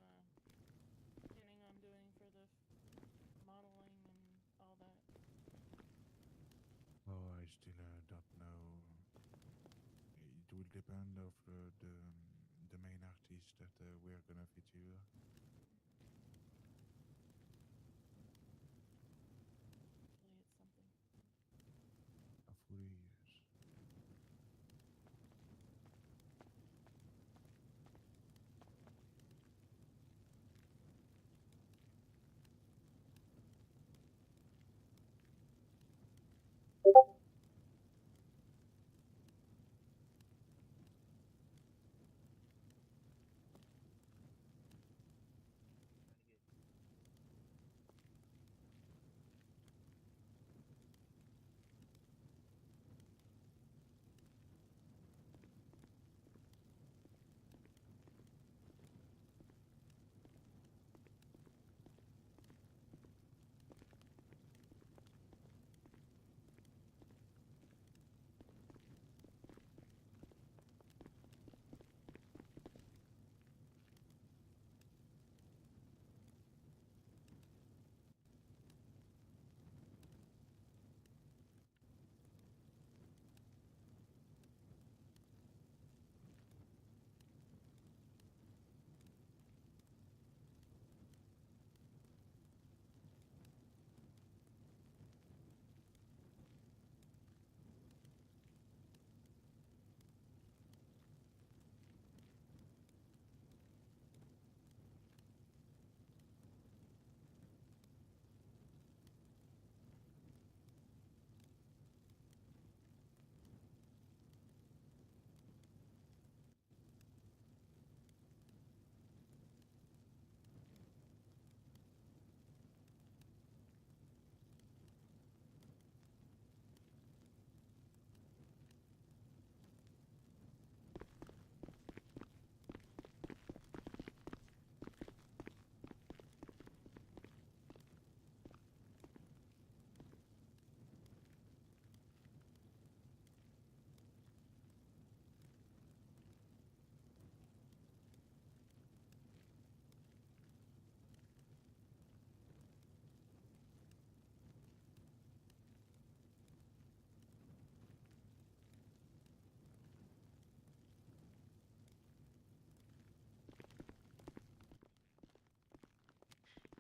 planning on doing for the modeling and all that? Oh, I still don't know. It will depend of the main artist that we are gonna feature. Hopefully it's something. Hopefully, yes.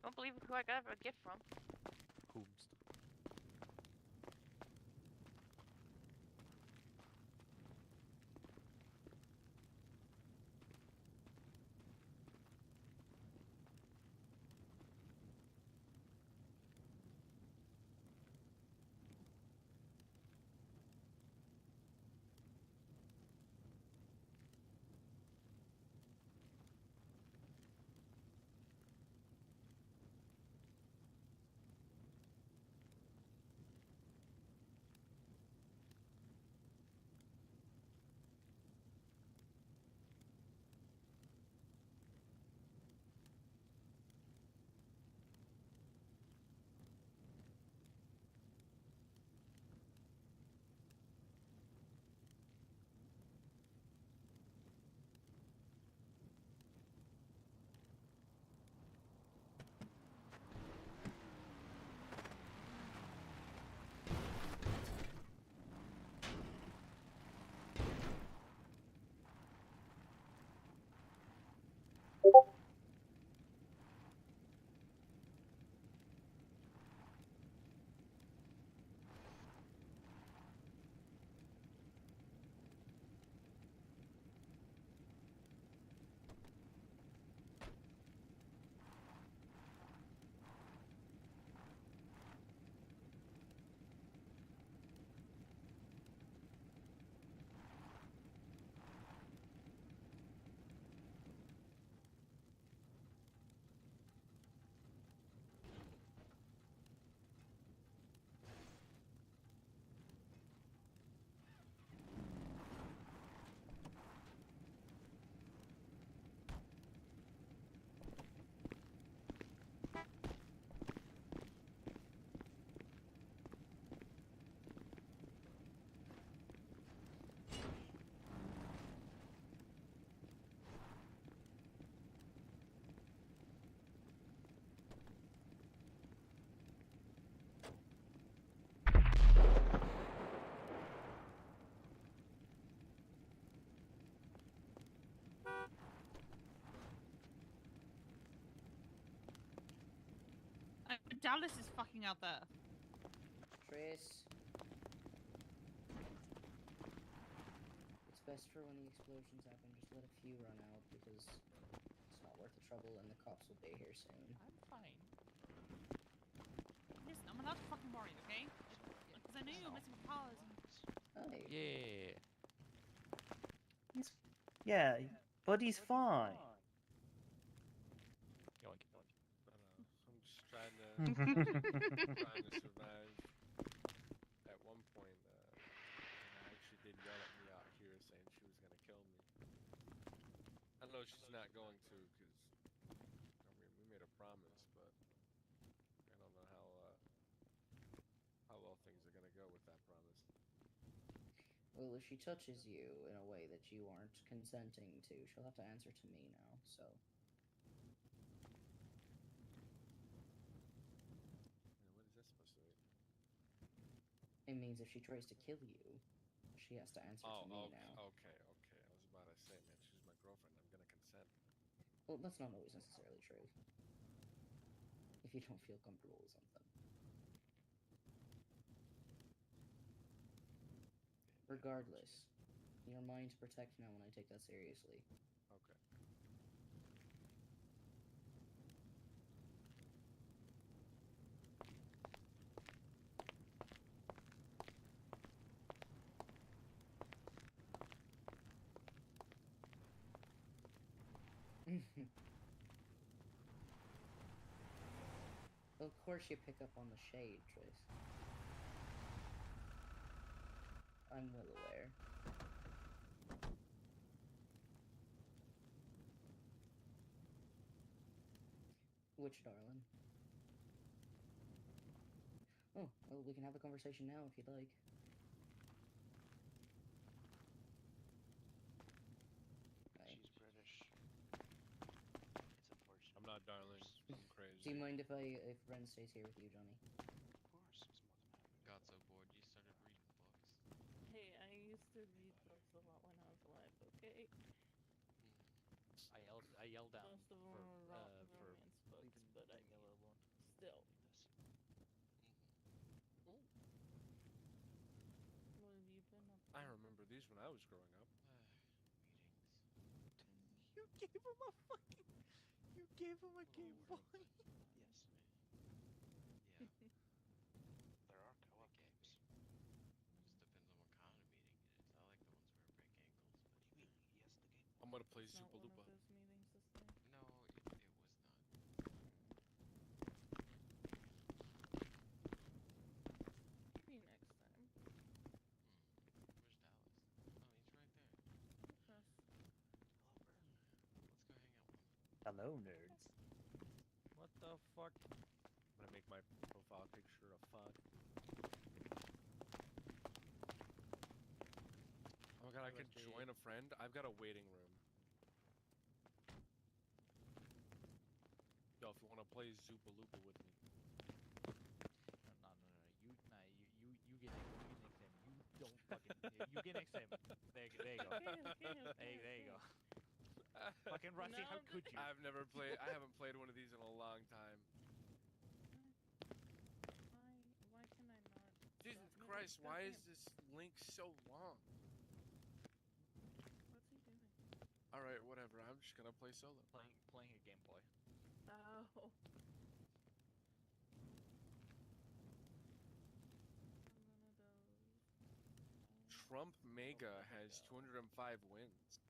Don't believe who I got a gift from. Hoobst. Dallas is fucking out there. Trace. It's best for when the explosions happen, just let a few run out because it's not worth the trouble and the cops will be here soon. I'm fine. Listen, I'm not fucking worried, okay? Because I know you were messing with cars and... Hey. Yeah. Yeah, Buddy's fine. Yoink. I'm just trying to survive. At one point, Anna actually did yell at me out here saying she was gonna kill me. I know she's not going to, because I mean we made a promise, but I don't know how well things are gonna go with that promise. Well, if she touches you in a way that you aren't consenting to, she'll have to answer to me now, so. What is that supposed to mean? It means if she tries to kill you, she has to answer to me now. Okay. I was about to say, man, she's my girlfriend. I'm gonna consent. Well, that's not always necessarily true. If you don't feel comfortable with something. Regardless, you're mine to protect now, and I take that seriously. Okay. Of course you pick up on the shade, Trace. I'm well aware. Which darling? Oh, well, we can have a conversation now if you'd like. She's British. It's unfortunate. I'm not darling. I'm crazy. Do you mind if Ren stays here with you, Johnny? Of course, it's more than happy. Got so bored you started reading books. Hey, I used to read books a lot when I was alive, okay? I yelled down Most of them for were romance books, but I mean, still. What have you been up to? I remember these when I was growing up. You gave him a fucking. You gave him a Game Boy. Yes. Yeah. There are co-op games. Just depends on what kind of meeting it is. I like the ones where I break ankles. But... What do you mean? Yes, the game. I'm gonna play It's not Super one of Lupa. those meetings this day. No, it was not. Maybe next time. Where's Dallas? Oh, he's right there. Yes. Hello, Bert. Let's go hang out with him. Hello, nerds. What the fuck? I'm gonna make my profile picture a fuck. Oh my god, I can join a friend? I've got a waiting room. Yo, if you wanna play Zupa Lupa with me. No. You get next to him. You don't fucking. You get next to him. There you go. There you go. Fucking Rusty, how could you? I haven't played one of these in a long time. Why can I not? Jesus No, Christ, no, why no. is this link so long? What's he doing? Alright, whatever, I'm just gonna play solo. Playing a Game Boy. Oh. Trump Mega has 205 wins.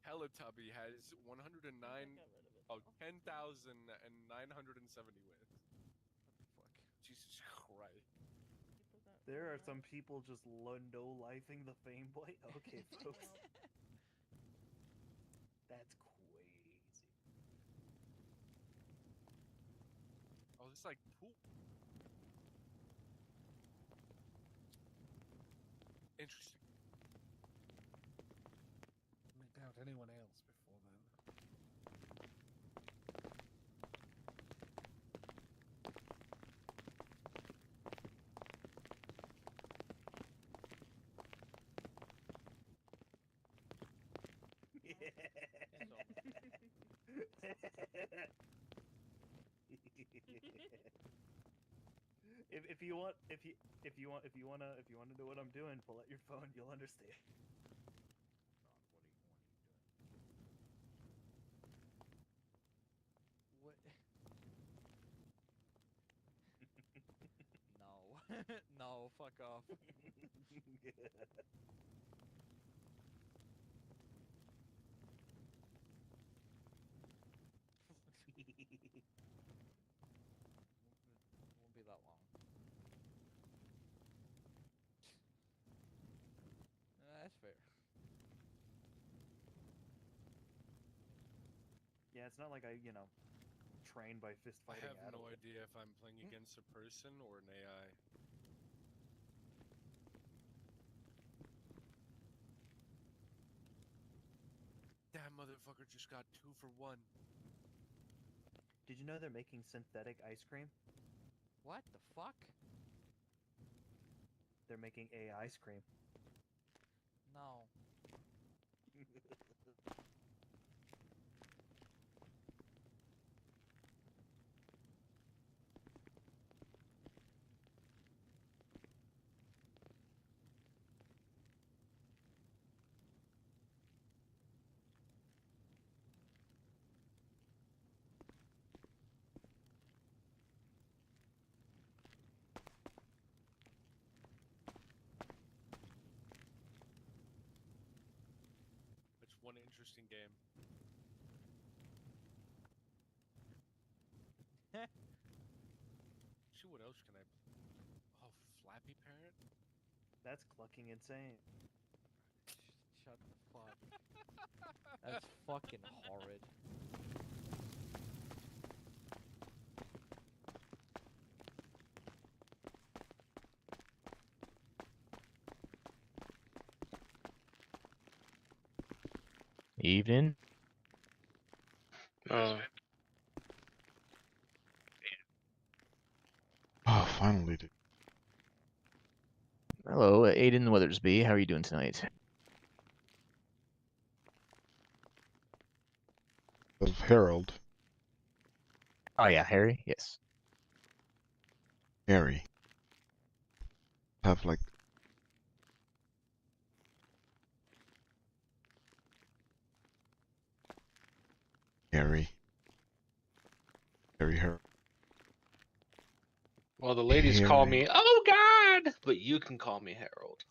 Teletubby has 10,970 wins. What the fuck? Jesus Christ. There are some people just no-lifing the Fame Boy. Okay, folks. That's crazy. Oh, this is like poop. Interesting. I doubt anyone else before then. If you want to know what I'm doing, pull out your phone. You'll understand. What? No. No, fuck off. Won't be that long. That's fair. Yeah, it's not like I, trained by fist I fighting. have no Adelaide. idea if I'm playing against a person or an AI. That motherfucker just got 2 for 1. Did you know they're making synthetic ice cream? What the fuck? They're making AI ice cream. No. It's one interesting game. Shoot, what else can I play? Oh, Flappy Parrot? That's clucking insane. Shut the fuck. That's fucking horrid. Evening. Oh, finally, dude. Hello, Aiden Weathersby. How are you doing tonight? Harold. Oh yeah, Harry. Yes. Harry. Have like Harry. Harold. Well, the ladies call Harry. me, oh God, but you can call me Harold.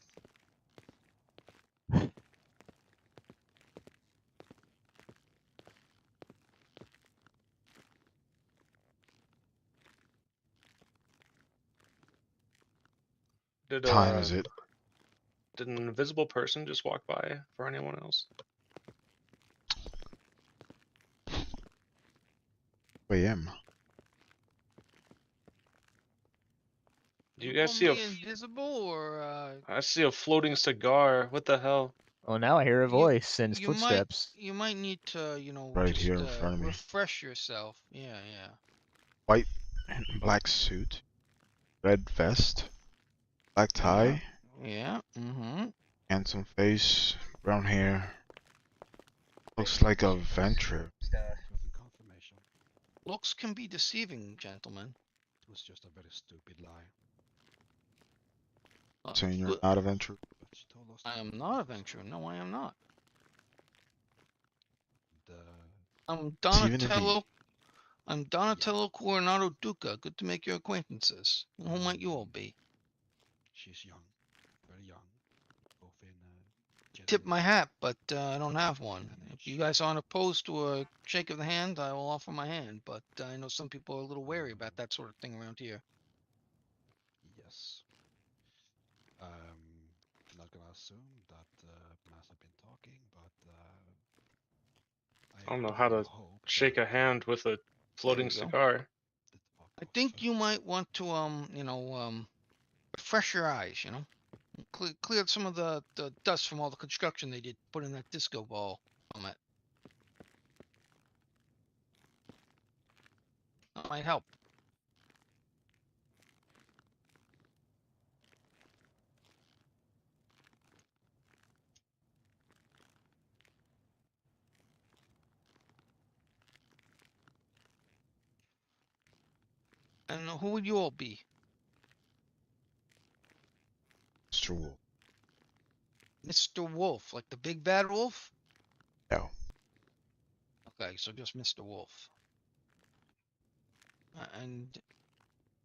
Did Time is it? Did an invisible person just walk by for anyone else? I am. Do you guys see a? Invisible or I see a floating cigar. What the hell? Oh, now I hear a voice and footsteps. you might need to, Right just here in front of me. refresh yourself. Yeah. White and black suit, red vest, black tie, Yeah. Mm-hmm. handsome face, brown hair. Looks like a venture. Confirmation. Looks can be deceiving, gentlemen. It was just a very stupid lie. Saying you're Good. not a venture. But she told us I am not a venture. No, I am not. I'm Steven Donatello. I'm Donatello Coronado Duca. Good to make your acquaintances. Who might you all be? She's young, very young. Both in Tip my hat, but I don't have one. If you guys aren't opposed to a shake of the hand, I will offer my hand. But I know some people are a little wary about that sort of thing around here. yes. Not gonna assume that Mass have been talking, but I don't know how to shake a hand with a floating you go. cigar. I think you might want to refresh your eyes. Clear some of the dust from all the construction they did put in that disco ball from it. That might help. And who would you all be? Mr. Wolf. Mr. Wolf, like the big bad wolf? No. Okay, so just Mr. Wolf. And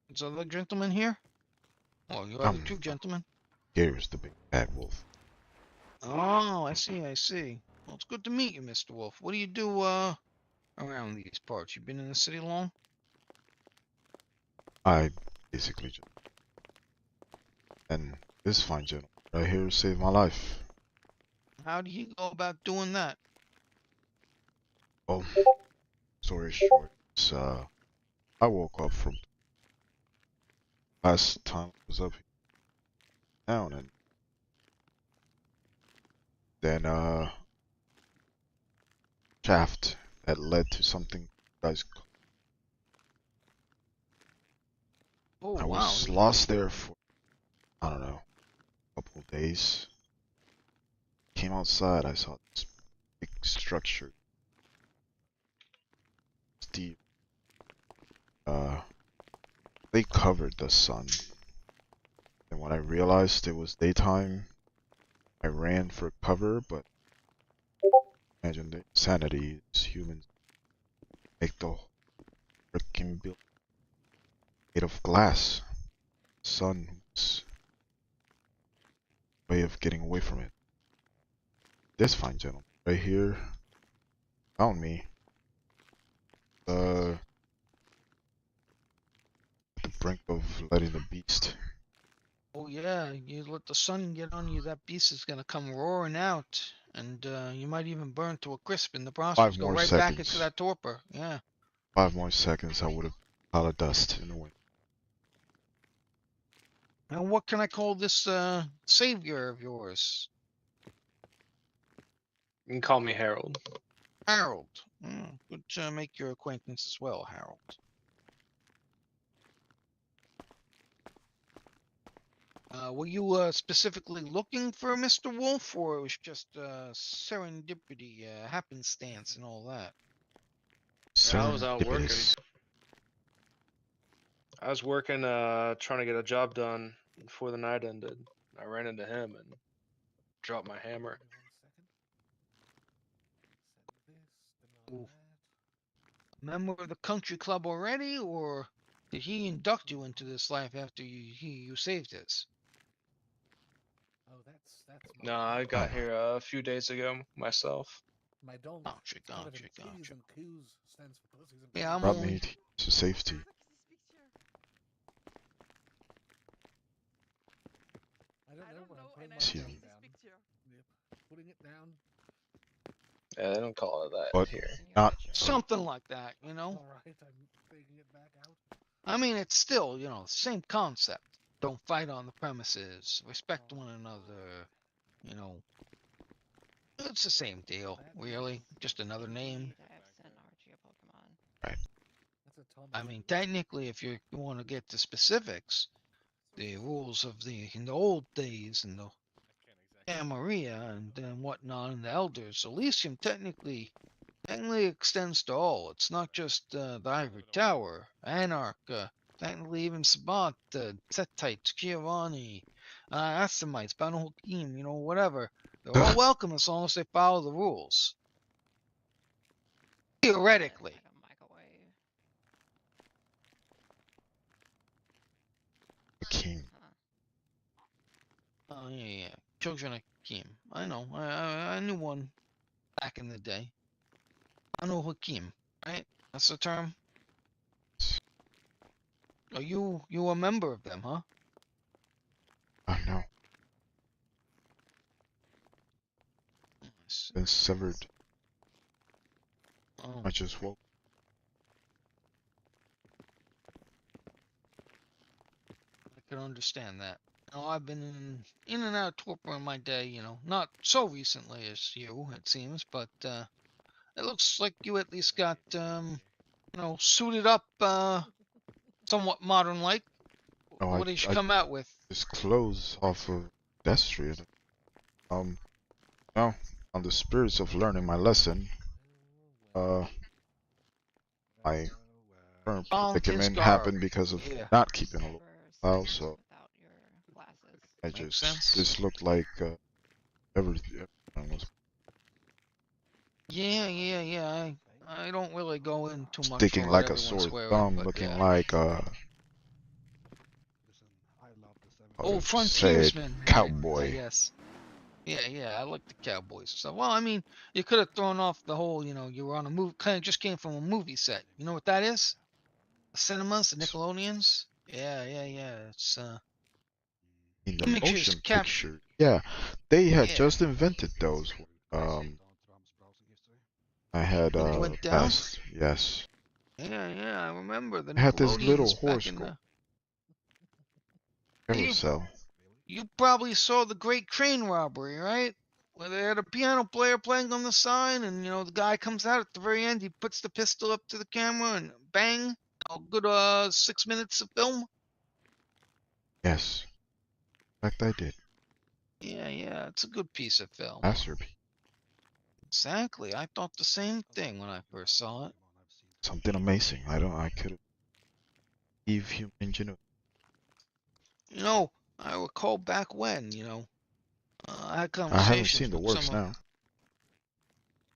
is other gentleman here? Oh, you are the two gentlemen. Here's the big bad wolf. Oh, I see, I see. Well, it's good to meet you, Mr. Wolf. What do you do around these parts? You been in the city long? I basically just. And this fine gentleman right here saved my life. How do you go about doing that? Well, story short, it's, I woke up from last time I was up down, and then shaft that led to something you guys. Oh, I wow. was lost there for I don't know, a couple of days. Came outside, I saw this big structure. Deep. They covered the sun. And when I realized it was daytime, I ran for cover, but imagine the insanity is humans make the freaking building made of glass. Sun was a way of getting away from it. This fine gentleman right here found me. At the brink of letting the beast. Oh yeah, you let the sun get on you, that beast is gonna come roaring out, and you might even burn to a crisp in the process. 5 Go more right back into seconds. that torpor. Yeah. 5 more seconds, I would have pile of dust in the wind. Now, what can I call this savior of yours? You can call me Harold. Harold. Good to make your acquaintance as well, Harold. Were you specifically looking for Mr. Wolf, or it was just serendipity, happenstance, and all that? Yeah, I was out working. I was working, trying to get a job done before the night ended. I ran into him and dropped my hammer. Ooh. Member of the country club already, or did he induct you into this life after you saved his? Oh, that's No, I got here a few days ago myself. my donk. Gotcha. P's and Q's stands for pussies and Yeah, I'm Brought only... me to safety. I don't know when I'm putting my See phone him. down. Yep. Putting it down. Yeah, they don't call it that But here. not something like that, you know? Alright, I'm taking it back out. I mean, it's still, you know, same concept. Don't fight on the premises. Respect one another. You know, it's the same deal, really. Just another name. Right. I mean, technically, if you want to get to specifics, the rules of in the old days and the Maria and whatnot and the elders, Elysium technically extends to all. It's not just the Ivory Tower, Anarch, technically even Sabat, Setites, Giovanni, Athamites, Banu Hakim, you know, whatever. They're all welcome as long as they follow the rules. Theoretically. the king. Oh, yeah. Children of Hakim. I know. I knew one back in the day. Banu Hakim, right? That's the term? Are you a member of them, huh? No. Been severed. Oh. I just woke. I can understand that. You know, I've been in and out of torpor in my day, you know, not so recently as you, it seems, but it looks like you at least got, you know, suited up, somewhat modern-like. No, What did you I come out with? just clothes off of pedestrian. No, on the spirits of learning my lesson, my current Volunteer predicament scar. happened because of Yeah. not keeping a low profile, so Without your glasses. I Makes just sense. this looked like everything was Yeah. I don't really go in too much sticking on what like a everyone's sore wearing, thumb, but looking yeah. like Oh, said frontiersman. cowboy. Yes. Yeah. I like the cowboys stuff. Well, I mean, you could have thrown off the whole, you were on a movie, kind of just came from a movie set. You know what that is? The cinemas, the Nickelodeons. Yeah. It's In the images motion captured. picture, yeah, they had Yeah. just invented those. I had When it went down. passed. Yes, Yeah. I remember the I had this little Nickelodeons back horse in the. carousel. You probably saw the Great Crane Robbery, right? Where they had a piano player playing on the sign, and the guy comes out at the very end. He puts the pistol up to the camera, and bang! A good 6 minutes of film. Yes, in fact, I did. Yeah. It's a good piece of film. Masterpiece. Exactly. I thought the same thing when I first saw it. Something amazing. I could believe human ingenuity. I recall back when, I had I haven't conversations seen the with works some of. now.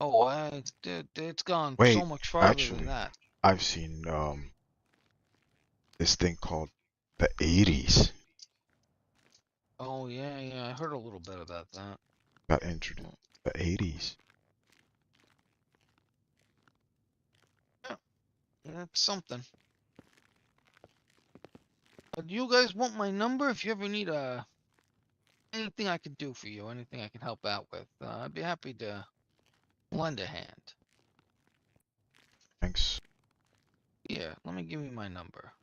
Oh, it's gone so Wait, much farther than actually, that. I've seen this thing called the 80s. Oh yeah. I heard a little bit about that. Got introduced. The 80s. Yeah, it's something. Do you guys want my number? If you ever need anything I can do for you, anything I can help out with, I'd be happy to lend a hand. Thanks. Yeah, let me give you my number.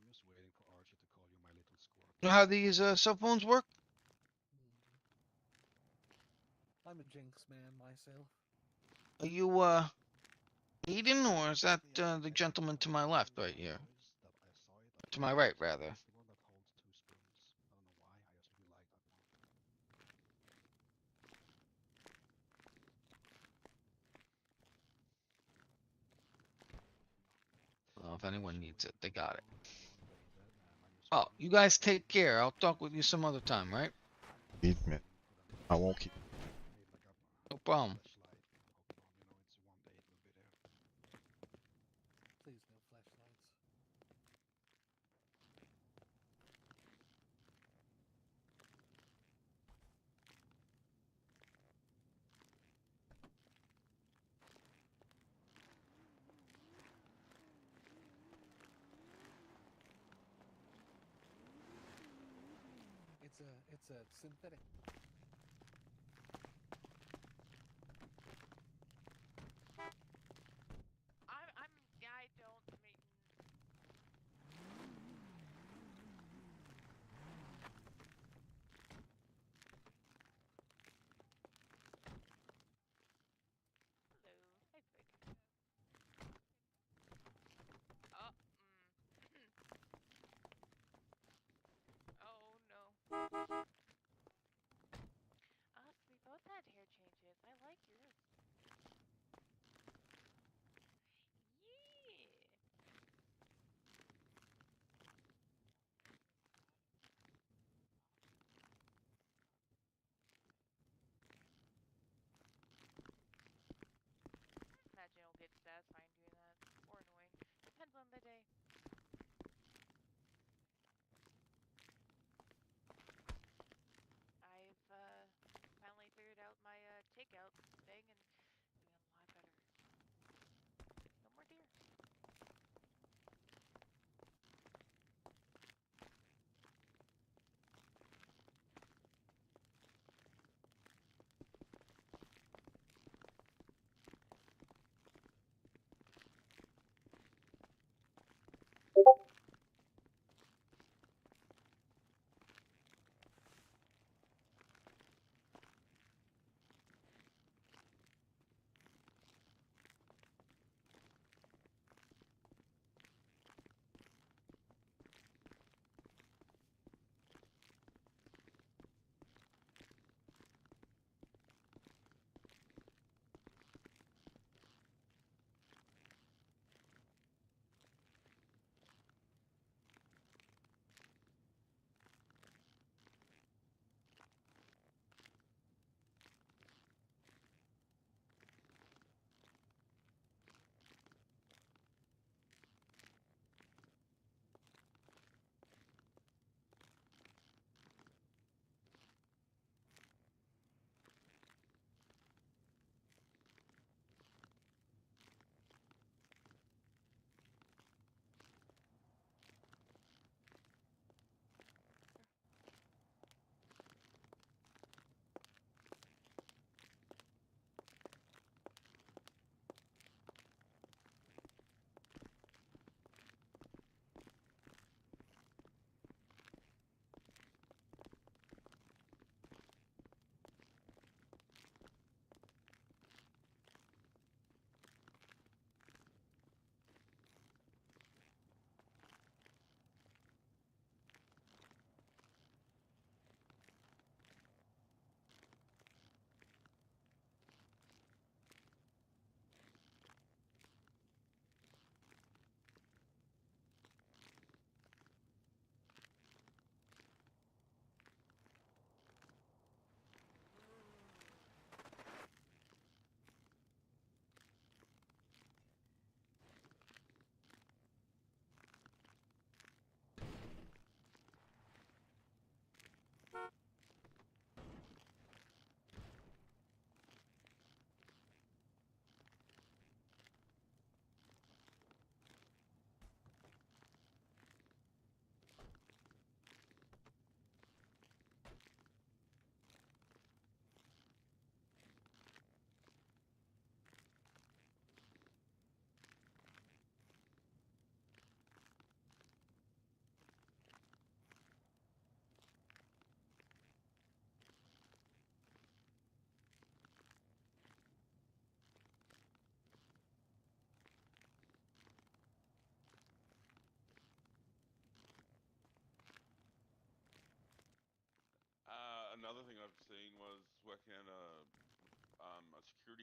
You know how these cell phones work? I'm a jinx man myself. Are you Eden, or is that the gentleman to my left right here? To my right, rather. Well, if anyone needs it, they got it. Oh, you guys take care. I'll talk with you some other time, right? Admit, I won't keep. No problem. Please no flashlights. It's a synthetic. I don't make. Oh, oh no.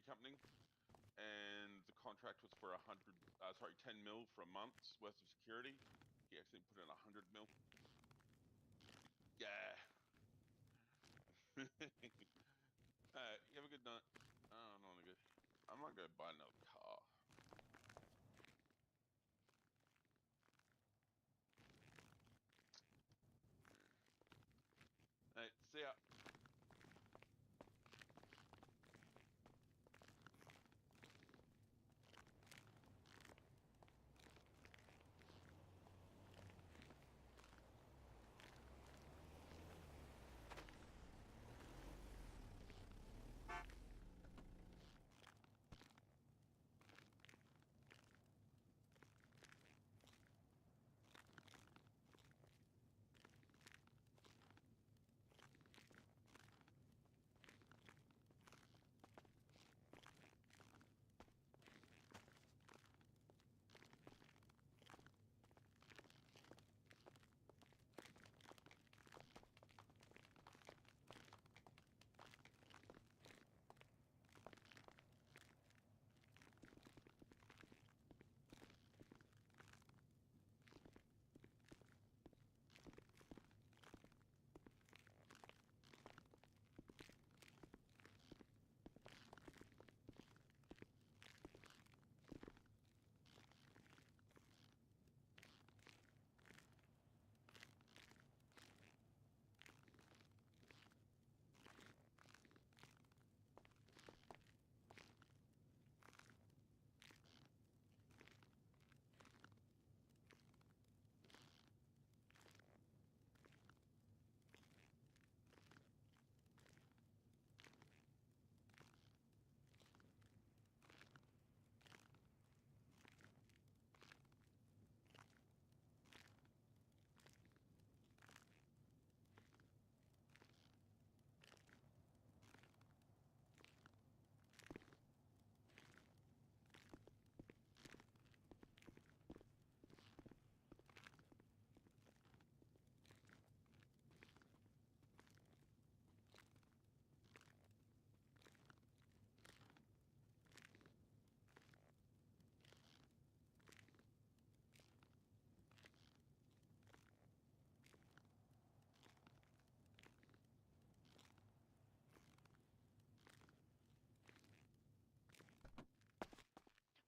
company, and the contract was for 10 mil for a month's worth of security. He actually put in 100 mil. Yeah. You have a good night. I don't want to go. I might go buy another car. Hey, see ya.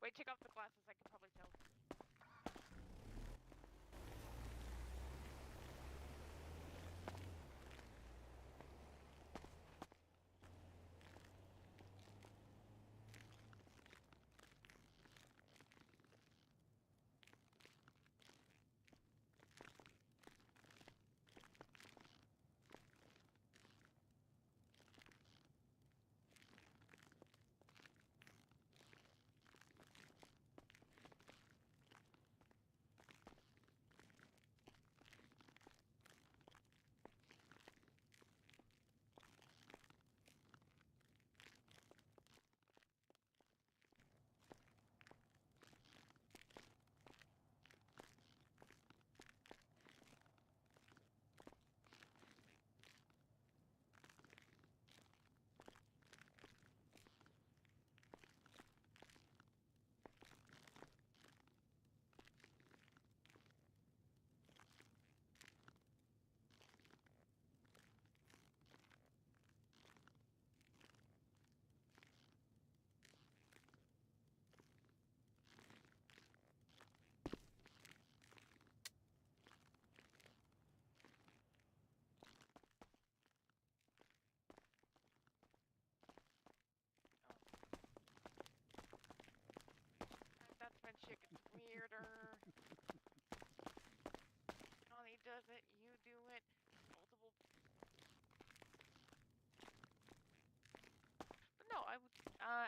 Wait, take off the glasses. I can probably tell. That's when shit gets weirder. Connie does it, you do it, multiple. But no, I would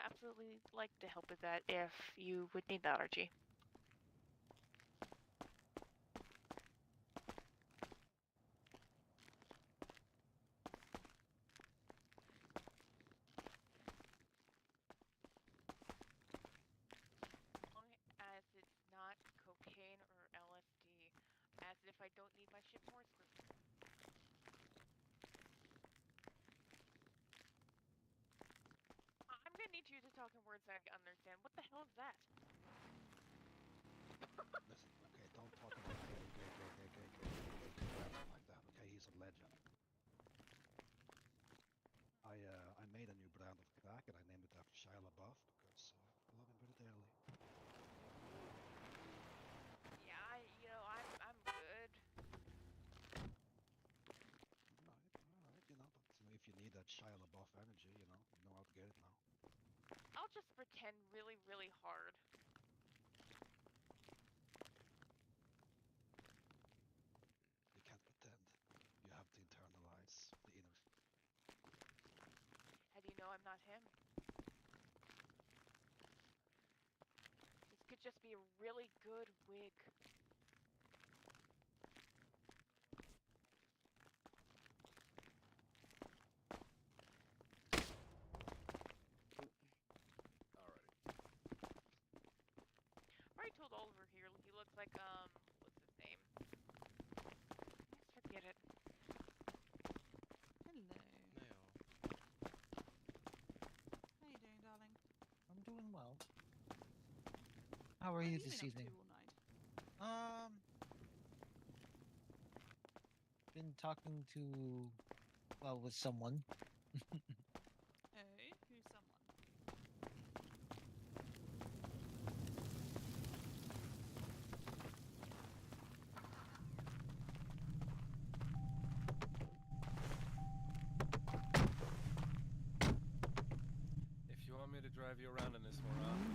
absolutely like to help with that if you would need that, Archie. As long as it's not cocaine or LSD, as if I don't need my shit more screwed. I'm gonna need to you to talk in words that I understand. What the hell is that? Listen, okay, don't talk about gay like that, okay? He's a legend. I made a new brand of crack and I named it after Shia LaBeouf because I love him very dearly. Yeah, I'm good. Alright, you know, but if you need that Shia LaBeouf energy, you know how to get it now. I'll just pretend really, really hard. You can't pretend. You have to internalize the inner. How do you know I'm not him? This could just be a really good wig. Alrighty. I already told Oliver here he looks like, what's his name? Let's forget it. Hello. No. How you doing, darling? I'm doing well. How are What you have you this been up to evening? all night? Been talking to, well, with someone. Oh, who's someone? If you want me to drive you around in this more often.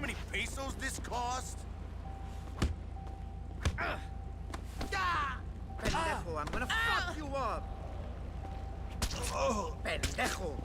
many pesos this cost? Pendejo, I'm gonna fuck you up! Oh, pendejo!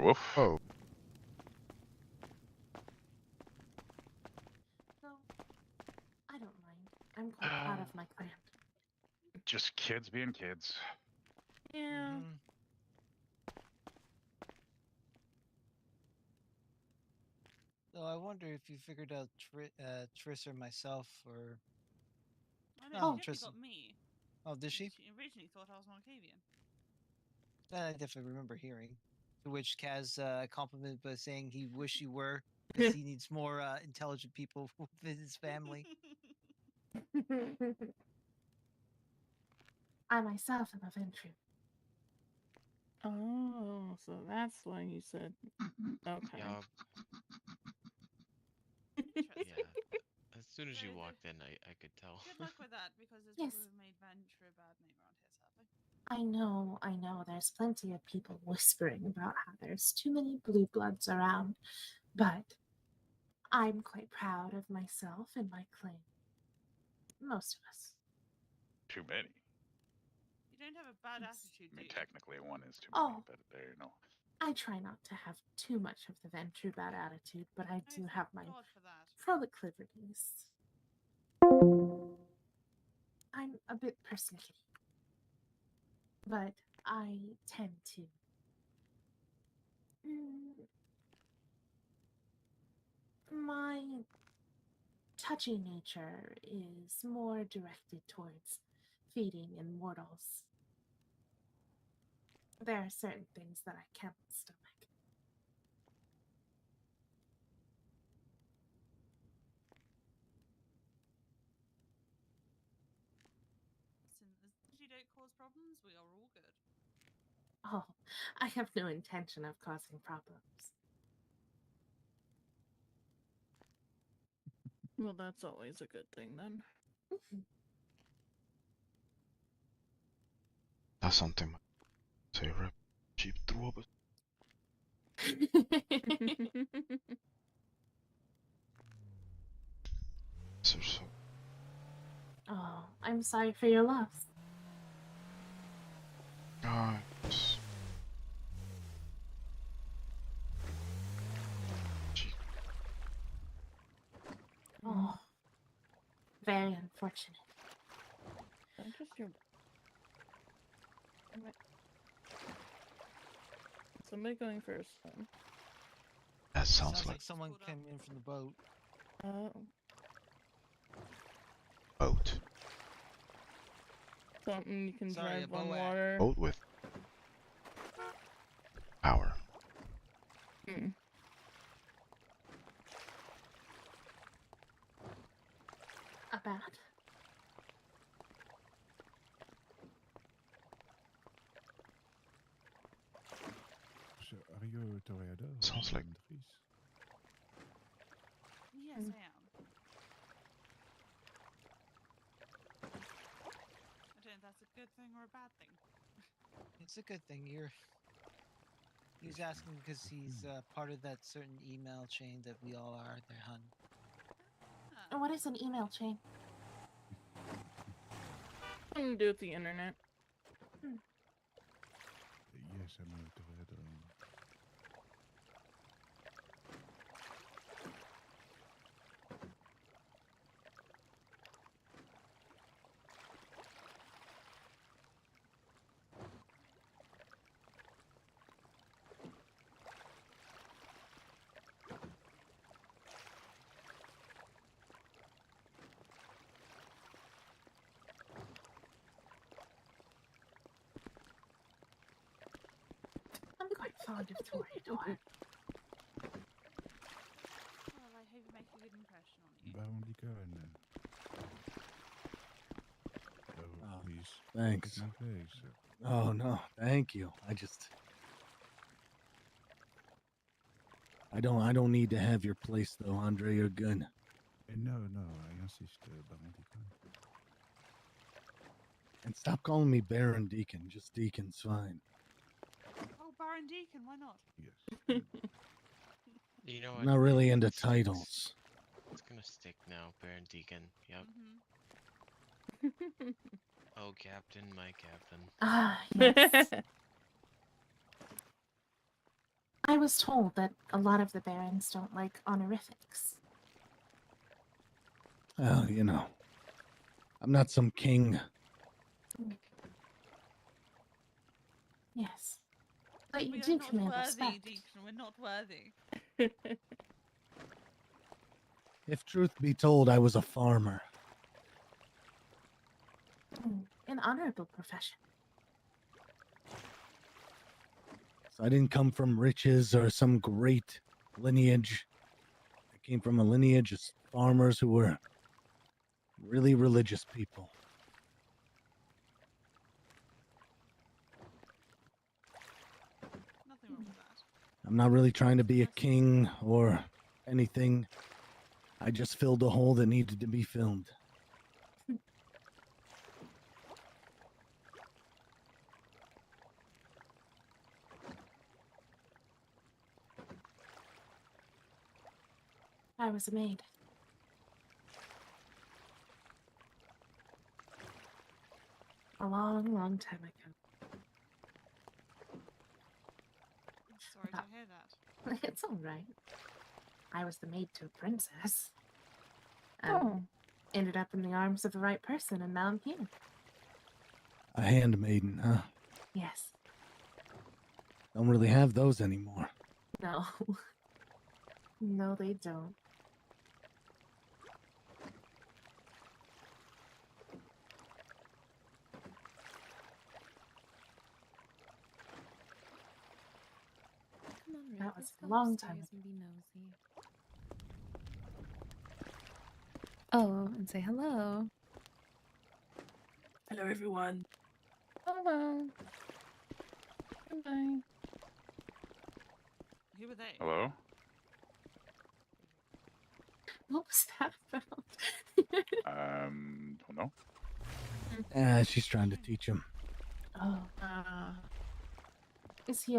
Woof. Oh. No, I don't mind. I'm quite proud of my clan. Just kids being kids. Yeah. So I wonder if you figured out Triss or myself, or I no, know, she Triss. got me. Oh, did she? She originally thought I was Markavian. That I definitely remember hearing. To which Kaz complimented by saying he wish you were, because he needs more intelligent people within his family. I myself am a Ventru. Oh, so that's why you said. Okay. Yeah. Yeah. As soon as you walked in, I could tell. Good luck with that, because there's Yes. people who've made Venture a bad name around here, sadly. I know. There's plenty of people whispering about how there's too many blue bloods around, but I'm quite proud of myself and my clan. Most of us. Too many. You don't have a bad attitude, I mean, do you? technically one is too Oh. many, but there you know. I try not to have too much of the Venture bad attitude, but I do thank have my God for that. frolic liberties. I'm a bit persnickety, but I tend to. My touchy nature is more directed towards feeding immortals. There are certain things that I cannot stomach. Listen, as long as you don't cause problems, we are all good. Oh, I have no intention of causing problems. Well, that's always a good thing then. That's something my favorite. Cheap threw up. So. Oh, I'm sorry for your loss. Guys. Oh, very unfortunate. Don't just your. Somebody going first then. That sounds like like someone came in from the boat. Oh. boat. Something you can Sorry, drive a on boat. water. Boat with power. A bat? So, are you a toreador? Sounds like Yes, I am. I don't know if that's a good thing or a bad thing. It's a good thing He's asking because he's part of that certain email chain that we all are there, hun. What is an email chain? Something to do with the internet. Yes, I'm a toreador. I'm quite fond of Toreador. Well, I hope you make a good impression on you. Waarom die keuren? Oh, Oh, please. thanks. Niet wezen. Oh no, thank you. I don't need to have your place though, Andre. You're good. No, I insist, Baron Deacon. And stop calling me Baron Deacon. Just Deacon's fine. Oh, Baron Deacon, why not? Yes. You know I'm what? not really into It sticks. titles. It's gonna stick now, Baron Deacon. Yep. Mm-hmm. Oh, Captain, my Captain. Ah, yes. I was told that a lot of the barons don't like honorifics. Well, you know, I'm not some king. Yes. But you We are do not command worthy, respect. Deacon. We're not worthy. If truth be told, I was a farmer. An honorable profession. So I didn't come from riches or some great lineage. I came from a lineage of farmers who were really religious people. Nothing wrong with that. I'm not really trying to be a king or anything. I just filled a hole that needed to be filled. I was a maid. A long, long time ago. I'm sorry to hear that. It's all right. I was the maid to a princess. And ended up in the arms of the right person, and now I'm here. A handmaiden, huh? Yes. Don't really have those anymore. No. No, they don't. Come on, Rick. That was Let's a go long time upstairs and be nosy. Oh, and say hello. Hello, everyone. Hello. Goodbye. Who were they? Hello? What was that about? Don't know. She's trying to teach him. Oh. Is he,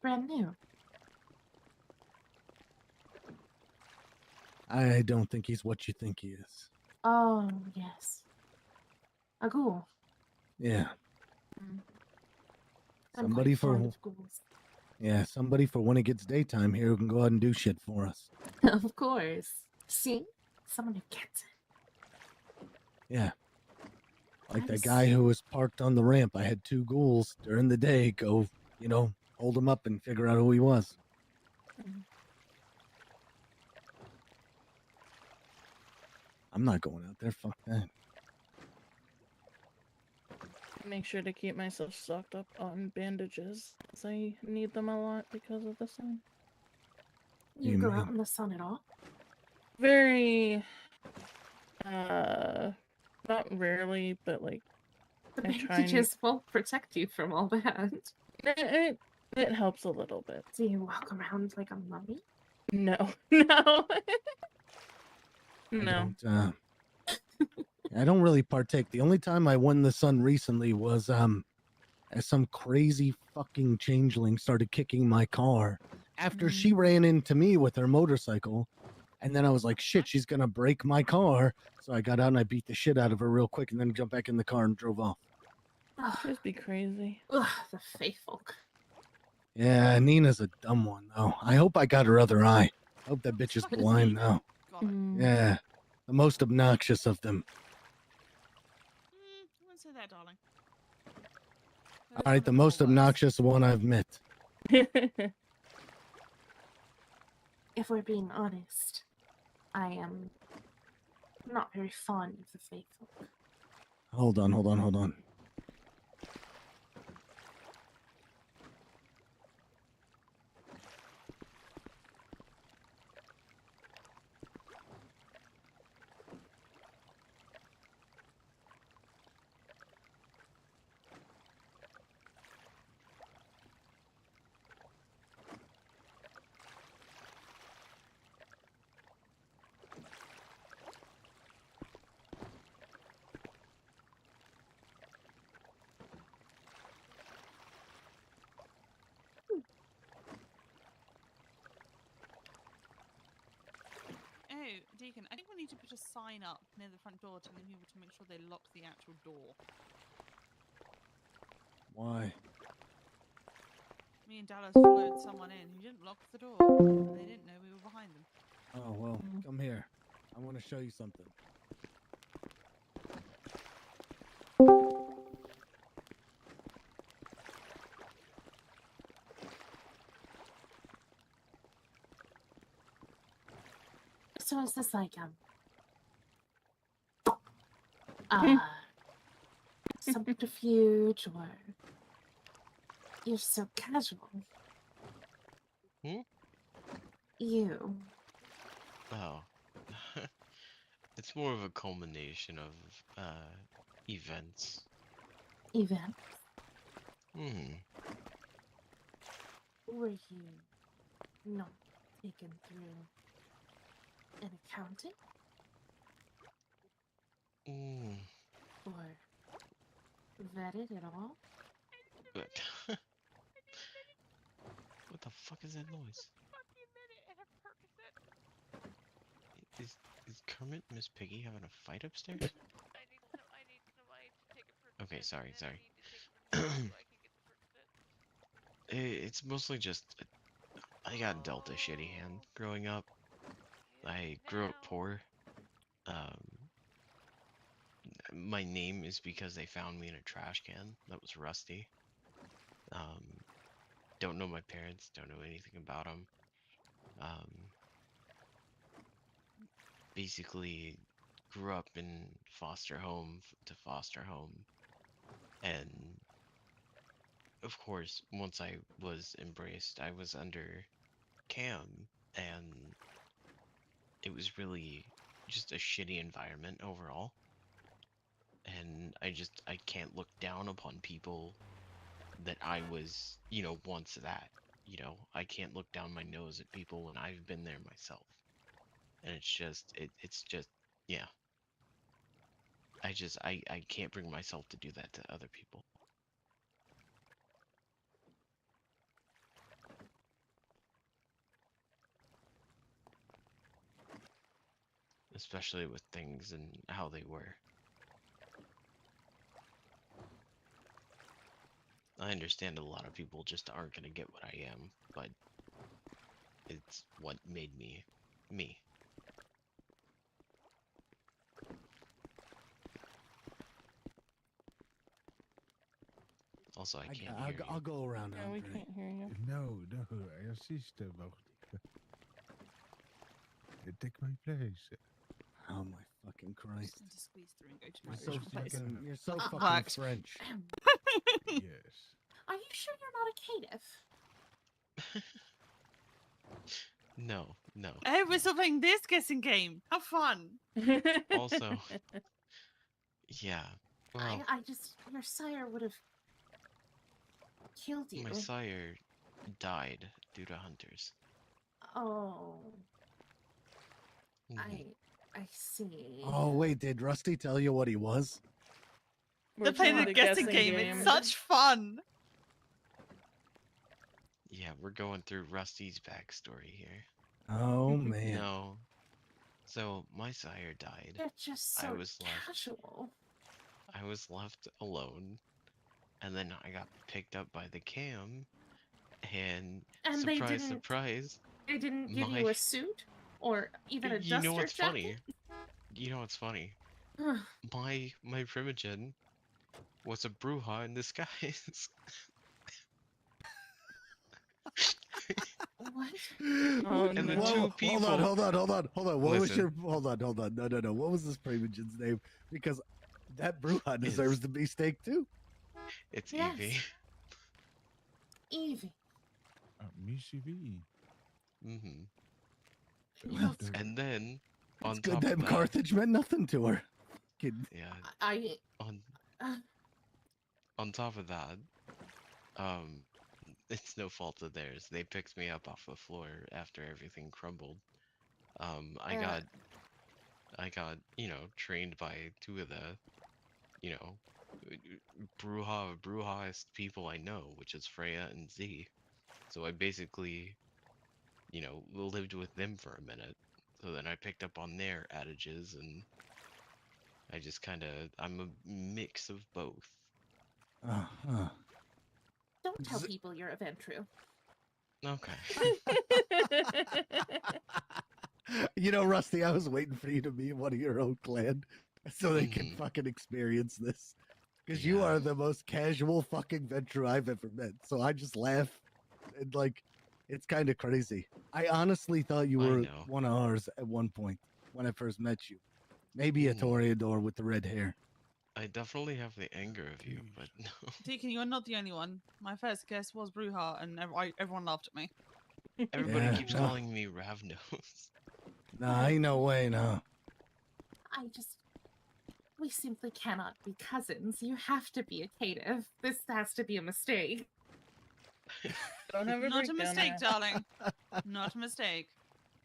brand new? I don't think he's what you think he is. Oh, yes. A ghoul. Yeah. I'm Somebody quite fond for of ghouls. yeah, somebody for when it gets daytime here who can go out and do shit for us. Of course. See? Someone who gets it. Yeah. Like I that was- guy who was parked on the ramp. I had two ghouls during the day go, hold him up and figure out who he was. I'm not going out there. Fuck that. Make sure to keep myself stocked up on bandages, as I need them a lot because of the sun. You go out in the sun at all? Very, not rarely, but like, The I try and... bandages won't protect you from all that. It helps a little bit. Do you walk around like a mummy? No, no. No. I don't really partake. The only time I won the sun recently was as some crazy fucking changeling started kicking my car after she ran into me with her motorcycle. And then I was like, shit, she's gonna break my car. So I got out and I beat the shit out of her real quick and then jumped back in the car and drove off. Just be crazy. Ugh, the faithful. Yeah, Nina's a dumb one though. I hope I got her other eye. I hope that bitch is blind now. Yeah, the most obnoxious of them. I wouldn't say that, darling. All right, the most obnoxious one I've met. If we're being honest, I am not very fond of the faithful. Hold on. Deacon, I think we need to put a sign up near the front door telling people to make sure they lock the actual door. Why? Me and Dallas followed someone in who didn't lock the door, and they didn't know we were behind them. Oh, well, come here. I want to show you something. So is this like subterfuge, or you're so casual? Hmm? You. Oh. It's more of a culmination of events. Events? Hmm. Were you not taken through an accounting? Mm. Or vetted at all? But what the fuck is that noise? Is Kermit and Miss Piggy having a fight upstairs? Okay, sorry. It's mostly just I got dealt a shitty hand growing up. I grew up poor. My name is because they found me in a trash can that was rusty. Don't know my parents, don't know anything about them. Basically grew up in foster home to foster home. And of course, once I was embraced, I was under Cam, and it was really just a shitty environment overall. And I can't look down upon people that I was, once that. I can't look down my nose at people when I've been there myself. And it's just, yeah. I can't bring myself to do that to other people. Especially with things and how they were. I understand a lot of people just aren't gonna get what I am, but it's what made me me. Also, I can't hear I'll go around, Yeah, we Andre. can't hear you. No, er siste wacht. Take my place. Oh my fucking Christ! To squeeze through and go to You're my so original place. you're so That fucking worked. French. Yes. Are you sure you're not a caitiff? No. Oh, we're still playing this guessing game. How fun! Also, yeah. Well, I just, your sire would have killed you. my sire died due to hunters. Oh. Mhm. I see. Oh wait, did Rusty tell you what he was? They're playing the guessing game. It's such fun. Yeah, we're going through Rusty's backstory here. Oh man. No. So my sire died. You're just so casual. I was left alone, and then I got picked up by the cam, and they surprise, didn't. surprise. They didn't give you a suit or even a You know duster what's jacket. funny? You know what's funny? my primogen was a Bruja in disguise. What? And the two people. Hold on. What was Listen. your? Hold on. No. What was this primogen's name? Because that Bruja deserves to be staked too. It's Yes. Evie. Evie. Missy V. And then on It's good top that of that, Carthage meant nothing to her. Kid. yeah. On top of that, it's no fault of theirs. They picked me up off the floor after everything crumbled. I got, trained by two of the, Brujaist people I know, which is Freya and Z. So I basically, lived with them for a minute. So then I picked up on their adages, and I just kind of, I'm a mix of both. Uh-huh. Don't tell people you're a Ventru. Okay. You know, Rusty, I was waiting for you to be one of your own clan so they can fucking experience this. Because you are the most casual fucking venture I've ever met. So I just laugh and like, it's kind of crazy. I honestly thought you were one of ours at one point when I first met you. Maybe a Toreador with the red hair. I definitely have the anger of you, but no. Deacon, you're not the only one. My first guess was Brewheart, and everyone laughed at me. Everybody keeps calling me Ravnos. Nah, ain't no way, no. We simply cannot be cousins. You have to be a cative. This has to be a mistake. Don't ever Not break a down mistake, there. darling. Not a mistake.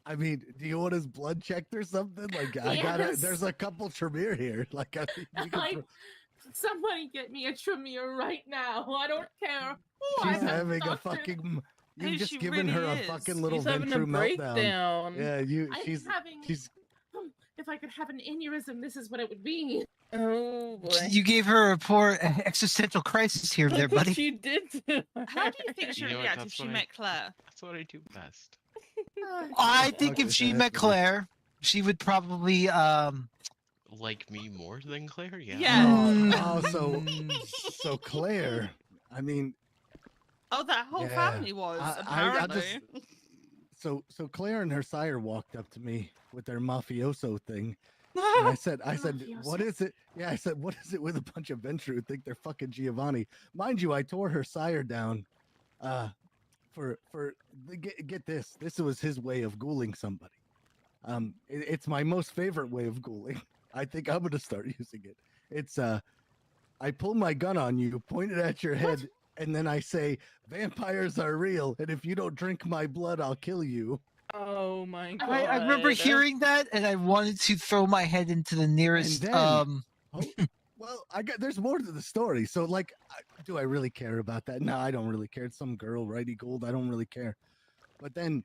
I mean, do you want his blood checked or something? Like, I gotta. There's a couple Tremere here. Like, I think we can Somebody get me a Tremere right now. I don't care. Who She's I have having a doctored. fucking. You've Hey, just she given really her a is. fucking little She's having a Ventru meltdown. breakdown. Yeah, I'm having. She's. If I could have an aneurysm, this is what it would be. Oh boy. You gave her a poor existential crisis here, there, buddy. She did. How do you think she You would know what, react if that's she what I- met Claire? That's what I do best. I think if she met Claire, she would probably Like me more than Claire? Yeah. Yeah. So Claire. I mean. Oh, that whole Yeah. family was, I apparently. So Claire and her sire walked up to me with their mafioso thing. And I said, what is it? Yeah, I said, what is it with a bunch of Ventru who think they're fucking Giovanni? Mind you, I tore her sire down get this. This was his way of ghouling somebody. It's my most favorite way of ghouling. I think I'm gonna start using it. It's I pull my gun on you, point it at your head, and then I say, vampires are real, and if you don't drink my blood, I'll kill you. Oh my god. I remember hearing that, and I wanted to throw my head into the nearest. Well, there's more to the story. So, like, do I really care about that? No, I don't really care. It's some girl, righty gold. I don't really care. But then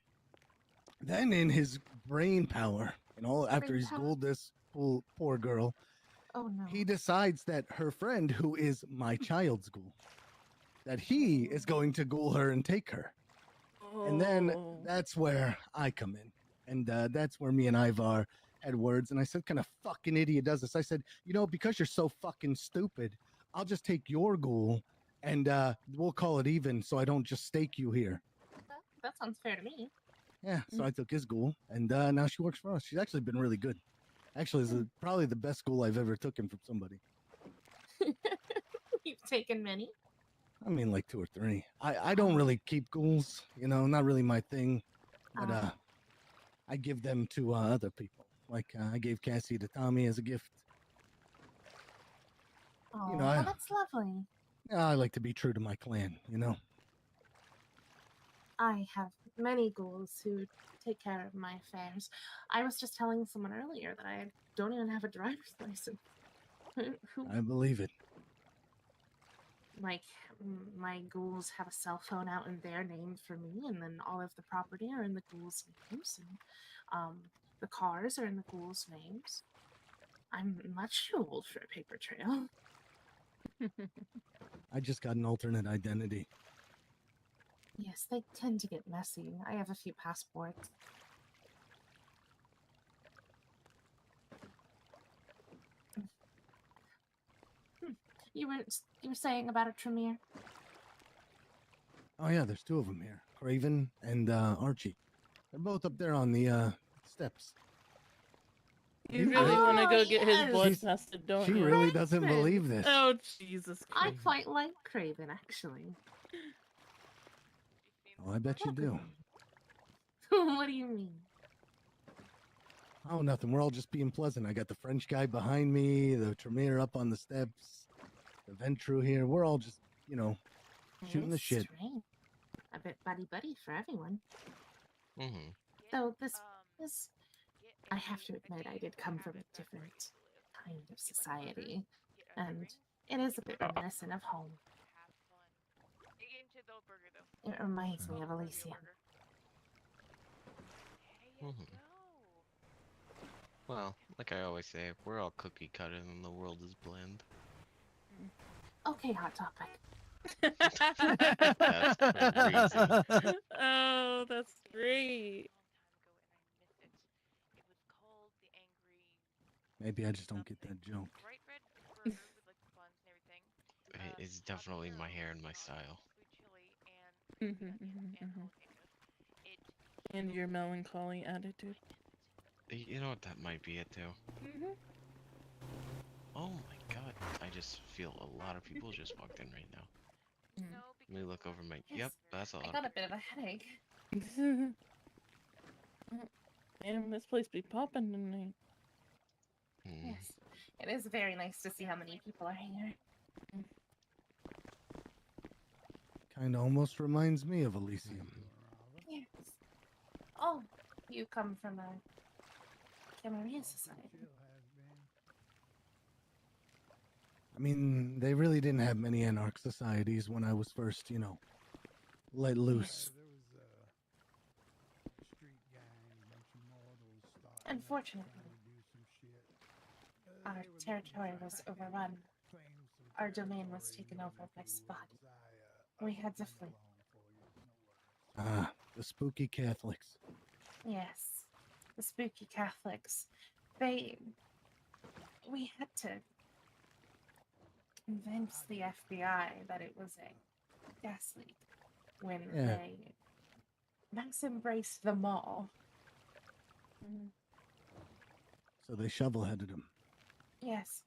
in his brain power, and all after he's ghouled this poor girl, he decides that her friend, who is my child's ghoul, that he is going to ghoul her and take her. And then that's where I come in. And that's where me and Ivar had words. And I said, kind of fucking idiot does this? I said, because you're so fucking stupid, I'll just take your ghoul and we'll call it even so I don't just stake you here. That sounds fair to me. Yeah, so I took his ghoul, and now she works for us. She's actually been really good. Actually, it's probably the best ghoul I've ever taken from somebody. You've taken many. I mean, like 2 or 3. I don't really keep ghouls, not really my thing. But I give them to other people. Like I gave Cassie to Tommy as a gift. Oh, I- that's lovely. I like to be true to my clan, I have many ghouls who take care of my affairs. I was just telling someone earlier that I don't even have a driver's license. I believe it. Like, my ghouls have a cell phone out in their name for me, and then all of the property are in the ghouls' names, and the cars are in the ghouls' names. I'm much too old for a paper trail. I just got an alternate identity. Yes, they tend to get messy. I have a few passports. You were saying about a Tremere? Oh yeah, there's 2 of them here. Craven and Archie. They're both up there on the steps. You really want to go get his blood She's- tested, don't she you? really doesn't believe this. Oh, Jesus I Christ. quite like Craven, actually. Oh, I bet you do. What do you mean? Oh, nothing. We're all just being pleasant. I got the French guy behind me, the Tremere up on the steps, the Ventru here. We're all just, shooting the It's shit. strange. A bit buddy-buddy for everyone. Mm-hmm. Though this, I have to admit, I did come from a different kind of society, and it is a bit reminiscent of home. It reminds me of Elysium. Mm-hmm. Well, like I always say, we're all cookie cutter and the world is bland. Okay, hot topic. That's crazy. Oh, that's great. Maybe I just don't get that joke. Bright red burger with like the buns and everything. It's definitely my hair and my style. Sweet chili and jalapenos. It And your melancholy attitude. You know what? That might be it too. Oh my god! I just feel a lot of people just walked in right now. Let me look over my. Yep, that's a lot. I got a bit of a headache. Damn, this place be popping tonight. Yes, it is very nice to see how many people are here. Kind of almost reminds me of Elysium. Yes. Oh, you come from a Camarilla society. I mean, they really didn't have many anarch societies when I was first, let loose. Unfortunately, our territory was overrun. Our domain was taken over by Spot. We had to flee. Ah, the spooky Catholics. Yes, the spooky Catholics. We had to convince the FBI that it was a gas leak when they mass embraced the mall. So they shovel-headed him. Yes.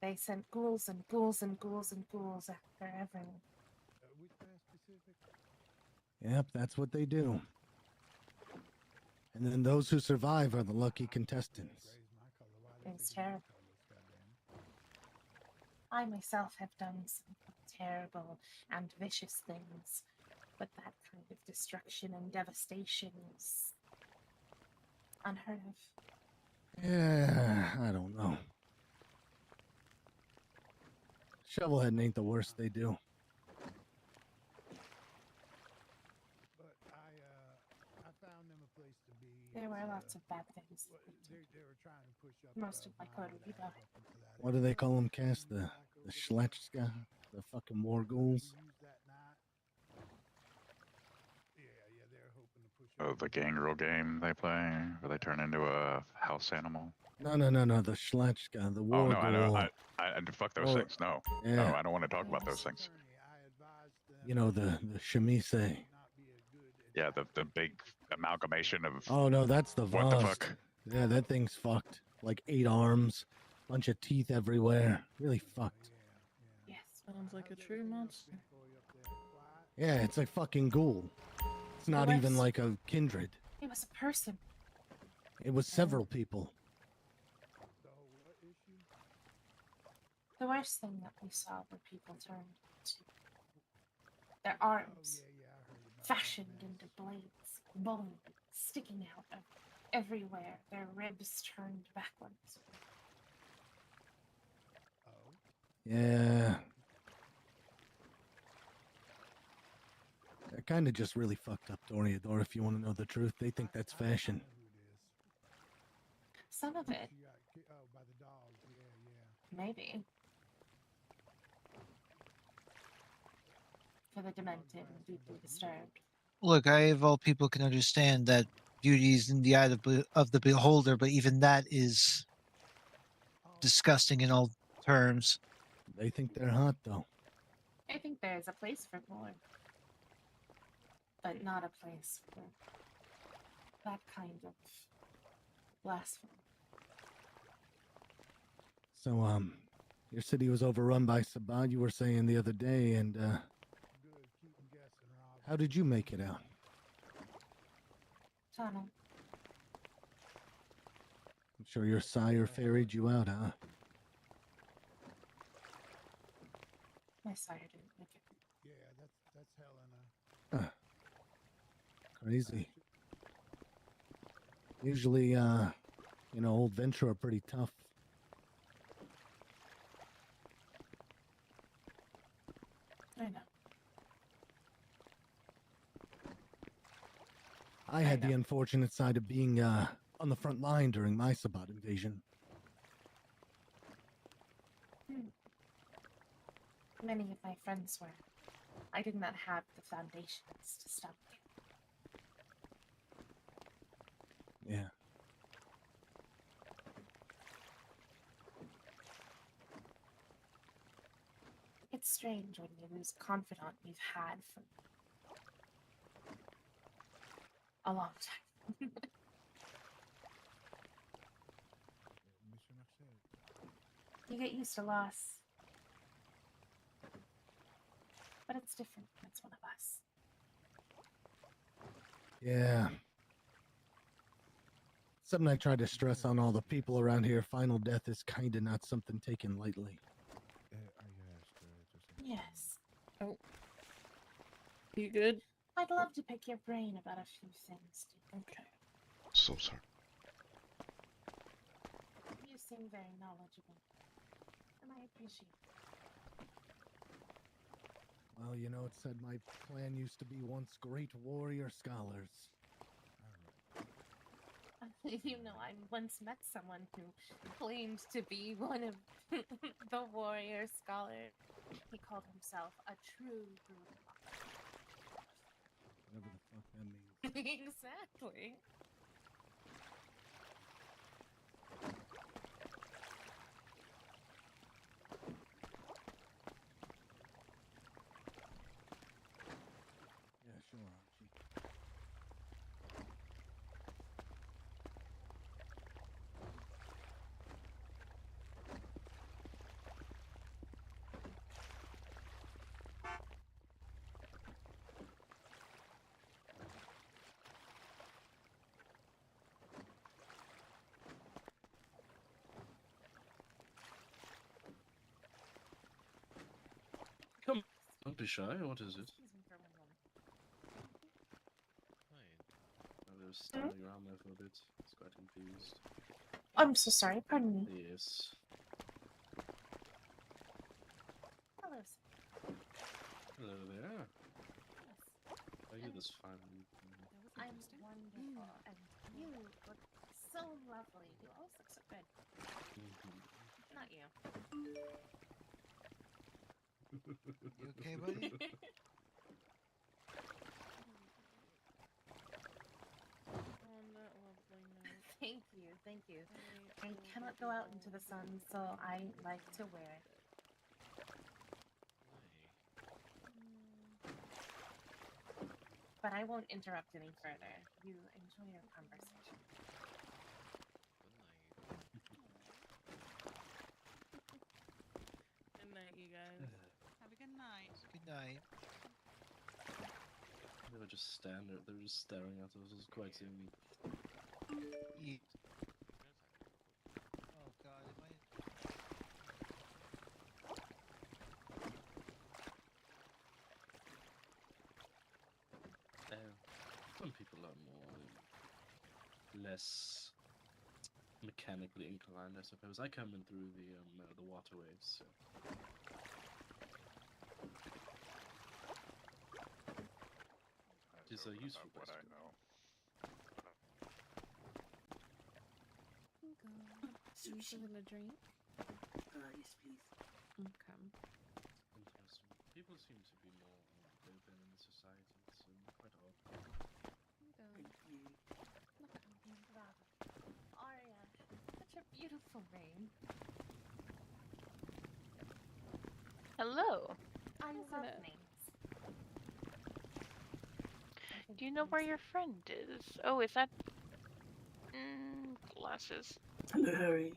They sent ghouls and ghouls and ghouls and ghouls after everyone. Yep, that's what they do. And then those who survive are the lucky contestants. It's terrible. I myself have done some terrible and vicious things, but that kind of destruction and devastation is unheard of. Yeah, I don't know. Shovelhead ain't the worst they do. There were lots of bad things. Most of my code would be done. What do they call them, Cass? The Schletchka? The fucking war ghouls? Oh, the gangrel game they play, where they turn into a house animal. No, the Schletchka, the war Oh no, I know. ghoul. I fuck those things. No, Yeah. no, I don't want to talk about those things. You know, the chemise. Yeah, the big amalgamation of. Oh no, that's the What the Vost. fuck? Yeah, that thing's fucked. Like 8 arms, bunch of teeth everywhere. Really fucked. Yes. Sounds like a true monster. Yeah, it's like fucking ghoul. It's not even like a kindred. It was a person. It was several people. The worst thing that we saw were people turned to their arms, fashioned into blades, bones sticking out of everywhere, their ribs turned backwards. Yeah. They're kind of just really fucked up, Doriador, if you want to know the truth. They think that's fashion. Some of it. Maybe. For the demented and deeply disturbed. Look, I, of all people, can understand that beauty is in the eye of the beholder, but even that is disgusting in all terms. They think they're hot, though. I think there is a place for more. But not a place for that kind of blasphemy. So, your city was overrun by Sabad, you were saying the other day, and, how did you make it out? Tunnel. I'm sure your sire ferried you out, huh? My sire didn't make it. Huh. Crazy. Usually, old Ventura are pretty tough. I know. I had the unfortunate side of being, on the front line during my Sabbat invasion. Many of my friends were. I did not have the foundations to stop me. Yeah. It's strange when you lose a confidant you've had for a long time. You get used to loss. But it's different when it's one of us. Yeah. Something I try to stress on all the people around here. Final death is kind of not something taken lightly. Yes. Oh. You good? I'd love to pick your brain about a few things. Okay. So sorry. You seem very knowledgeable. And I appreciate it. Well, you know, it said my clan used to be once great warrior scholars. You know, I once met someone who claimed to be one of the warrior scholars. He called himself a true brute. Whatever the fuck that means. Exactly. Yeah, sure, Archie. Come, don't be shy. What is it? I was standing around there for a bit. I was quite confused. I'm so sorry, pardon me. Yes. Hello, sir. Hello there. Are you this fine? I'm wonderful, and you look so lovely. You always look so good. Not you. You okay, buddy? On that lovely note. Thank you, thank you. I cannot go out into the sun, so I like to wear it. But I won't interrupt any further. You enjoy your conversation. Good night, you guys. Have a good night. Good night. They were just standing there. They were just staring at us. It was quite Eat. Oh God, am I? Some people are less mechanically inclined, I suppose. I come in through the waterways. So. It is a useful what I question. know. Sushi and a drink. Yes, please. Okay. Interesting. People seem to be more open in the society. It's quite odd. Thank you. Aria, such a beautiful name. Hello. I Isn't love it? names. Do you know where your friend is? Oh, is that glasses? Hello, Harry.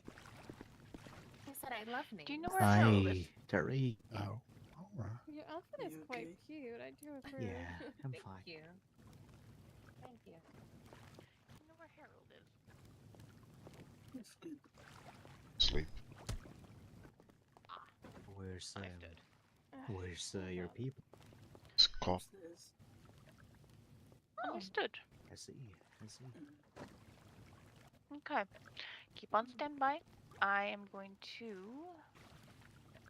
I said I love names. Do you know where Harold is? Hi, Terry. Oh, all right. Your outfit is You quite okay? cute. I do approve. Yeah, I'm Thank fine. you. Thank you. Do you know where Harold is? It's good. Sleep. Where's Understood. where's your people? It's call. Upstairs. Understood. I see. I see. Okay. Keep on standby. I am going to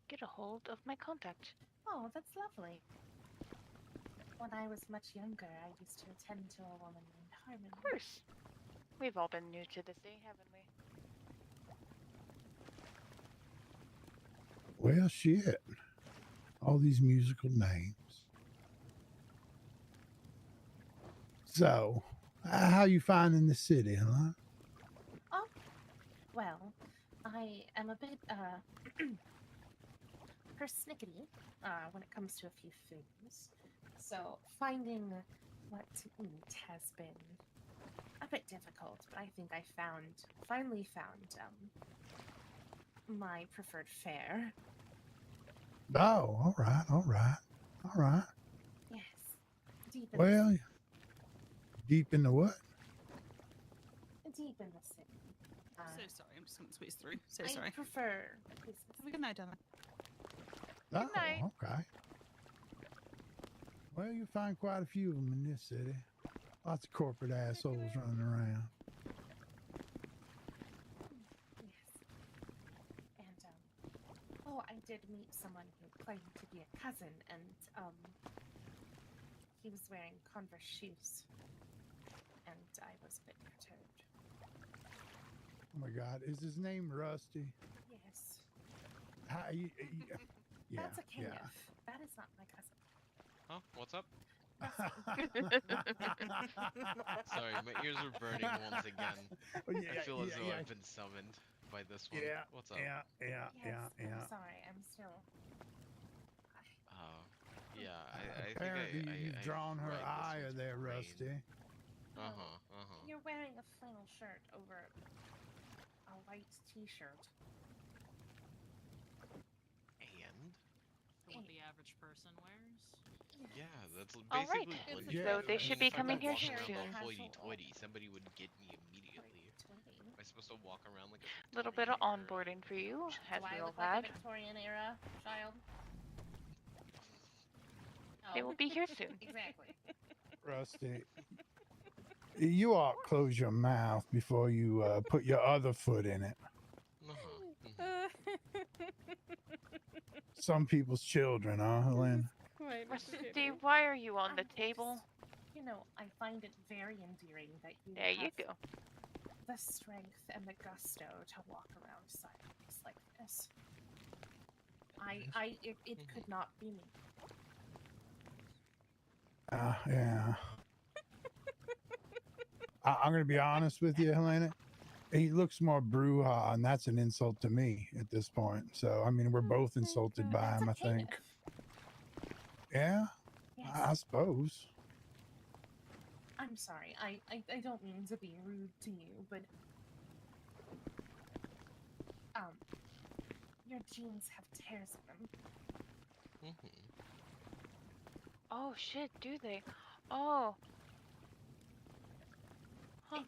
get a hold of my contact. Oh, that's lovely. When I was much younger, I used to attend to a woman named Harmony. Of course. We've all been new to the sea, haven't we? Well, shit. All these musical names. So, how you finding the city, huh? Oh, well, I am a bit persnickety when it comes to a few things. So finding what to eat has been a bit difficult, but I think I finally found my preferred fare. Oh, all right, all right, all right. Yes, deep in Well, deep in the what? deep in the city. So sorry, I'm just going to squeeze through. So I sorry. prefer. Have a good night, Emma. Oh, okay. Well, you find quite a few of them in this city. Lots of corporate assholes running around. Yes. And oh, I did meet someone who claimed to be a cousin, and he was wearing Converse shoes, and I was a bit perturbed. Oh my God, is his name Rusty? Yes. Yeah, That's a yeah. KF. That is not my cousin. Huh? What's up? Sorry, my ears are burning once again. I feel as though I've been summoned by this one. Yeah, What's up? yeah. I'm sorry. I'm still. Yeah, I Apparently, think you've I've drawn her read this ire one's there, brain. Rusty. You're wearing a flannel shirt over a white T-shirt. And? What the average person wears? Yeah, that's All right. basically like So they should be coming here walking soon. around all hoity-toity, somebody would get me immediately. Am I supposed to walk around like a Little bit of onboarding for you, as Do we I all look like had. a Victorian era child? They will be here soon. Exactly. Rusty, you ought to close your mouth before you put your other foot in it. Some people's children, huh, Helena? Rusty, why are you on the table? You know, I find it very endearing that you There you have go. the strength and the gusto to walk around sidewalks like this. It could not be me. Yeah. I'm going to be honest with you, Helena. He looks more Bruja, and that's an insult to me at this point. So, I mean, we're both insulted by him, I think. Yeah, I suppose. I'm sorry. I don't mean to be rude to you, but your jeans have tears in them. Oh shit, do they? Oh. Huh.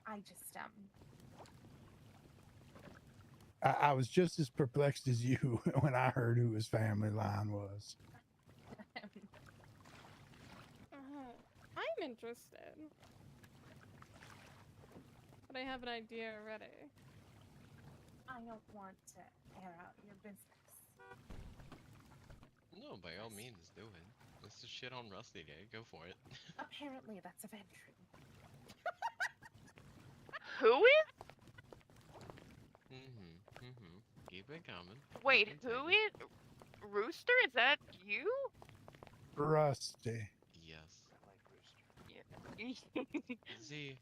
I just I was just as perplexed as you when I heard who his family line was. I'm interested. But I have an idea already. I don't want to air out your business. No, by all means, do it. This is shit on Rusty Day. Go for it. Apparently, that's a Ventru. Who is? Keep it coming. Wait, who is? Rooster? Is that you? Rusty. Yes. Yeah. See,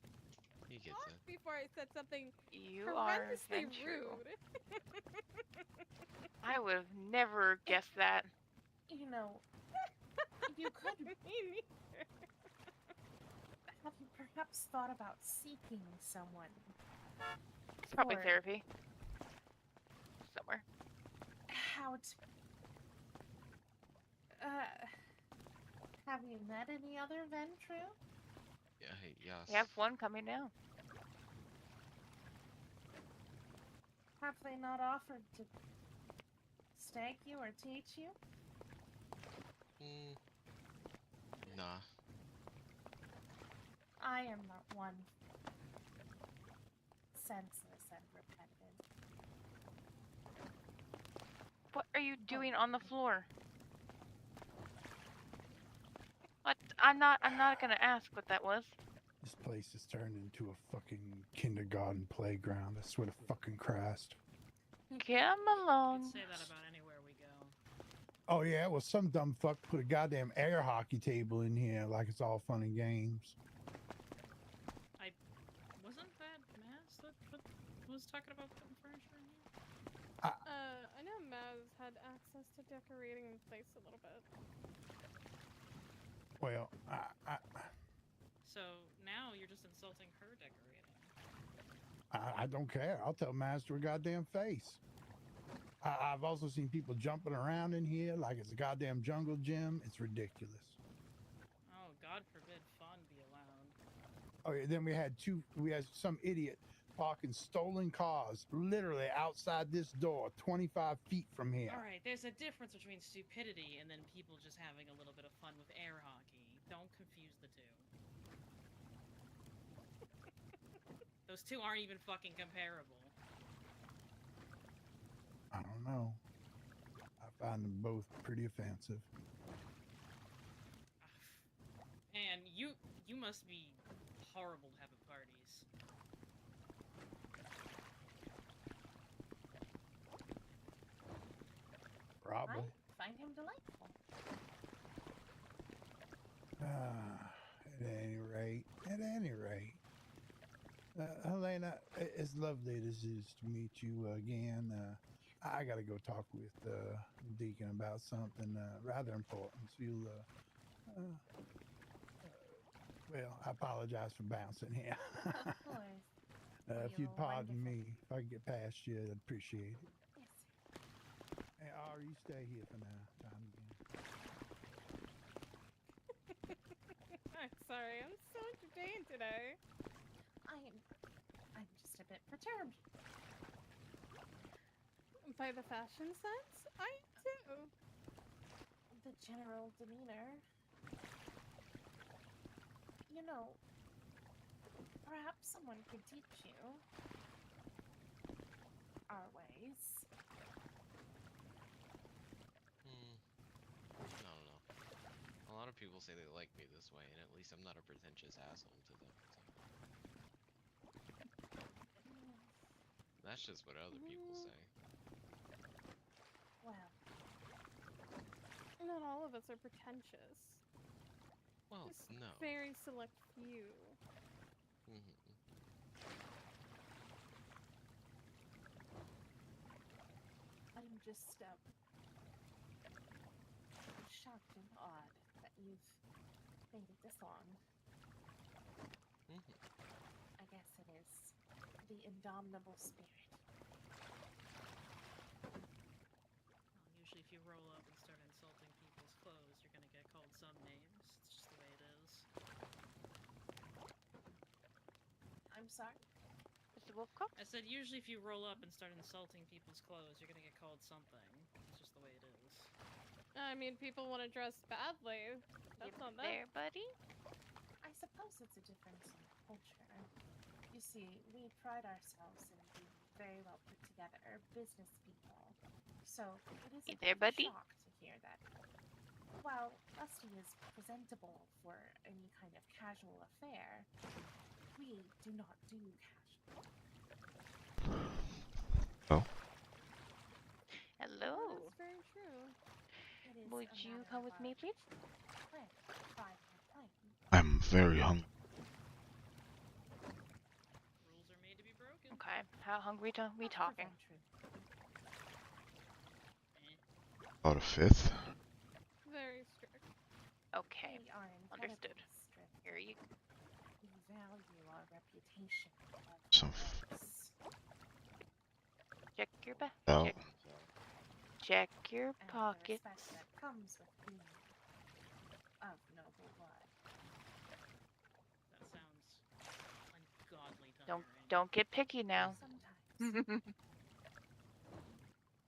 he gets it. Before I said something You are horrendously Ventru. rude. I would have never guessed that. You know, you could. Have you perhaps thought about seeking someone? It's probably for therapy. Somewhere. How to. Have you met any other Ventru? Yeah, yes. We have one coming now. Have they not offered to stag you or teach you? Nah. I am not one. Senseless and repentant. What are you doing on the floor? What? I'm not gonna ask what that was. This place has turned into a fucking kindergarten playground. I swear to fucking Christ. Come along. Say that about anywhere we go. Oh yeah, well some dumb fuck put a goddamn air hockey table in here like it's all fun and games. Wasn't that Maz that was talking about putting furniture in here? I know Maz had access to decorating the place a little bit. Well, So now you're just insulting her decorating. I don't care. I'll tell Master a goddamn face. I've also seen people jumping around in here like it's a goddamn jungle gym. It's ridiculous. Oh, God forbid fun be allowed. Oh yeah, then we had some idiot parking stolen cars literally outside this door 25 feet from here. All right, there's a difference between stupidity and then people just having a little bit of fun with air hockey. Don't confuse the two. Those two aren't even fucking comparable. I don't know. I find them both pretty offensive. And you must be horrible to have at parties. Probably. I find him delightful. At any rate, Helena, it's lovely as it is to meet you again. I gotta go talk with Deacon about something rather important. So you'll, well, I apologize for bouncing here. Of course. If you'd pardon me, if I could get past you, I'd appreciate it. Yes, Hey, Ari, you stay here for now. Time again. I'm sorry, I'm so entertained today. I'm just a bit perturbed. By the fashion sense, I do. The general demeanor. You know, perhaps someone could teach you our ways. I don't know. A lot of people say they like me this way, and at least I'm not a pretentious asshole to them. So. That's just what other people say. Well, not all of us are pretentious. Well, Just no. very select few. I'm just shocked and awed that you've made it this long. I guess it is the indomitable spirit. Well, usually if you roll up and start insulting people's clothes, you're gonna get called some names. It's just the way it is. I'm sorry? Mr. Wolfcock? I said usually if you roll up and start insulting people's clothes, you're gonna get called something. It's just the way it is. I mean, people want to dress badly. That's not that. There, buddy? I suppose it's a difference in culture. You see, we pride ourselves in being very well put together business people. So it is a there, bit of a buddy? shock to hear that while Rusty is presentable for any kind of casual affair, we do not do casual. Oh. Hello. Oh, that's very true. It is Would a you matter come of with me, please? plan, pride and plan. I'm very hungry. Rules are made to be broken. Okay. How hungry are we talking? About a fifth. Very strict. Okay. We are Understood. incredibly strict. Here you We value our reputation. Some check your back. out. Check your And pockets. the respect that comes with being of noble blood. That sounds ungodly tiring. Don't get picky now. Sometimes.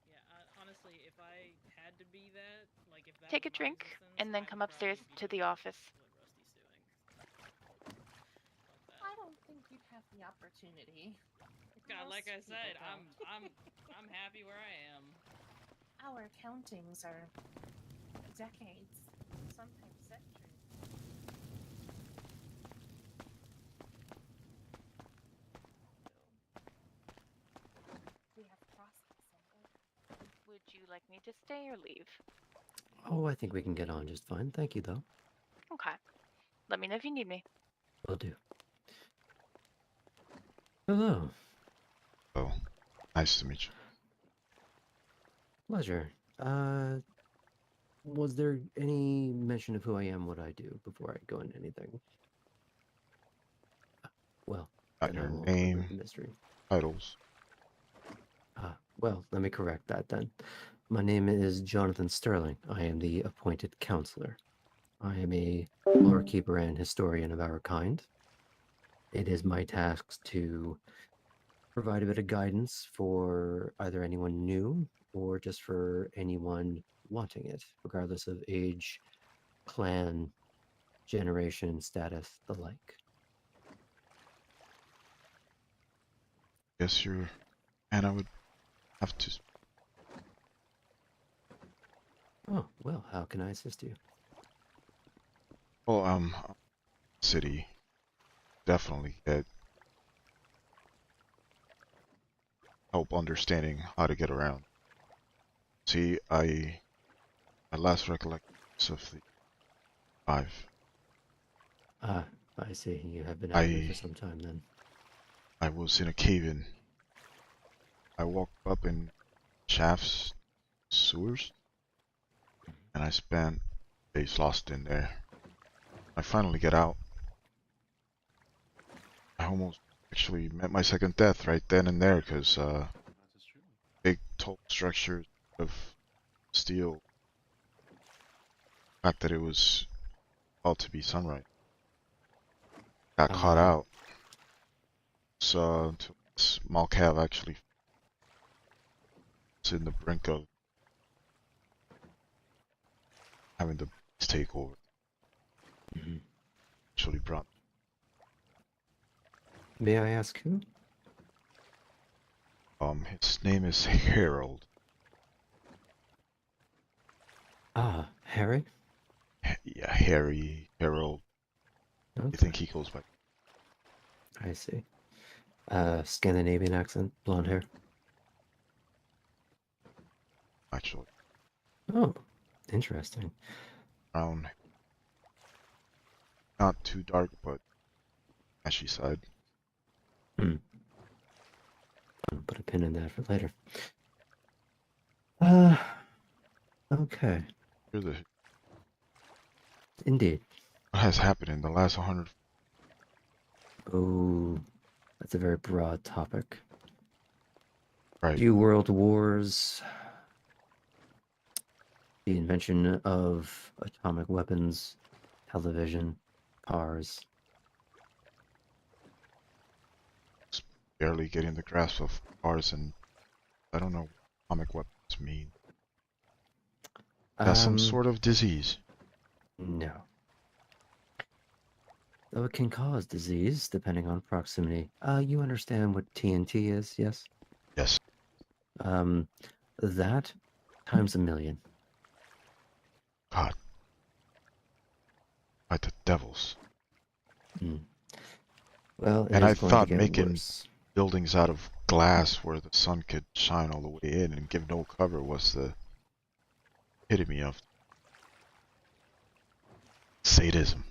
Yeah, honestly, if I had to be that, like if that Take a was my drink existence, and then I come would upstairs probably to be the office. what Rusty's doing. I don't think you'd have the opportunity. God, like I Most said, people I'm happy where I am. Our accountings are decades, sometimes centuries. We have process in order. Would you like me to stay or leave? Oh, I think we can get on just fine. Thank you, though. Okay. Let me know if you need me. Will do. Hello. Oh, nice to meet you. Pleasure. Was there any mention of who I am, what I do, before I go into anything? Well, Got then I your won't name, remove the mystery. titles. Well, let me correct that then. My name is Jonathan Sterling. I am the appointed counselor. I am a lore keeper and historian of our kind. It is my task to provide a bit of guidance for either anyone new or just for anyone wanting it, regardless of age, clan, generation, status, the like. Guess you're, and I would have to. Oh, well, how can I assist you? Well, city, definitely get help understanding how to get around. See, my last recollection of the 5. I see. You have been out here for some time then. I was in a cave-in. I walked up in shafts, sewers, and I spent days lost in there. I finally get out. I almost actually met my second death right then and there, because big tall structures of steel. The fact that it was about to be sunrise. Got caught out. So small cav actually is in the brink of having the take over. Actually brought. May I ask who? His name is Harold. Harry? Yeah, Harry, Harold. Okay. I think he goes by. I see. Scandinavian accent, blonde hair. Actually. Oh, interesting. Brown. Not too dark, but ashy side. I'll put a pin in that for later. Okay. You're the. Indeed. What has happened in the last 100? Oh, that's a very broad topic. Right. Few world wars, the invention of atomic weapons, television, cars. Just barely getting the grasp of cars, and I don't know what atomic weapons mean. That's some sort of disease. No. Though it can cause disease, depending on proximity. You understand what TNT is, yes? Yes. That times 1,000,000. God. By the devils. Well, it and is I going to thought get making worse. buildings out of glass where the sun could shine all the way in and give no cover was the epitome of sadism.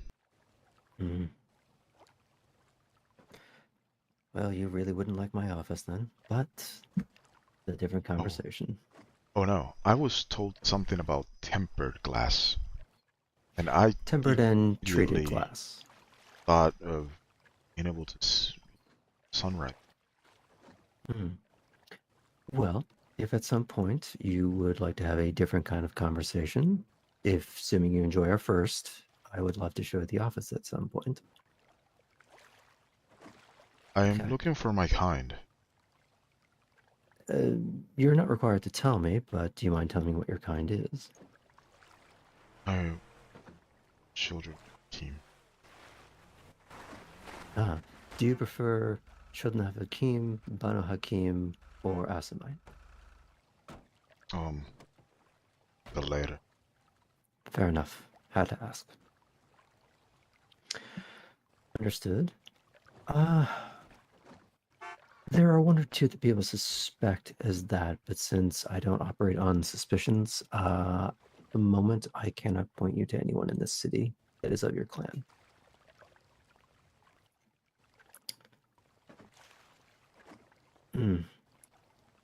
Well, you really wouldn't like my office then, but a different conversation. Oh no, I was told something about tempered glass. And I Tempered and treated immediately glass. thought of being able to sunrise. Well, if at some point you would like to have a different kind of conversation, if assuming you enjoy our first, I would love to show you the office at some point. I am looking for my kind. You're not required to tell me, but do you mind telling me what your kind is? Children team. Do you prefer Children of Hakim, Banu Hakim, or Asamite? The latter. Fair enough. Had to ask. Understood. There are one or two that people suspect as that, but since I don't operate on suspicions, at the moment I cannot point you to anyone in this city that is of your clan.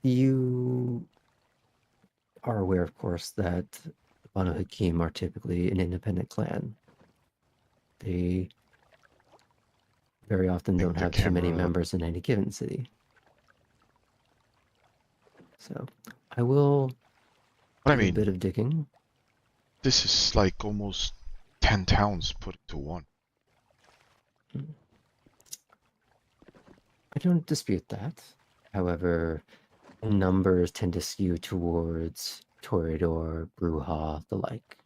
You are aware, of course, that the Banu Hakim are typically an independent clan. They very often don't the have too many camera- members in any given city. So I will But I do a mean, bit of digging. this is like almost 10 towns put into one. I don't dispute that. However, numbers tend to skew towards Toreador, Bruja, the like.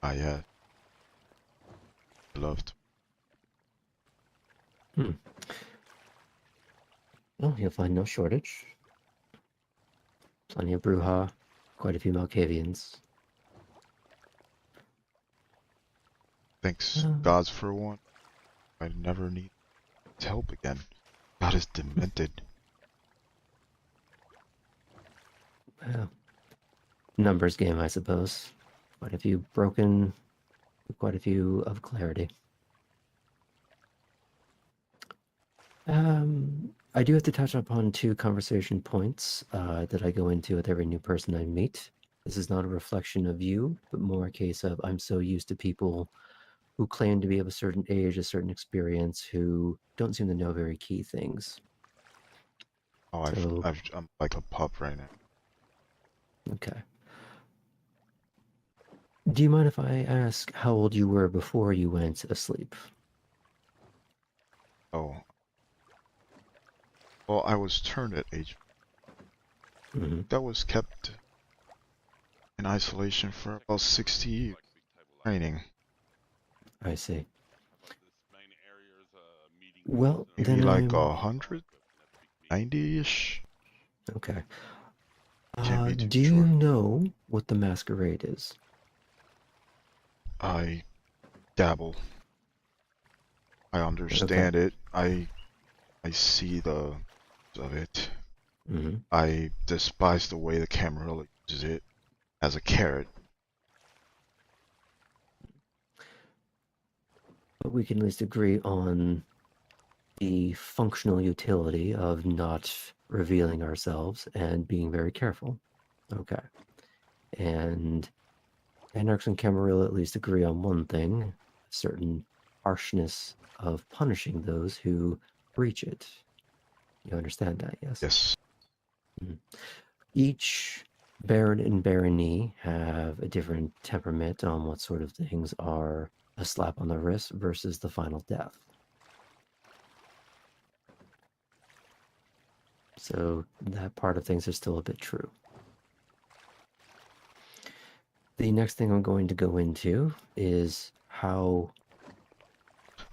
Ah, yeah. Loved. Well, you'll find no shortage. Plenty of Bruja, quite a few Malkavians. Thanks gods for one. I never need his help again. God is demented. Well, numbers game, I suppose. Quite a few broken, quite a few of clarity. I do have to touch upon two conversation points that I go into with every new person I meet. This is not a reflection of you, but more a case of I'm so used to people who claim to be of a certain age, a certain experience, who don't seem to know very key things. Oh, I'm like a pup right now. Okay. Do you mind if I ask how old you were before you went asleep? Oh. Well, I was turned at age. That was kept in isolation for about 60 years. Training. I see. Well, Maybe then like I'm... 190-ish. Okay. Can't be too do you sure. know what the masquerade is? I dabble. I understand it. I see the of it. I despise the way the camera uses it as a carrot. But we can at least agree on the functional utility of not revealing ourselves and being very careful. Okay. And Anarchs and Camarilla at least agree on one thing, a certain harshness of punishing those who breach it. You understand that, yes? Yes. Each Baron and Barony have a different temperament on what sort of things are a slap on the wrist versus the final death. So that part of things is still a bit true. The next thing I'm going to go into is how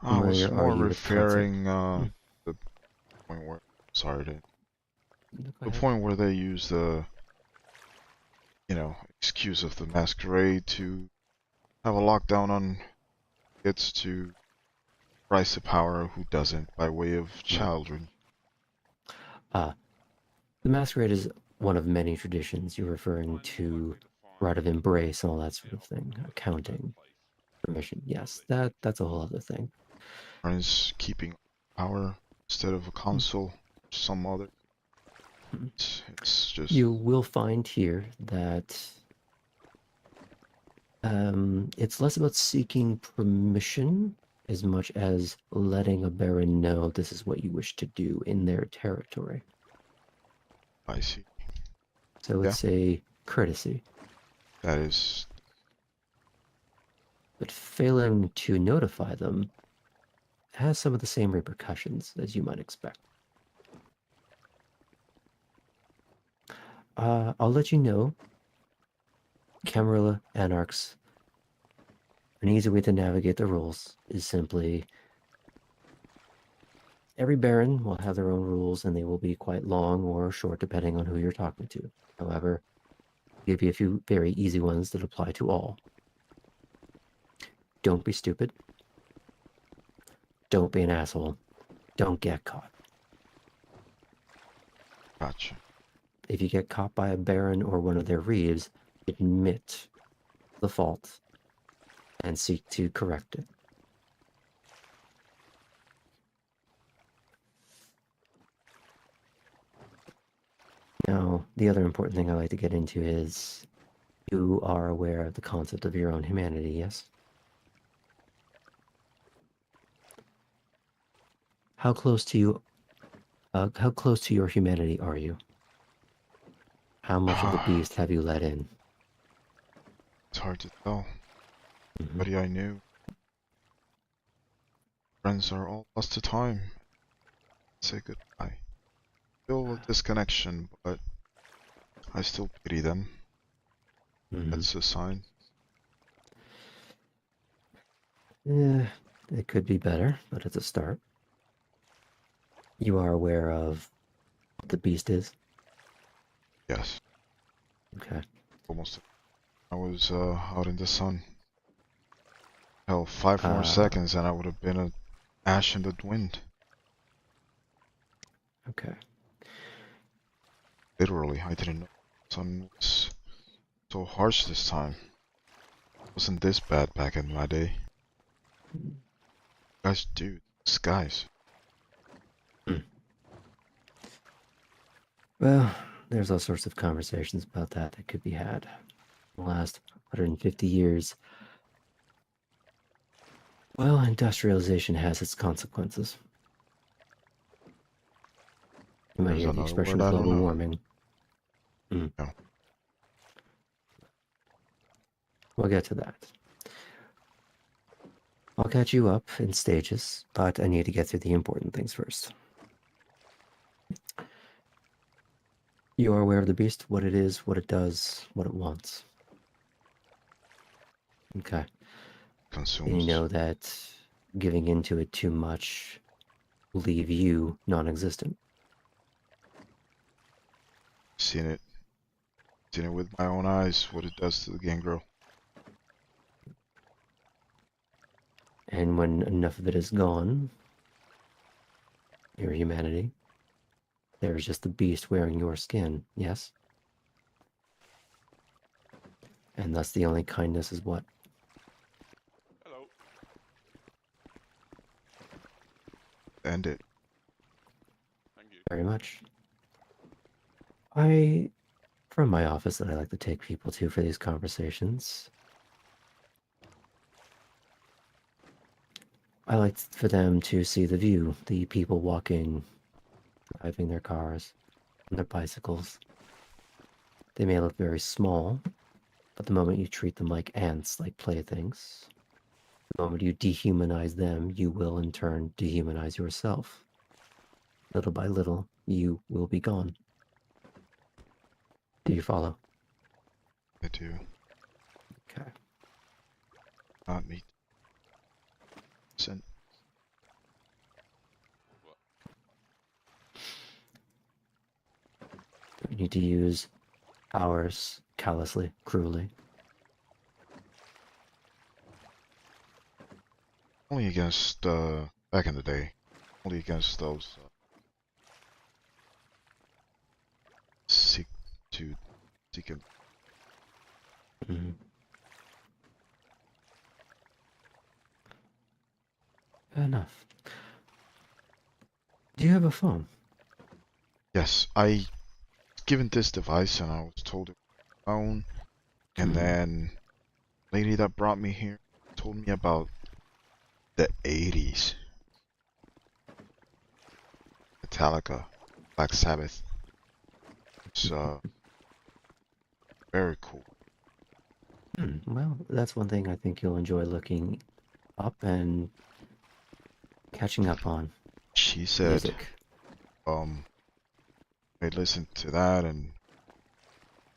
I was familiar more are you with referring the point where the point where they use the excuse of the masquerade to have a lockdown on gets to rise to power who doesn't by way of children. The masquerade is one of many traditions. You're referring to rite of embrace, all that sort of thing, accounting, permission. Yes, that's a whole other thing. Is keeping power instead of a council, some other. It's just. You will find here that it's less about seeking permission as much as letting a baron know this is what you wish to do in their territory. I see. So it's a courtesy. That is. But failing to notify them has some of the same repercussions as you might expect. I'll let you know, Camarilla Anarchs, an easy way to navigate the rules is simply every baron will have their own rules and they will be quite long or short depending on who you're talking to. However, I'll give you a few very easy ones that apply to all. Don't be stupid. Don't be an asshole. Don't get caught. Gotcha. If you get caught by a baron or one of their reeves, admit the fault and seek to correct it. Now, the other important thing I like to get into is you are aware of the concept of your own humanity, yes? How close to you? How close to your humanity are you? How much of the beast have you let in? It's hard to tell. Everybody I knew. Friends are all lost to time. Say goodbye. Feel a disconnection, but I still pity them. That's a sign. Yeah, it could be better, but it's a start. You are aware of what the beast is? Yes. Okay. Almost. I was out in the sun. Hell, 5 more seconds and I would have been an ash in the wind. Okay. Literally, I didn't know the sun was so harsh this time. It wasn't this bad back in my day. Guys, dude, skies. Well, there's all sorts of conversations about that could be had. In the last 150 years, well, industrialization has its consequences. You might There's hear the another expression word I don't global know. warming. No. We'll get to that. I'll catch you up in stages, but I need to get through the important things first. You are aware of the beast, what it is, what it does, what it wants. Okay. Consumes. And you know that giving into it too much will leave you non-existent. Seen it with my own eyes, what it does to the gangrel. And when enough of it is gone, your humanity, there is just the beast wearing your skin, yes? And thus the only kindness is what? Hello. End it. Thank you. Very much. From my office that I like to take people to for these conversations, I like for them to see the view, the people walking, driving their cars, on their bicycles. They may look very small, but the moment you treat them like ants, like playthings, the moment you dehumanize them, you will in turn dehumanize yourself. Little by little, you will be gone. Do you follow? I do. Okay. Not me. Sent. You need to use powers callously, cruelly. Only against, back in the day. Only against those, seek it. Fair enough. Do you have a phone? Yes, I given this device and I was told it was my own. And then lady that brought me here told me about the 80s. Metallica, Black Sabbath. It's very cool. Well, that's one thing I think you'll enjoy looking up and catching up on. She said, music. I listened to that and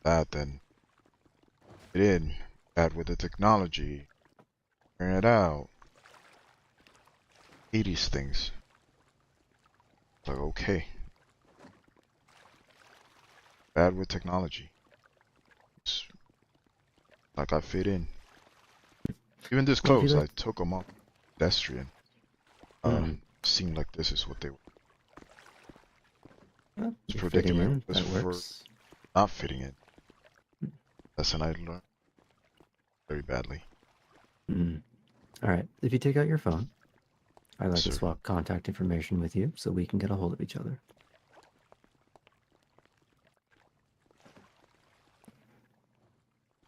that, then it in. That with the technology, figuring it out. 80s things. Like, okay. Bad with technology. It's like I fit in. Even this Well, if you clothes, I like- took them off. Pedestrian. seemed like this is what they were. Well, This you're fitting predicament in. was That for works. not fitting in. Lesson I learned very badly. All right. If you take out your phone, I'd like to Sir. swap contact information with you so we can get a hold of each other.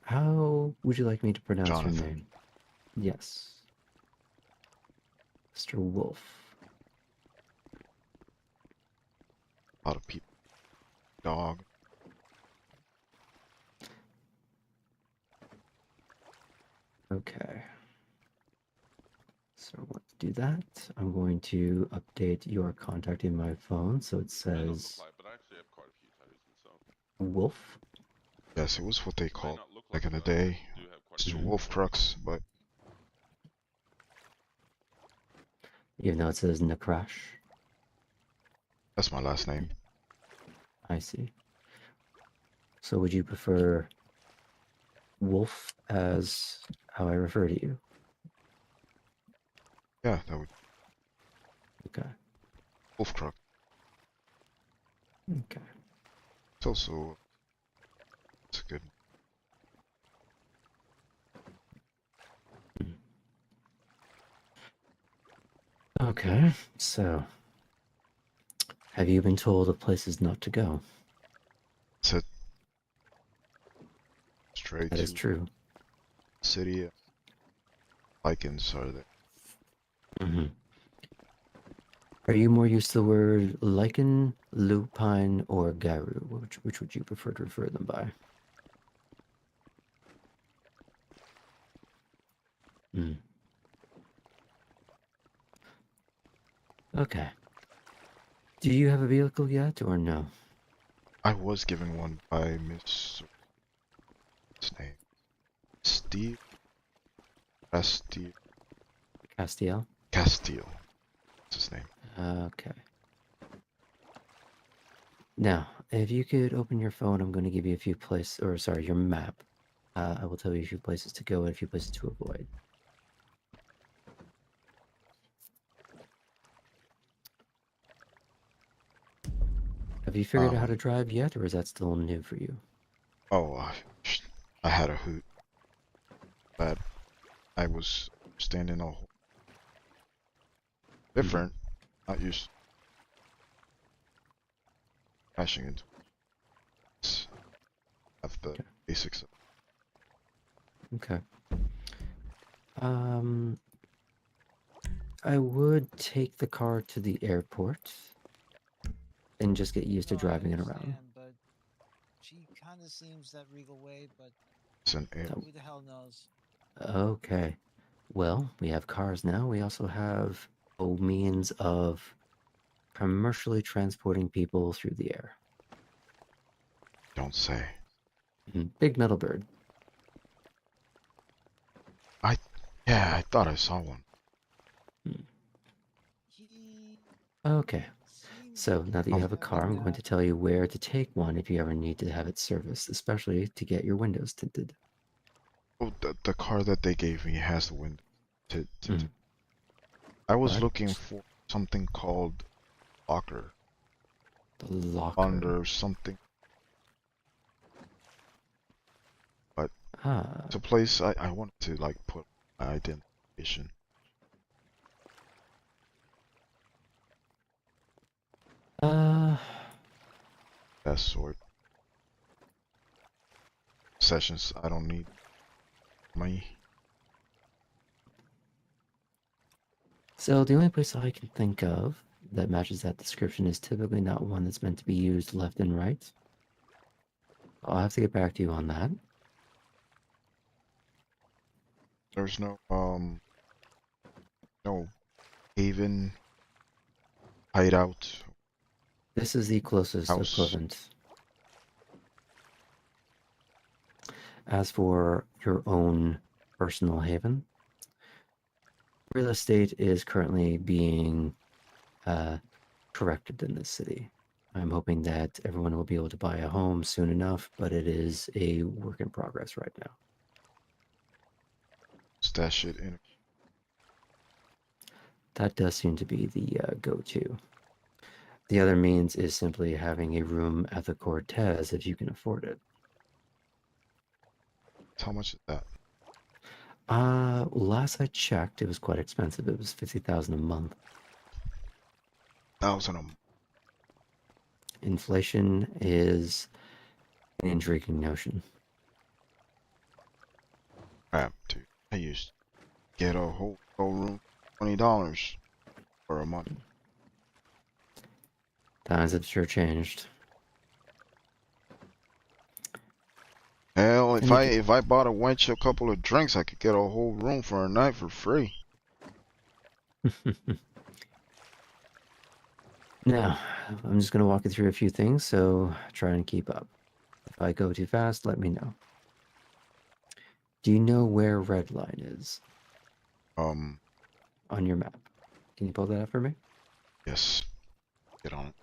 How would you like me to pronounce your Jonathan. name? Yes. Mr. Wolf. A lot of people. Dog. Okay. So let's do that. I'm going to update your contact in my phone so it says Wolf. Yes, it was what they called back in the day. Mr. Wolf Crux, but Even though it says Nakrash. that's my last name. I see. So would you prefer Wolf as how I refer to you? Yeah, that would. Okay. Wolf Crux. Okay. It's also. It's good. Okay, so have you been told of places not to go? Said straight That to is true. city. Lycans are there. Mm-hmm. Are you more used to the word lichen, lupine, or garu? Which would you prefer to refer them by? Hmm. Okay. Do you have a vehicle yet, or no? I was given one by Miss. What's his name? Steve. Castile. Castiel? Castile. What's his name? Okay. Now, if you could open your phone, I'm going to give you a few places, or sorry, your map. I will tell you a few places to go and a few places to avoid. Have you figured out how to drive yet, or is that still new for you? Oh, I had a hoot. But I was standing a whole different. Not used crashing into. Have the basics. Okay. I would take the car to the airport and just get used to driving it around. But she kind of seems that regal way, but It's an air. who the hell knows? Okay. Well, we have cars now. We also have a means of commercially transporting people through the air. Don't say. Big metal bird. Yeah, I thought I saw one. Okay. So now that you have a car, I'm going to tell you where to take one if you ever need to have it serviced, especially to get your windows tinted. Oh, the car that they gave me has the window tinted. I was looking for something called locker. The locker. Under something. But it's a place I wanted to like put my identification. That sort. Sessions I don't need money. So the only place I can think of that matches that description is typically not one that's meant to be used left and right. I'll have to get back to you on that. There's no haven hideout. This is the closest House. equivalent. As for your own personal haven, real estate is currently being corrected in this city. I'm hoping that everyone will be able to buy a home soon enough, but it is a work in progress right now. Stash it in. that does seem to be the go-to. The other means is simply having a room at the Cortez if you can afford it. How much is that? Last I checked, it was quite expensive. It was 50,000 a month. 1,000 a month. Inflation is an intriguing notion. Crap, dude. I used to get a whole room $20 for a month. Times have sure changed. Hell, And you if I bought a wench a couple of drinks, I could get a whole room for a night for free. Now, I'm just going to walk you through a few things, so try and keep up. If I go too fast, let me know. Do you know where Red Line is? On your map. Can you pull that up for me? Yes. Get on it.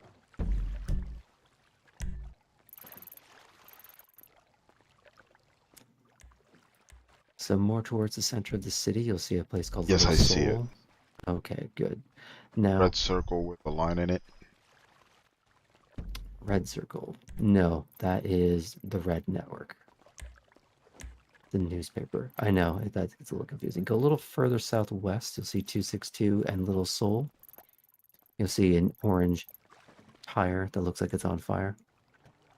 So more towards the center of the city, you'll see a place called Yes, Little I see it. Seoul. Okay, good. Now, Red circle with a line in it. Red Circle. No, that is the Red Network. The newspaper. I know, that gets a little confusing. Go a little further southwest, you'll see 262 and Little Seoul. You'll see an orange tire that looks like it's on fire.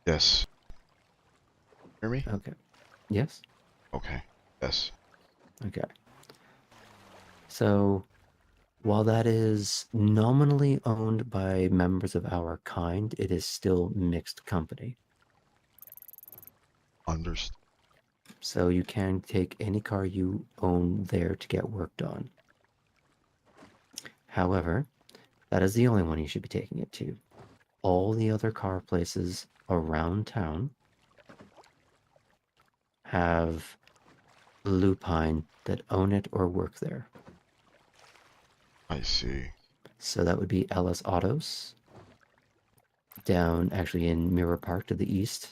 Yes. Hear me? Okay. Yes? Okay. Yes. Okay. So, while that is nominally owned by members of our kind, it is still mixed company. Understood. So you can take any car you own there to get work done. However, that is the only one you should be taking it to. All the other car places around town have lupine that own it or work there. I see. So that would be LS Autos, down actually in Mirror Park to the east.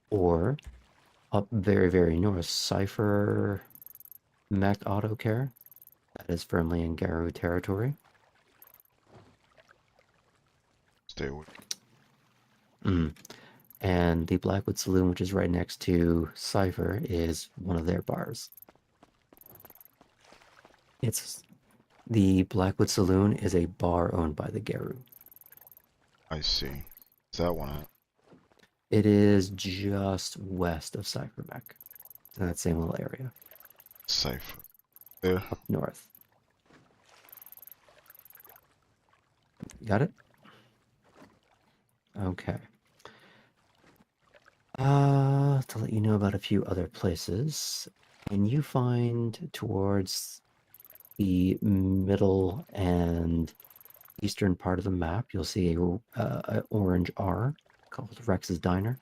Or up very, very north, Cypher Mech Auto Care. That is firmly in Garou territory. Stay with And the Blackwood Saloon, which is right next to Cypher, is one of their bars. The Blackwood Saloon is a bar owned by the Garou. I see. Is that one at? It is just west of Cypher Mech, in that same little area. Cypher. There. Up north. Got it? Okay. To let you know about a few other places, when you find towards the middle and eastern part of the map, you'll see a orange R called Rex's Diner.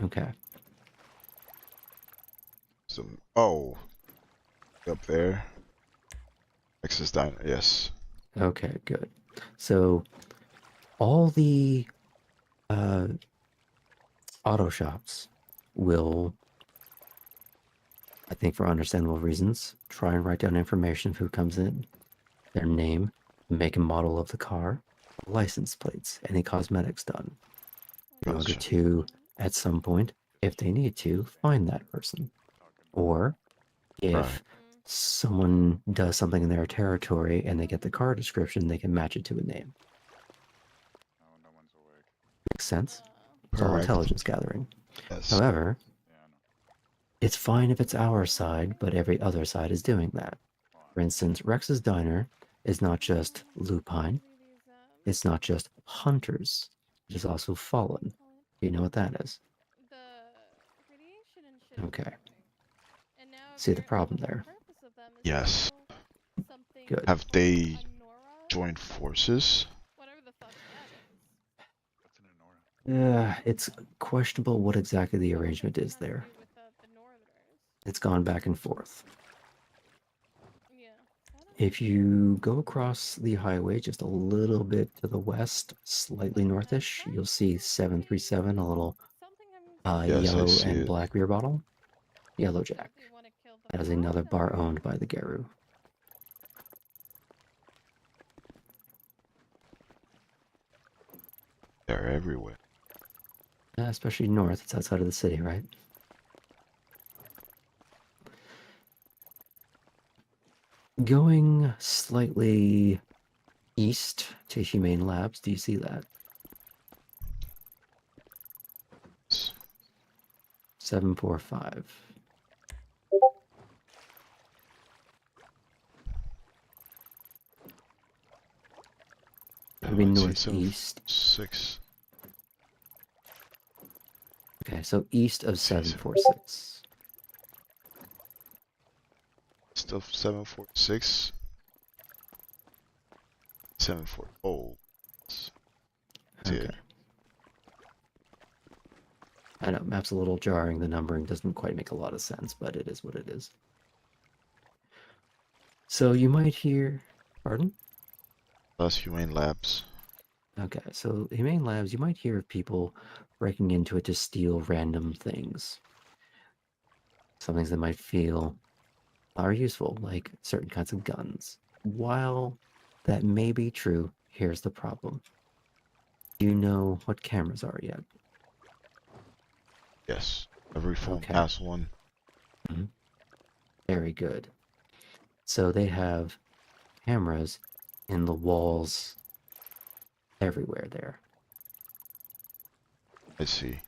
Okay. So, oh, up there. Rex's Diner. Yes. Okay, good. So all the auto shops will, I think for understandable reasons, try and write down information of who comes in, their name, make and model of the car, license plates, any cosmetics done, in order to, at some point, if they need to, find that person. Or if someone does something in their territory and they get the car description, they can match it to a name. Makes sense? It's all Correct. intelligence gathering. Yes. However, it's fine if it's our side, but every other side is doing that. For instance, Rex's Diner is not just lupine, it's not just hunters, it is also fallen. Do you know what that is? Okay. See the problem there? Yes. Good. Have they joined forces? It's questionable what exactly the arrangement is there. It's gone back and forth. If you go across the highway just a little bit to the west, slightly northish, you'll see 737, a little Yes, I yellow see and it. black beer bottle. Yellow Jack. That is another bar owned by the Garu. They're everywhere. Especially north, it's outside of the city, right? Going slightly east to Humane Labs, do you see that? 745. That would be I see northeast. 746. Okay, so east of See 746. Stuff 746. 740. Oh. See Okay. it. I know, map's a little jarring. The numbering doesn't quite make a lot of sense, but it is what it is. So you might hear... Pardon? Plus Humane Labs. Okay, so Humane Labs, you might hear of people breaking into it to steal random things. Some things that might feel are useful, like certain kinds of guns. While that may be true, here's the problem. Do you know what cameras are yet? Yes. Every phone Okay. has one. Mhm. Very good. So they have cameras in the walls everywhere there. I see.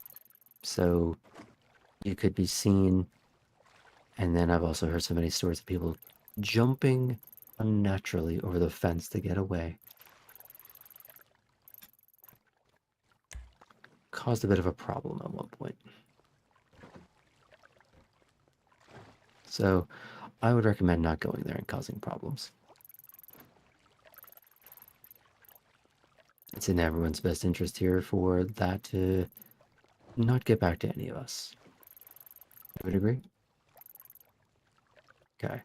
So you could be seen, and then I've also heard so many stories of people jumping unnaturally over the fence to get away. Caused a bit of a problem at one point. So I would recommend not going there and causing problems. It's in everyone's best interest here for that to not get back to any of us. You would agree? Okay.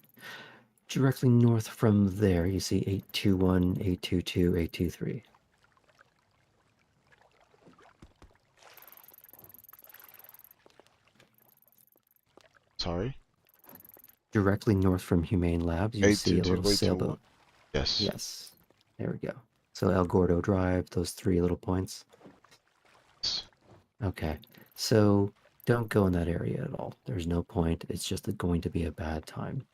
Directly north from there, you see 821, 822, 823. Sorry? Directly north from Humane Labs, you see a 822, little sailboat. Yes. Yes. There we go. So El Gordo Drive, those three little points. Okay. So don't go in that area at all. There's no point. It's just going to be a bad time.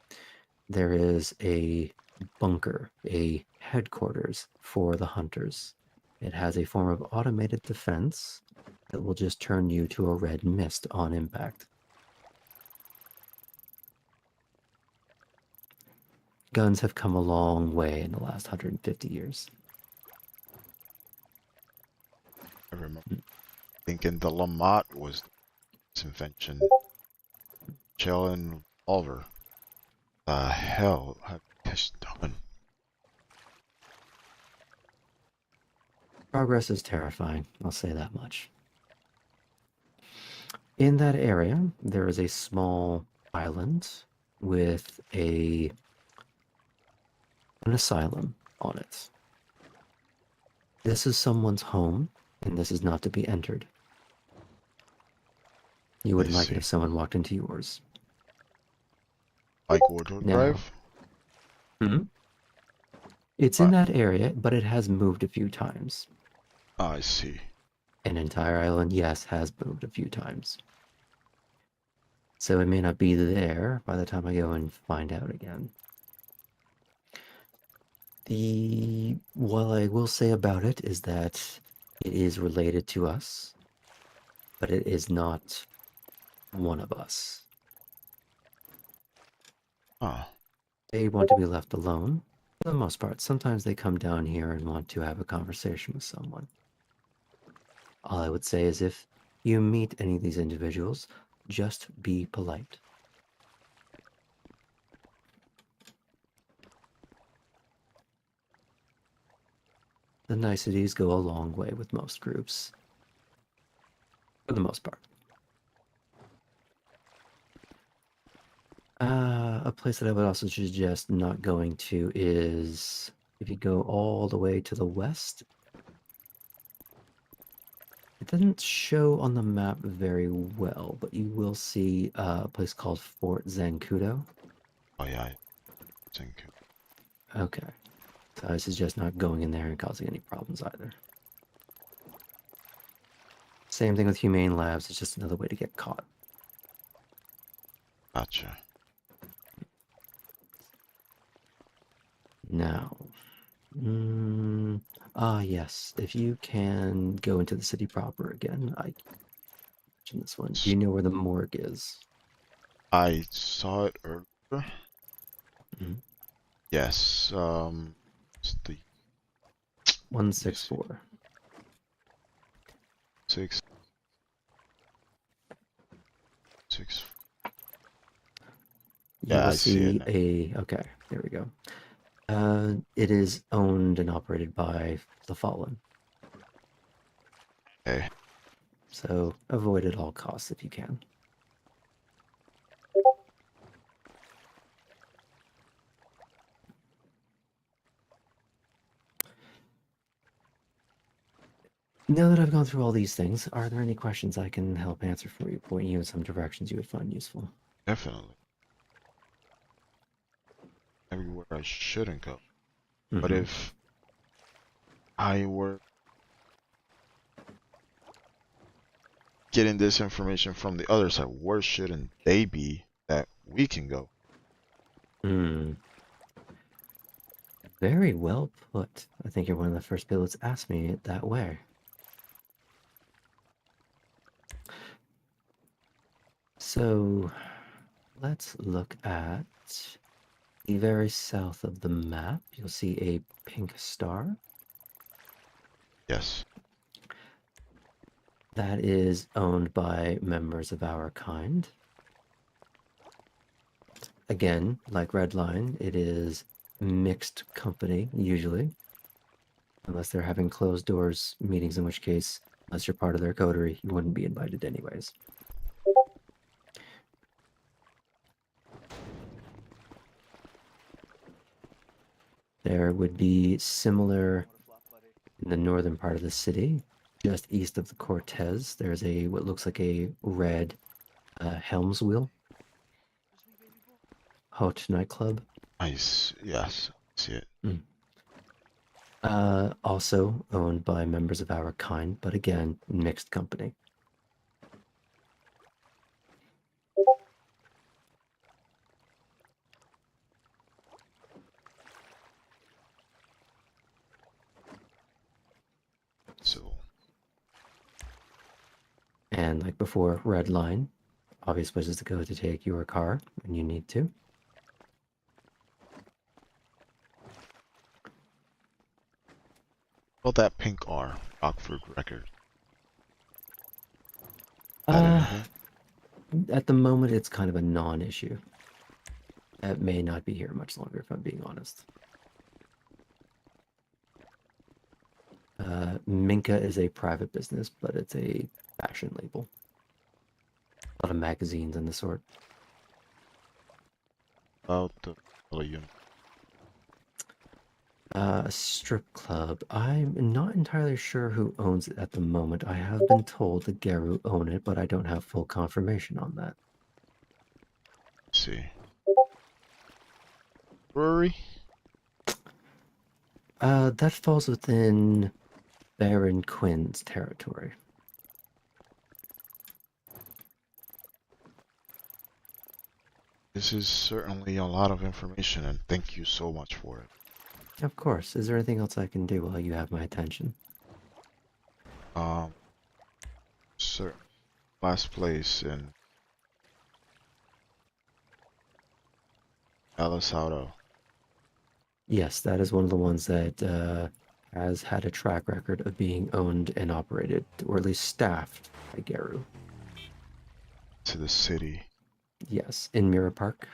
There is a bunker, a headquarters for the hunters. It has a form of automated defense that will just turn you to a red mist on impact. Guns have come a long way in the last 150 years. I remember thinking the Lamont was its invention. Shell and revolver. The hell have you guys done? Progress is terrifying, I'll say that much. In that area, there is a small island with an asylum on it. This is someone's home, and this is not to be entered. You wouldn't like it if someone walked into yours. Like Wardrobe Drive? It's in that area, but it has moved a few times. I see. An entire island, yes, has moved a few times. So it may not be there by the time I go and find out again. What I will say about it is that it is related to us, but it is not one of us. They want to be left alone, for the most part. Sometimes they come down here and want to have a conversation with someone. All I would say is if you meet any of these individuals, just be polite. The niceties go a long way with most groups. For the most part. A place that I would also suggest not going to is if you go all the way to the west. It doesn't show on the map very well, but you will see a place called Fort Zancudo. Oh yeah, Zancudo. Okay. So I suggest not going in there and causing any problems either. Same thing with Humane Labs, it's just another way to get caught. Gotcha. Now, yes, if you can go into the city proper again, I mentioned this one. Do you know where the morgue is? I saw it earlier. Mhm. Yes. It's the 164. 6. You Yeah, will I see it see now. okay, there we go. It is owned and operated by the Fallen. Okay. So avoid at all costs if you can. Now that I've gone through all these things, are there any questions I can help answer for you, point you in some directions you would find useful? Definitely. Everywhere I shouldn't go. But Mhm. if I were getting this information from the other side, where shouldn't they be that we can go? Very well put. I think you're one of the first people that's asked me it that way. So, let's look at the very south of the map. You'll see a pink star. Yes. That is owned by members of our kind. Again, like Redline, it is mixed company, usually. Unless they're having closed doors meetings, in which case, unless you're part of their coterie, you wouldn't be invited anyways. There would be similar in the northern part of the city, just east of the Cortez. There's a what looks like a red Helms wheel. Hot nightclub. Nice. Yes. See it. Also owned by members of our kind, but again, mixed company. So. And like before, red line, obvious places to go to take your car when you need to. Well, that pink R, Rockford Records. Anything? At the moment, it's kind of a non-issue. It may not be here much longer, if I'm being honest. Minka is a private business, but it's a fashion label. A lot of magazines and the sort. About the unit. A strip club. I'm not entirely sure who owns it at the moment. I have been told the Geru own it, but I don't have full confirmation on that. Let's see. Brewery? That falls within Baron Quinn's territory. This is certainly a lot of information, and thank you so much for it. Of course. Is there anything else I can do while you have my attention? Sir, last place in Alisado. Yes, that is one of the ones that has had a track record of being owned and operated, or at least staffed by Geru. To the city. Yes, in Mirror Park.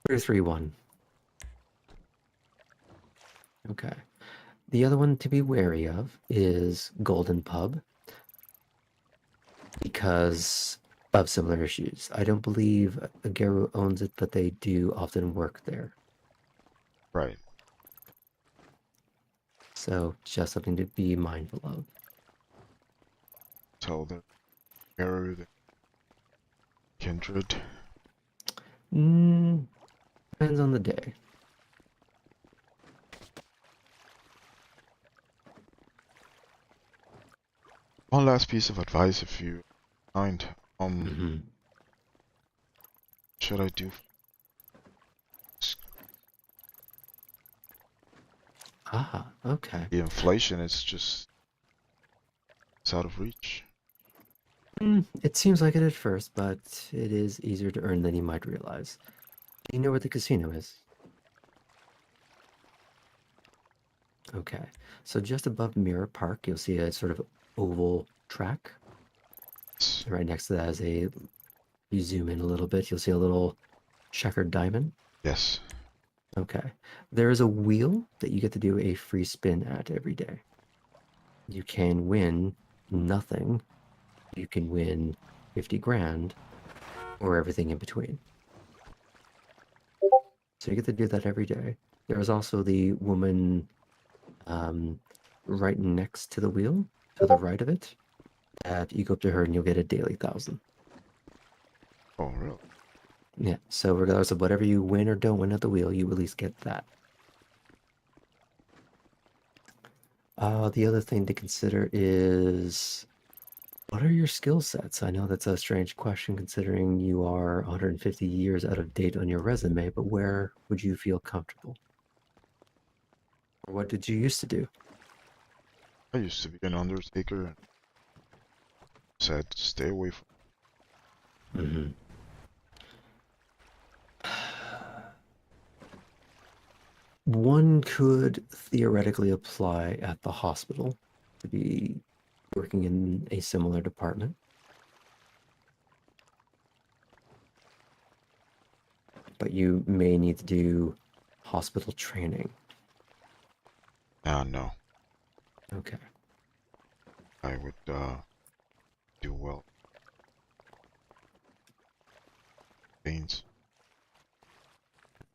331. Okay. The other one to be wary of is Golden Pub. Because of similar issues. I don't believe Agaru owns it, but they do often work there. Right. So just something to be mindful of. So the error, the kindred. Depends on the day. One last piece of advice, if you mind. Should I do? Ah, okay. The inflation is just it's out of reach. It seems like it at first, but it is easier to earn than you might realize. Do you know where the casino is? Okay, so just above Mirror Park, you'll see a sort of oval track. Right next to that is a, you zoom in a little bit, you'll see a little checkered diamond. Yes. Okay, there is a wheel that you get to do a free spin at every day. You can win nothing. You can win 50 grand or everything in between. So you get to do that every day. There is also the woman right next to the wheel, to the right of it. You go up to her and you'll get a daily 1,000. Oh, really? Yeah, so regardless of whatever you win or don't win at the wheel, you at least get that. The other thing to consider is, what are your skill sets? I know that's a strange question considering you are 150 years out of date on your resume, but where would you feel comfortable? Or what did you used to do? I used to be an undertaker and said stay away from. One could theoretically apply at the hospital to be working in a similar department. But you may need to do hospital training. No. Okay. I would do well. Beans.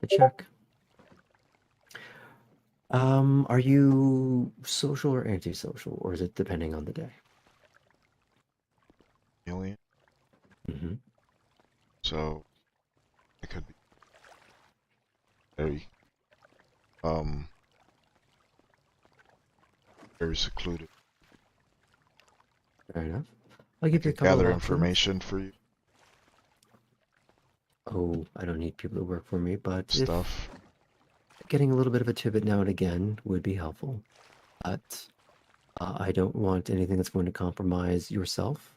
The check. Are you social or antisocial, or is it depending on the day? Alien. So I could be very very secluded. Fair enough. I'll give you a couple gather of options. information for you. Oh, I don't need people to work for me, but Stuff. Getting a little bit of a tidbit now and again would be helpful. But I don't want anything that's going to compromise yourself,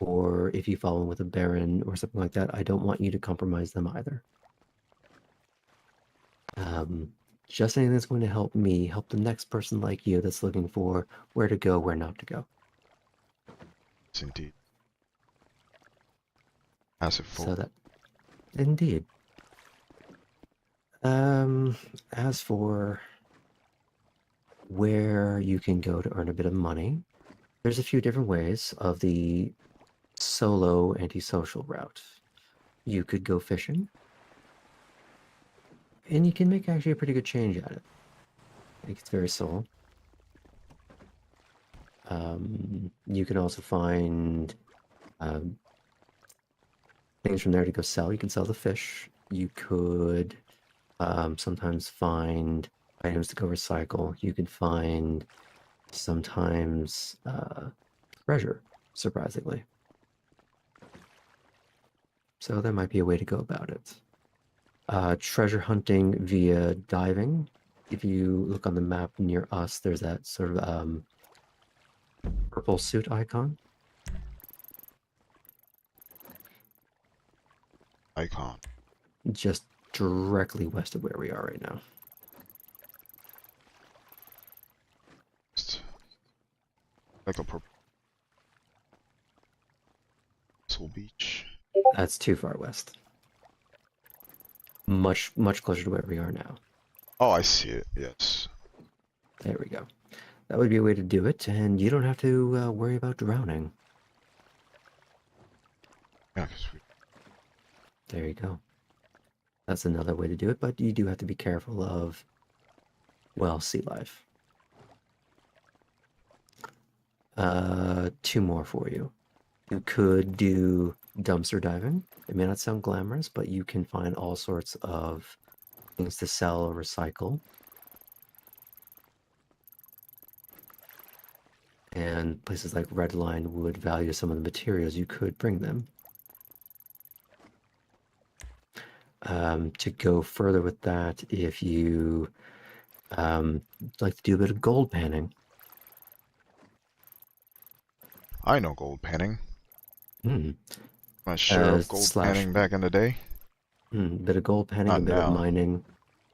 or if you follow with a baron or something like that, I don't want you to compromise them either. Just anything that's going to help me help the next person like you that's looking for where to go, where not to go. Yes, indeed. Passive So that, indeed. As for where you can go to earn a bit of money, there's a few different ways of the solo antisocial route. You could go fishing, and you can make actually a pretty good change at it. I think it's very solo. You can also find things from there to go sell. You can sell the fish. You could sometimes find items to go recycle. You can find sometimes treasure, surprisingly. So that might be a way to go about it. Treasure hunting via diving. If you look on the map near us, there's that sort of purple suit icon. Just directly west of where we are right now. Like a purple beach. That's too far west. Much closer to where we are now. Oh, I see it. Yes. There we go. That would be a way to do it, and you don't have to worry about drowning. Yeah, 'cause we, There you go. That's another way to do it, but you do have to be careful of, well, sea life. Two more for you. You could do dumpster diving. It may not sound glamorous, but you can find all sorts of things to sell or recycle. And places like Redline would value some of the materials you could bring them. To go further with that, if you like to do a bit of gold panning. I know gold panning. Hmm. My share of gold Slash panning back in the day. bit of gold panning, Not a bit of now. mining,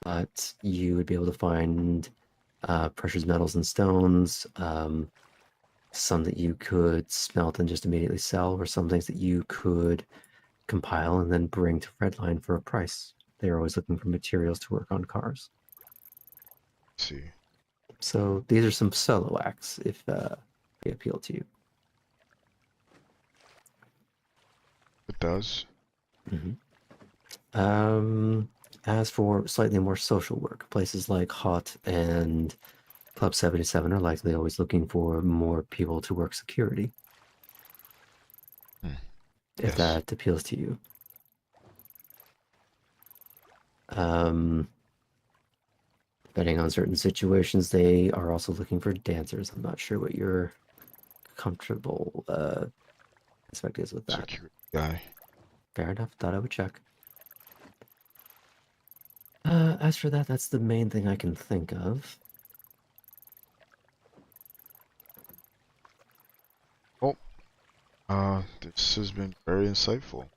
but you would be able to find precious metals and stones, some that you could smelt and just immediately sell, or some things that you could compile and then bring to Redline for a price. They're always looking for materials to work on cars. Let's see. So these are some solo acts if they appeal to you. It does. As for slightly more social work, places like Hot and Club 77 are likely always looking for more people to work security. If that appeals to you. Depending on certain situations, they are also looking for dancers. I'm not sure what your comfortable aspect is with that. Security guy. Fair enough. Thought I would check. As for that, that's the main thing I can think of. This has been very insightful.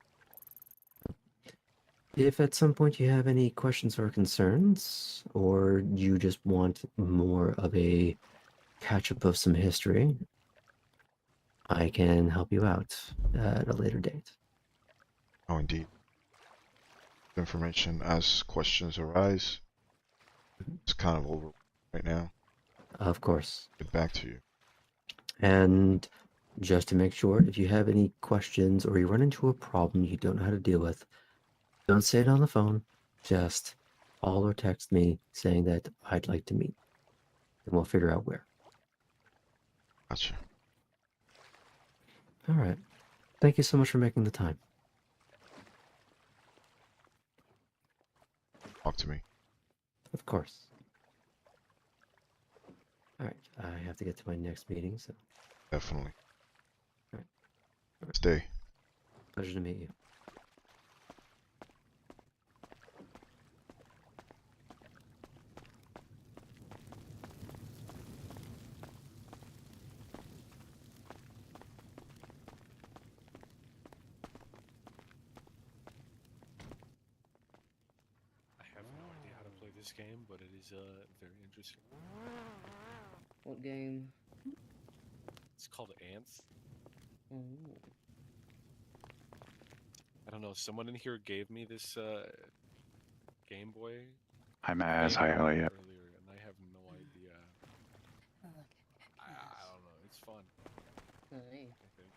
If at some point you have any questions or concerns, or you just want more of a catch-up of some history, I can help you out at a later date. Oh, indeed. Information as questions arise. It's kind of over right now. Of course. Get back to you. And just to make sure, if you have any questions or you run into a problem you don't know how to deal with, don't say it on the phone. Just call or text me saying that I'd like to meet. And we'll figure out where. Gotcha. All right. Thank you so much for making the time. Talk to me. Of course. All right. I have to get to my next meeting, so. Definitely. All right. Stay. Pleasure to meet you. I have no idea how to play this game, but it is very interesting. What game? It's called Ants. Oh. I don't know. Someone in here gave me this Game Boy. Hi, Maz. game Hi, Elliot. earlier, and I have no idea. I don't know. It's fun. Hi. I think.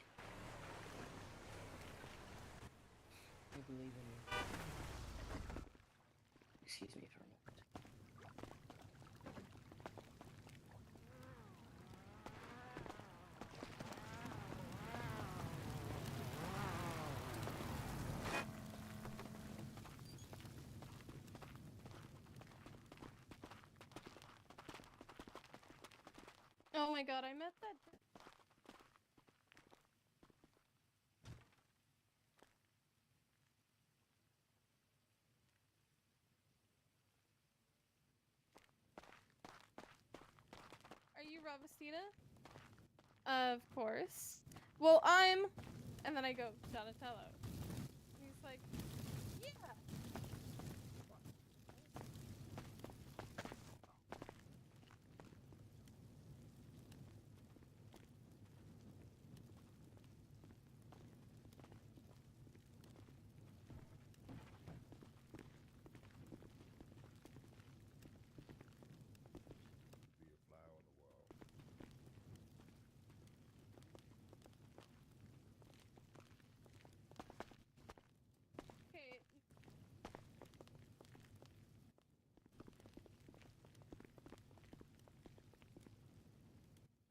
I believe in you. Excuse me for a moment. Oh my god, I met that. Are you Ravastina? Of course. Well, I'm. And then I go, Donatello. And he's like, yeah.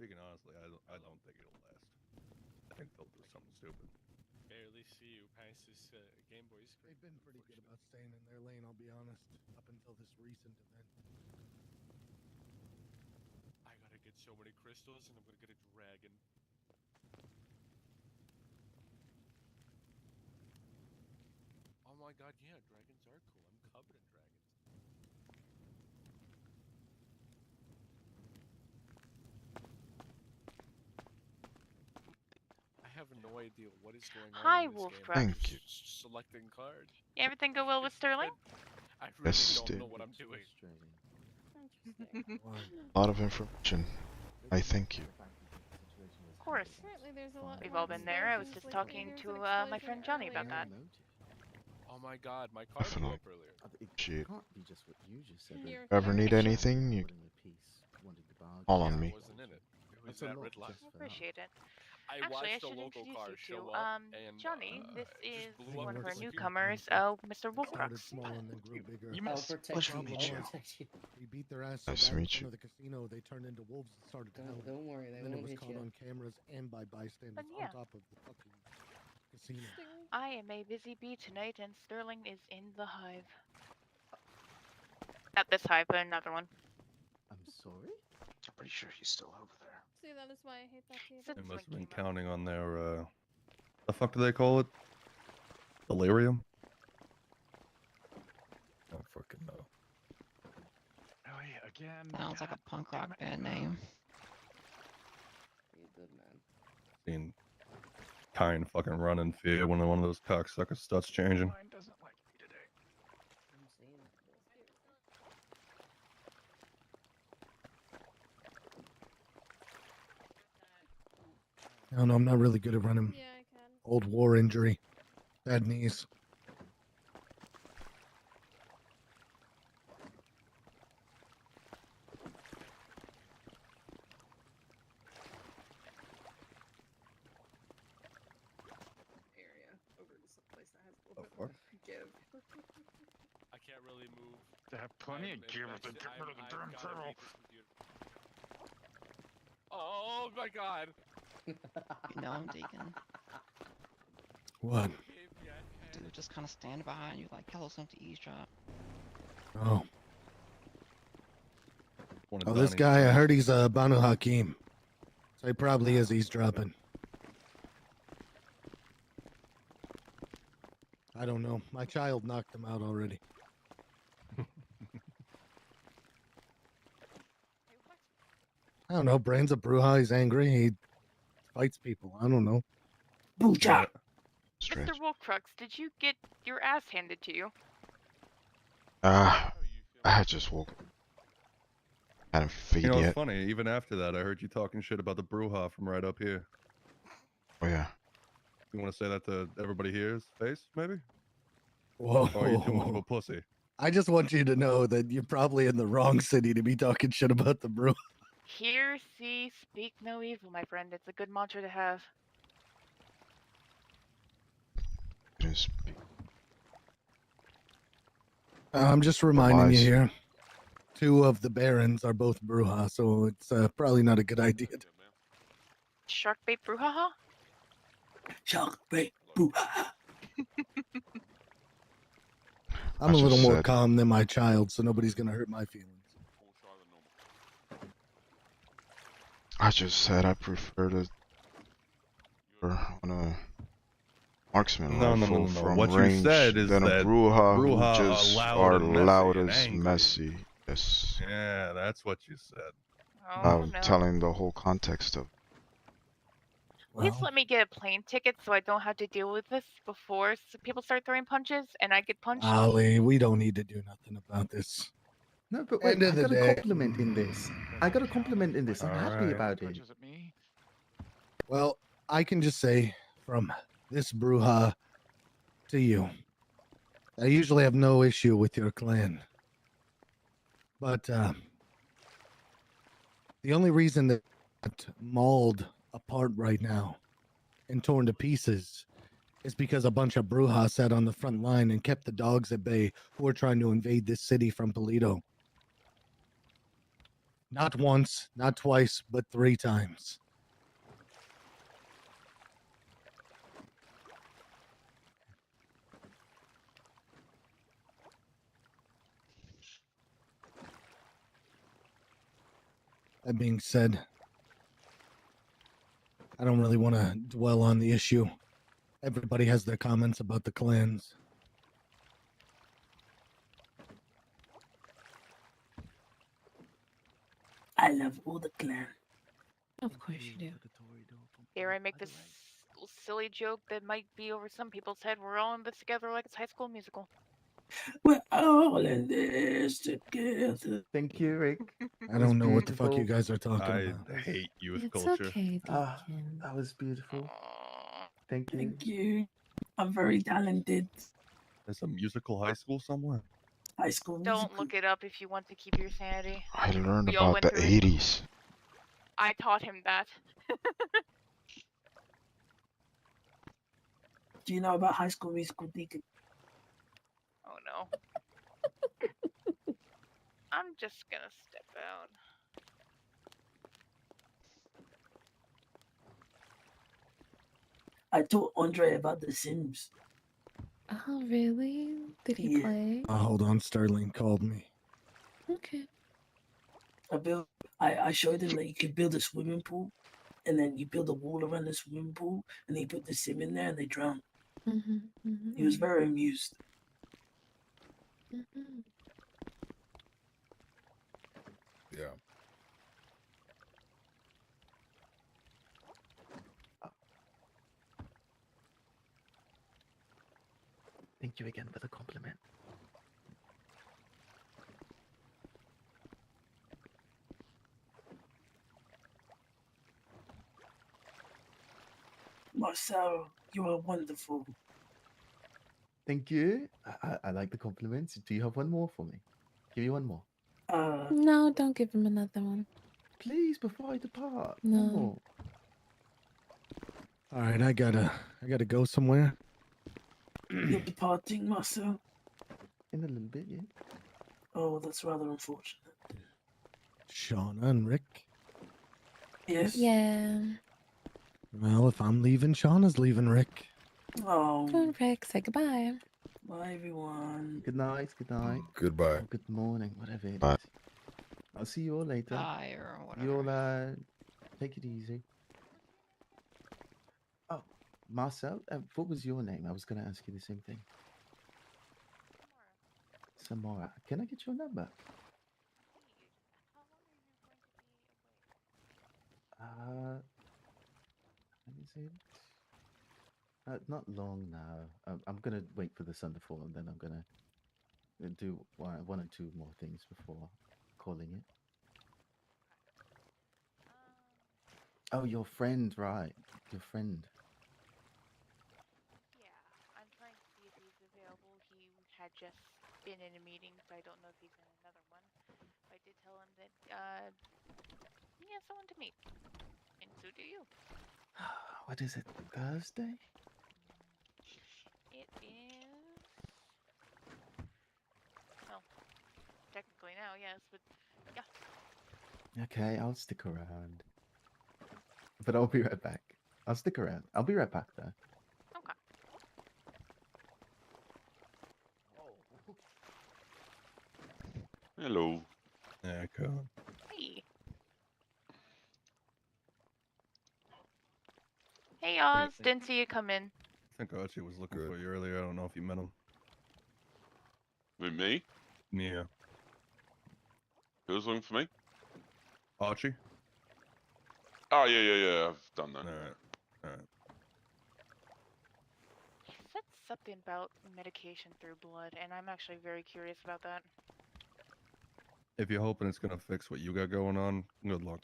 Speaking honestly, I don't think it'll last. I think they'll do something stupid. Barely see you pass this Game Boy screen. They've been pretty good about staying in their lane, I'll be honest, up until this recent event. I gotta get so many crystals, and I'm gonna get a dragon. Oh my god, yeah, dragons are cool. I'm covered in dragons. I have no idea what is going on Hi, in this Wolf game. Crush. I'm Thank you. just selecting cards. Everything go well with Sterling? I really Yes, don't dear. know what I'm doing. Interesting. A lot of information. I thank you. Of course. Apparently there's a lot We've more all been there. I was explosions, just like talking figures to and my explosion friend Johnny about earlier. that. Oh my god, my car blew up earlier. Shit. Can't be just what you just said. Your Ever car? need anything, you call on I me. wasn't in it. It was That's a that lot red line. just for Appreciate it. I Actually, I watched a should local introduce car you show to up, and Johnny. This it just is blew up one of in our front of me. newcomers, Mr. Started Wolfcrux. small and then grew bigger. You I'll missed. protect Pleasure you. to meet I'll you. protect you. We beat their ass so Nice to bad in meet front you. of the casino, they turned into wolves and started to howl. Don't worry, they And then it won't was hit caught you. on cameras and by bystanders But yeah. on top of the fucking casino. I am a busy bee tonight, and Sterling is in the hive. Not this hive, but another one. I'm sorry? I'm pretty sure he's still over there. See, that is why I hate that theater. They must have been counting on their, the fuck do they call it? Delirium? I don't fucking know. Really? Again? Sounds like God a punk damn rock it. band name. You're good, man. Seen kind fucking run in fear when one of those cocksuckers starts changing. Mine doesn't like me today. I'm seeing it. I don't know, I'm not really good at running. Yeah, I can. Old war injury. Bad knees. Area over to someplace that has a The little bit fuck? more give. I can't really move. They have plenty of gear with the get rid of the damn turtle. Oh my god! You know him, Deacon. What? Dude, just kind of standing behind you like, hello, something to eavesdrop. Oh. One of Oh, this Donnie's guy, I friends. heard he's Banu Hakim. So he probably is eavesdropping. I don't know. My child knocked him out already. I don't know. Brain's a Bruja. He's angry. He fights people. I don't know. Boocha! Mr. Wolfcrux, did you get your ass handed to you? I had just woke up. Hadn't feed You know, yet. it's funny. Even after that, I heard you talking shit about the Bruja from right up here. Oh yeah. You want to say that to everybody here's face, maybe? Whoa. Or are you too much of a pussy? I just want you to know that you're probably in the wrong city to be talking shit about the Bruja. Hear, see, speak no evil, my friend. It's a good mantra to have. I'm just reminding you Lies. here. 2 of the barons are both Bruja, so it's probably not a good idea. Sharkbait brouhaha? Sharkbait brouhaha. I'm a I little just more said- calm than my child, so nobody's gonna hurt my feelings. I just said I prefer to on a marksman No, no, no, rifle no, no. from What you range said is than a that Bruja who Bruja just are are loud and messy loud and as angry. messy. Yes. Yeah, that's what you said. Oh, I'm no. telling the whole context of. Please let me get a plane ticket so I don't have to deal with this before people start throwing punches and I get punched. Ali, we don't need to do nothing about this. No, but End wait, of I the got a day. compliment in this. I got a compliment in this. I'm happy Alright. about it. Well, I can just say from this Bruja to you, I usually have no issue with your clan. But the only reason that mauled apart right now and torn to pieces is because a bunch of Brujas sat on the front line and kept the dogs at bay who were trying to invade this city from Polito. Not once, not twice, but 3 times. That being said, I don't really want to dwell on the issue. Everybody has their comments about the clans. I love all the clan. Of course you do. Here I make this silly joke that might be over some people's head. We're all in this together like it's High School Musical. We're all in this together. Thank you, Rick. I don't know what the fuck you guys are talking I about. hate youth It's culture. okay, Ah, Deacon. that was beautiful. Thank you. Thank you. I'm very talented. There's a musical high school somewhere. High School Don't Musical. look it up if you want to keep your sanity. I learned We all about went the through it. 80s. I taught him that. Do you know about High School Musical, Deacon? Oh no. I'm just gonna step out. I taught Andre about The Sims. Oh, really? Did he Yeah. play? Hold on, Sterling called me. Okay. I showed him that you could build a swimming pool, and then you build a wall around the swimming pool, and then you put the sim in there, and they drown. He was very amused. Yeah. Thank you again for the compliment. Marcel, you are wonderful. Thank you. I like the compliments. Do you have one more for me? Give you one more. No, don't give him another one. Please, before I depart. No. One more. All right, I gotta go somewhere. You're departing, Marcel? In a little bit, yeah. Oh, that's rather unfortunate. Shauna and Rick. Yes? Yeah. Well, if I'm leaving, Shauna's leaving Rick. Oh. Come on, Rick, say goodbye. Bye, everyone. Good night. Good night. Goodbye. Or good morning, whatever it is. Bye. I'll see you all later. Bye or whatever. You all take it easy. Oh, Marcel, what was your name? I was going to ask you the same thing. Samora. Can I get your number? Let me see. Not long now. I'm gonna wait for the sun to fall, and then I'm gonna do one or two more things before calling it. Oh, your friend, right? Your friend. Yeah, I'm trying to see if he's available. He had just been in a meeting, so I don't know if he's in another one. I did tell him that he has someone to meet, and so do you. What is it? Thursday? It is. Well, technically now, yes, but yeah. Okay, I'll stick around. But I'll be right back. I'll stick around. I'll be right back, though. Okay. Hello. Yeah, cool. Hey. Hey, Oz. Didn't see you come in. I think Archie was looking for you earlier. I don't know if you met him. With me? Yeah. Who's looking for me? Archie? Oh, yeah. I've done that. Alright. He said something about medication through blood, and I'm actually very curious about that. If you're hoping it's gonna fix what you got going on, good luck.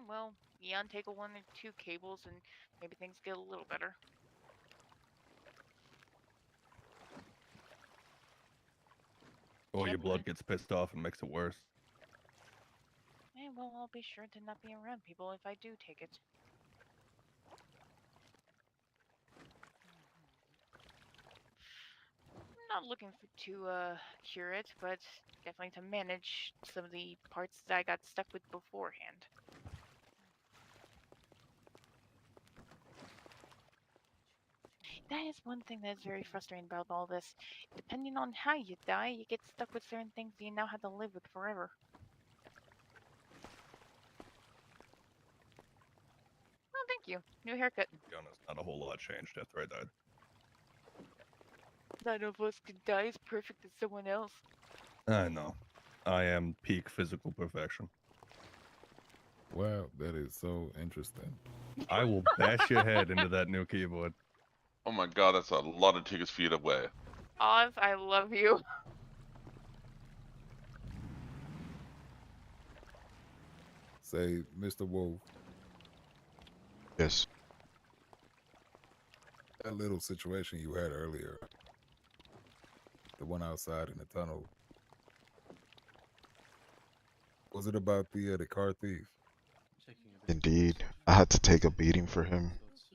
Well, you untake one or two cables, and maybe things get a little better. Or your blood gets pissed off and makes it worse. Well, I'll be sure to not be around people if I do take it. not looking to cure it, but definitely to manage some of the parts that I got stuck with beforehand. That is one thing that is very frustrating about all this. Depending on how you die, you get stuck with certain things you now have to live with forever. Oh, thank you. New haircut. To be honest, not a whole lot changed after I died. None of us could die as perfect as someone else. I know. I am peak physical perfection. Wow, that is so interesting. I will bash your head into that new keyboard. Oh my god, that's a lot of tickets for you to wear. Oz, I love you. Say, Mr. Wolf. Yes. That little situation you had earlier. The one outside in the tunnel. Was it about the car thief? Indeed. I had to take a beating for him.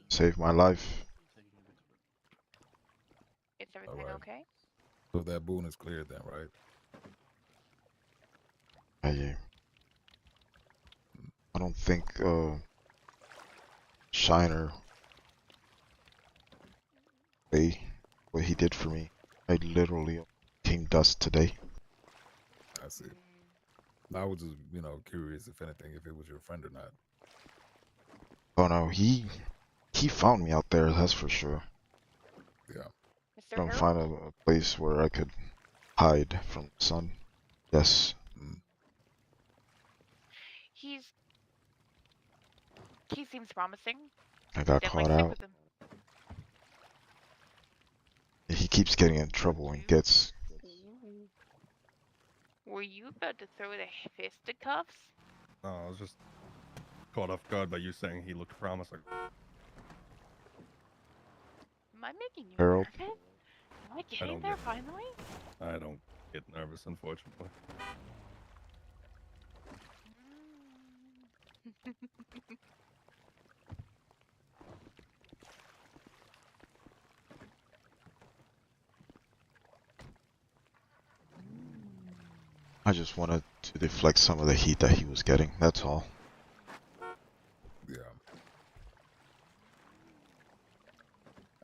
Save my life. Is everything Alright. okay? So that boon is cleared then, right? I don't think Shiner what he did for me. I literally became dust today. I see. I was just, curious if anything, if it was your friend or not. Oh no, he found me out there, that's for sure. Yeah. I don't find a place where I could hide from the sun. Yes. He seems promising. I got Definitely caught stick out. with him. He keeps getting in trouble and gets. Ooh. Were you about to throw the fisticuffs? No, I was just caught off guard by you saying he looked promising. Am I making you Harold? nervous? Am I I getting don't there get- finally? I don't get nervous, unfortunately. I just wanted to deflect some of the heat that he was getting, that's all. Yeah.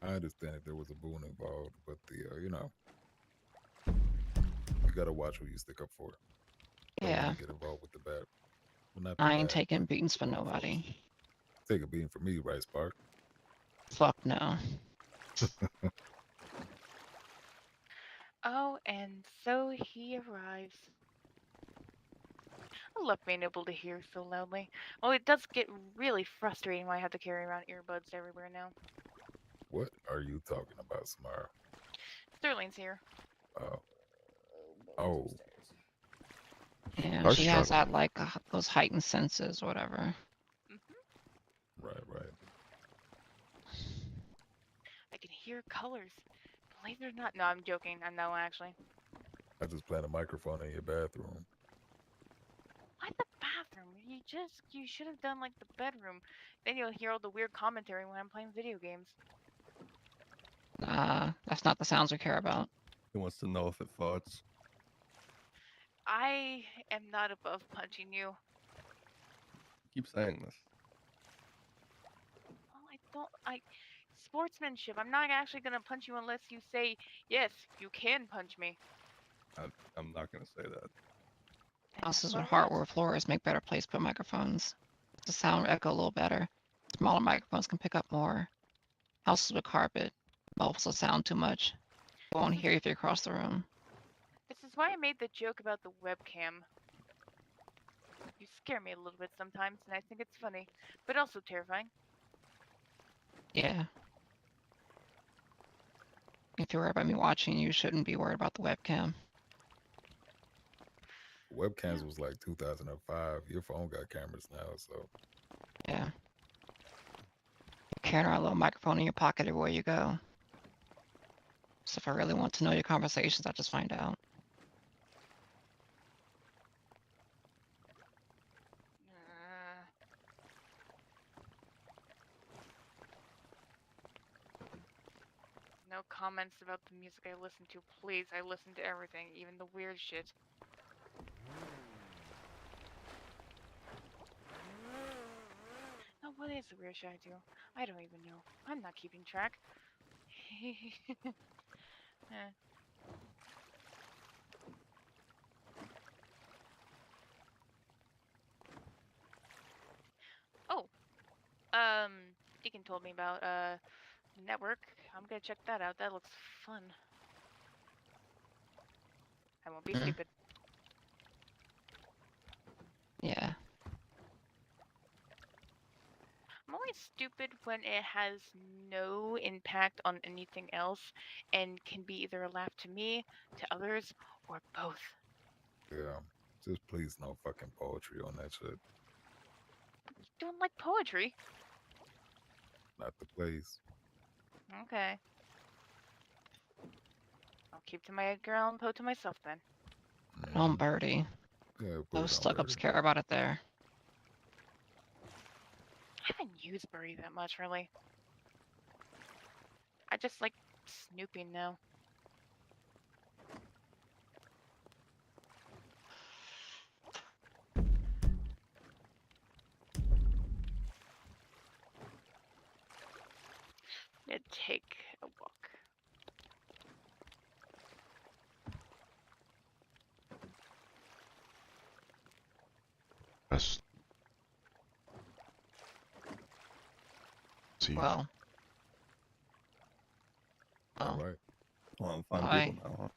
I understand if there was a boon involved, but you gotta watch who you stick up for. Don't Yeah. wanna get involved with the bad. Well, not the I ain't bad, taking but beatings for the wrong nobody. folks. Take a beating for me, right, Spark? Fuck no. Oh, and so he arrives. I love being able to hear so loudly. Well, it does get really frustrating when I have to carry around earbuds everywhere now. What are you talking about, Samara? Sterling's here. Oh. Yeah, Our she has struggle. that like those heightened senses, whatever. Right. I can hear colors. Believe it or not. No, I'm joking. I know, actually. I just planted a microphone in your bathroom. Why the bathroom? You should have done like the bedroom. Then you'll hear all the weird commentary when I'm playing video games. That's not the sounds we care about. He wants to know if it farts. I am not above punching you. Keep saying this. Well, sportsmanship. I'm not actually gonna punch you unless you say, yes, you can punch me. I'm not gonna say that. Houses with hardwood floors make better place to put microphones. The sound echo a little better. Smaller microphones can pick up more. Houses with carpet muffles the sound too much. Won't hear you if you're across the room. This is why I made the joke about the webcam. You scare me a little bit sometimes, and I think it's funny, but also terrifying. Yeah. If you're worried about me watching, you shouldn't be worried about the webcam. Webcams was like 2005. Your phone got cameras now, so. Yeah. Carrying around a little microphone in your pocket everywhere you go. So if I really want to know your conversations, I just find out. No comments about the music I listen to, please. I listen to everything, even the weird shit. Now, what is the weird shit I do? I don't even know. I'm not keeping track. Eh. Oh, Deacon told me about network. I'm gonna check that out. That looks fun. I won't be stupid. Yeah. I'm always stupid when it has no impact on anything else and can be either a laugh to me, to others, or both. Yeah. Just please no fucking poetry on that shit. You don't like poetry? Not the place. Okay. I'll keep to my Edgar Allan Poe to myself then. Put it on Birdie. Yeah, put Those it on stuck-ups Birdie. care about it there. I haven't used Birdie that much, really. I just like snooping now. Gonna take a walk. Rest. See you. Well. All right. Well, I'm fine Bye. people now, huh?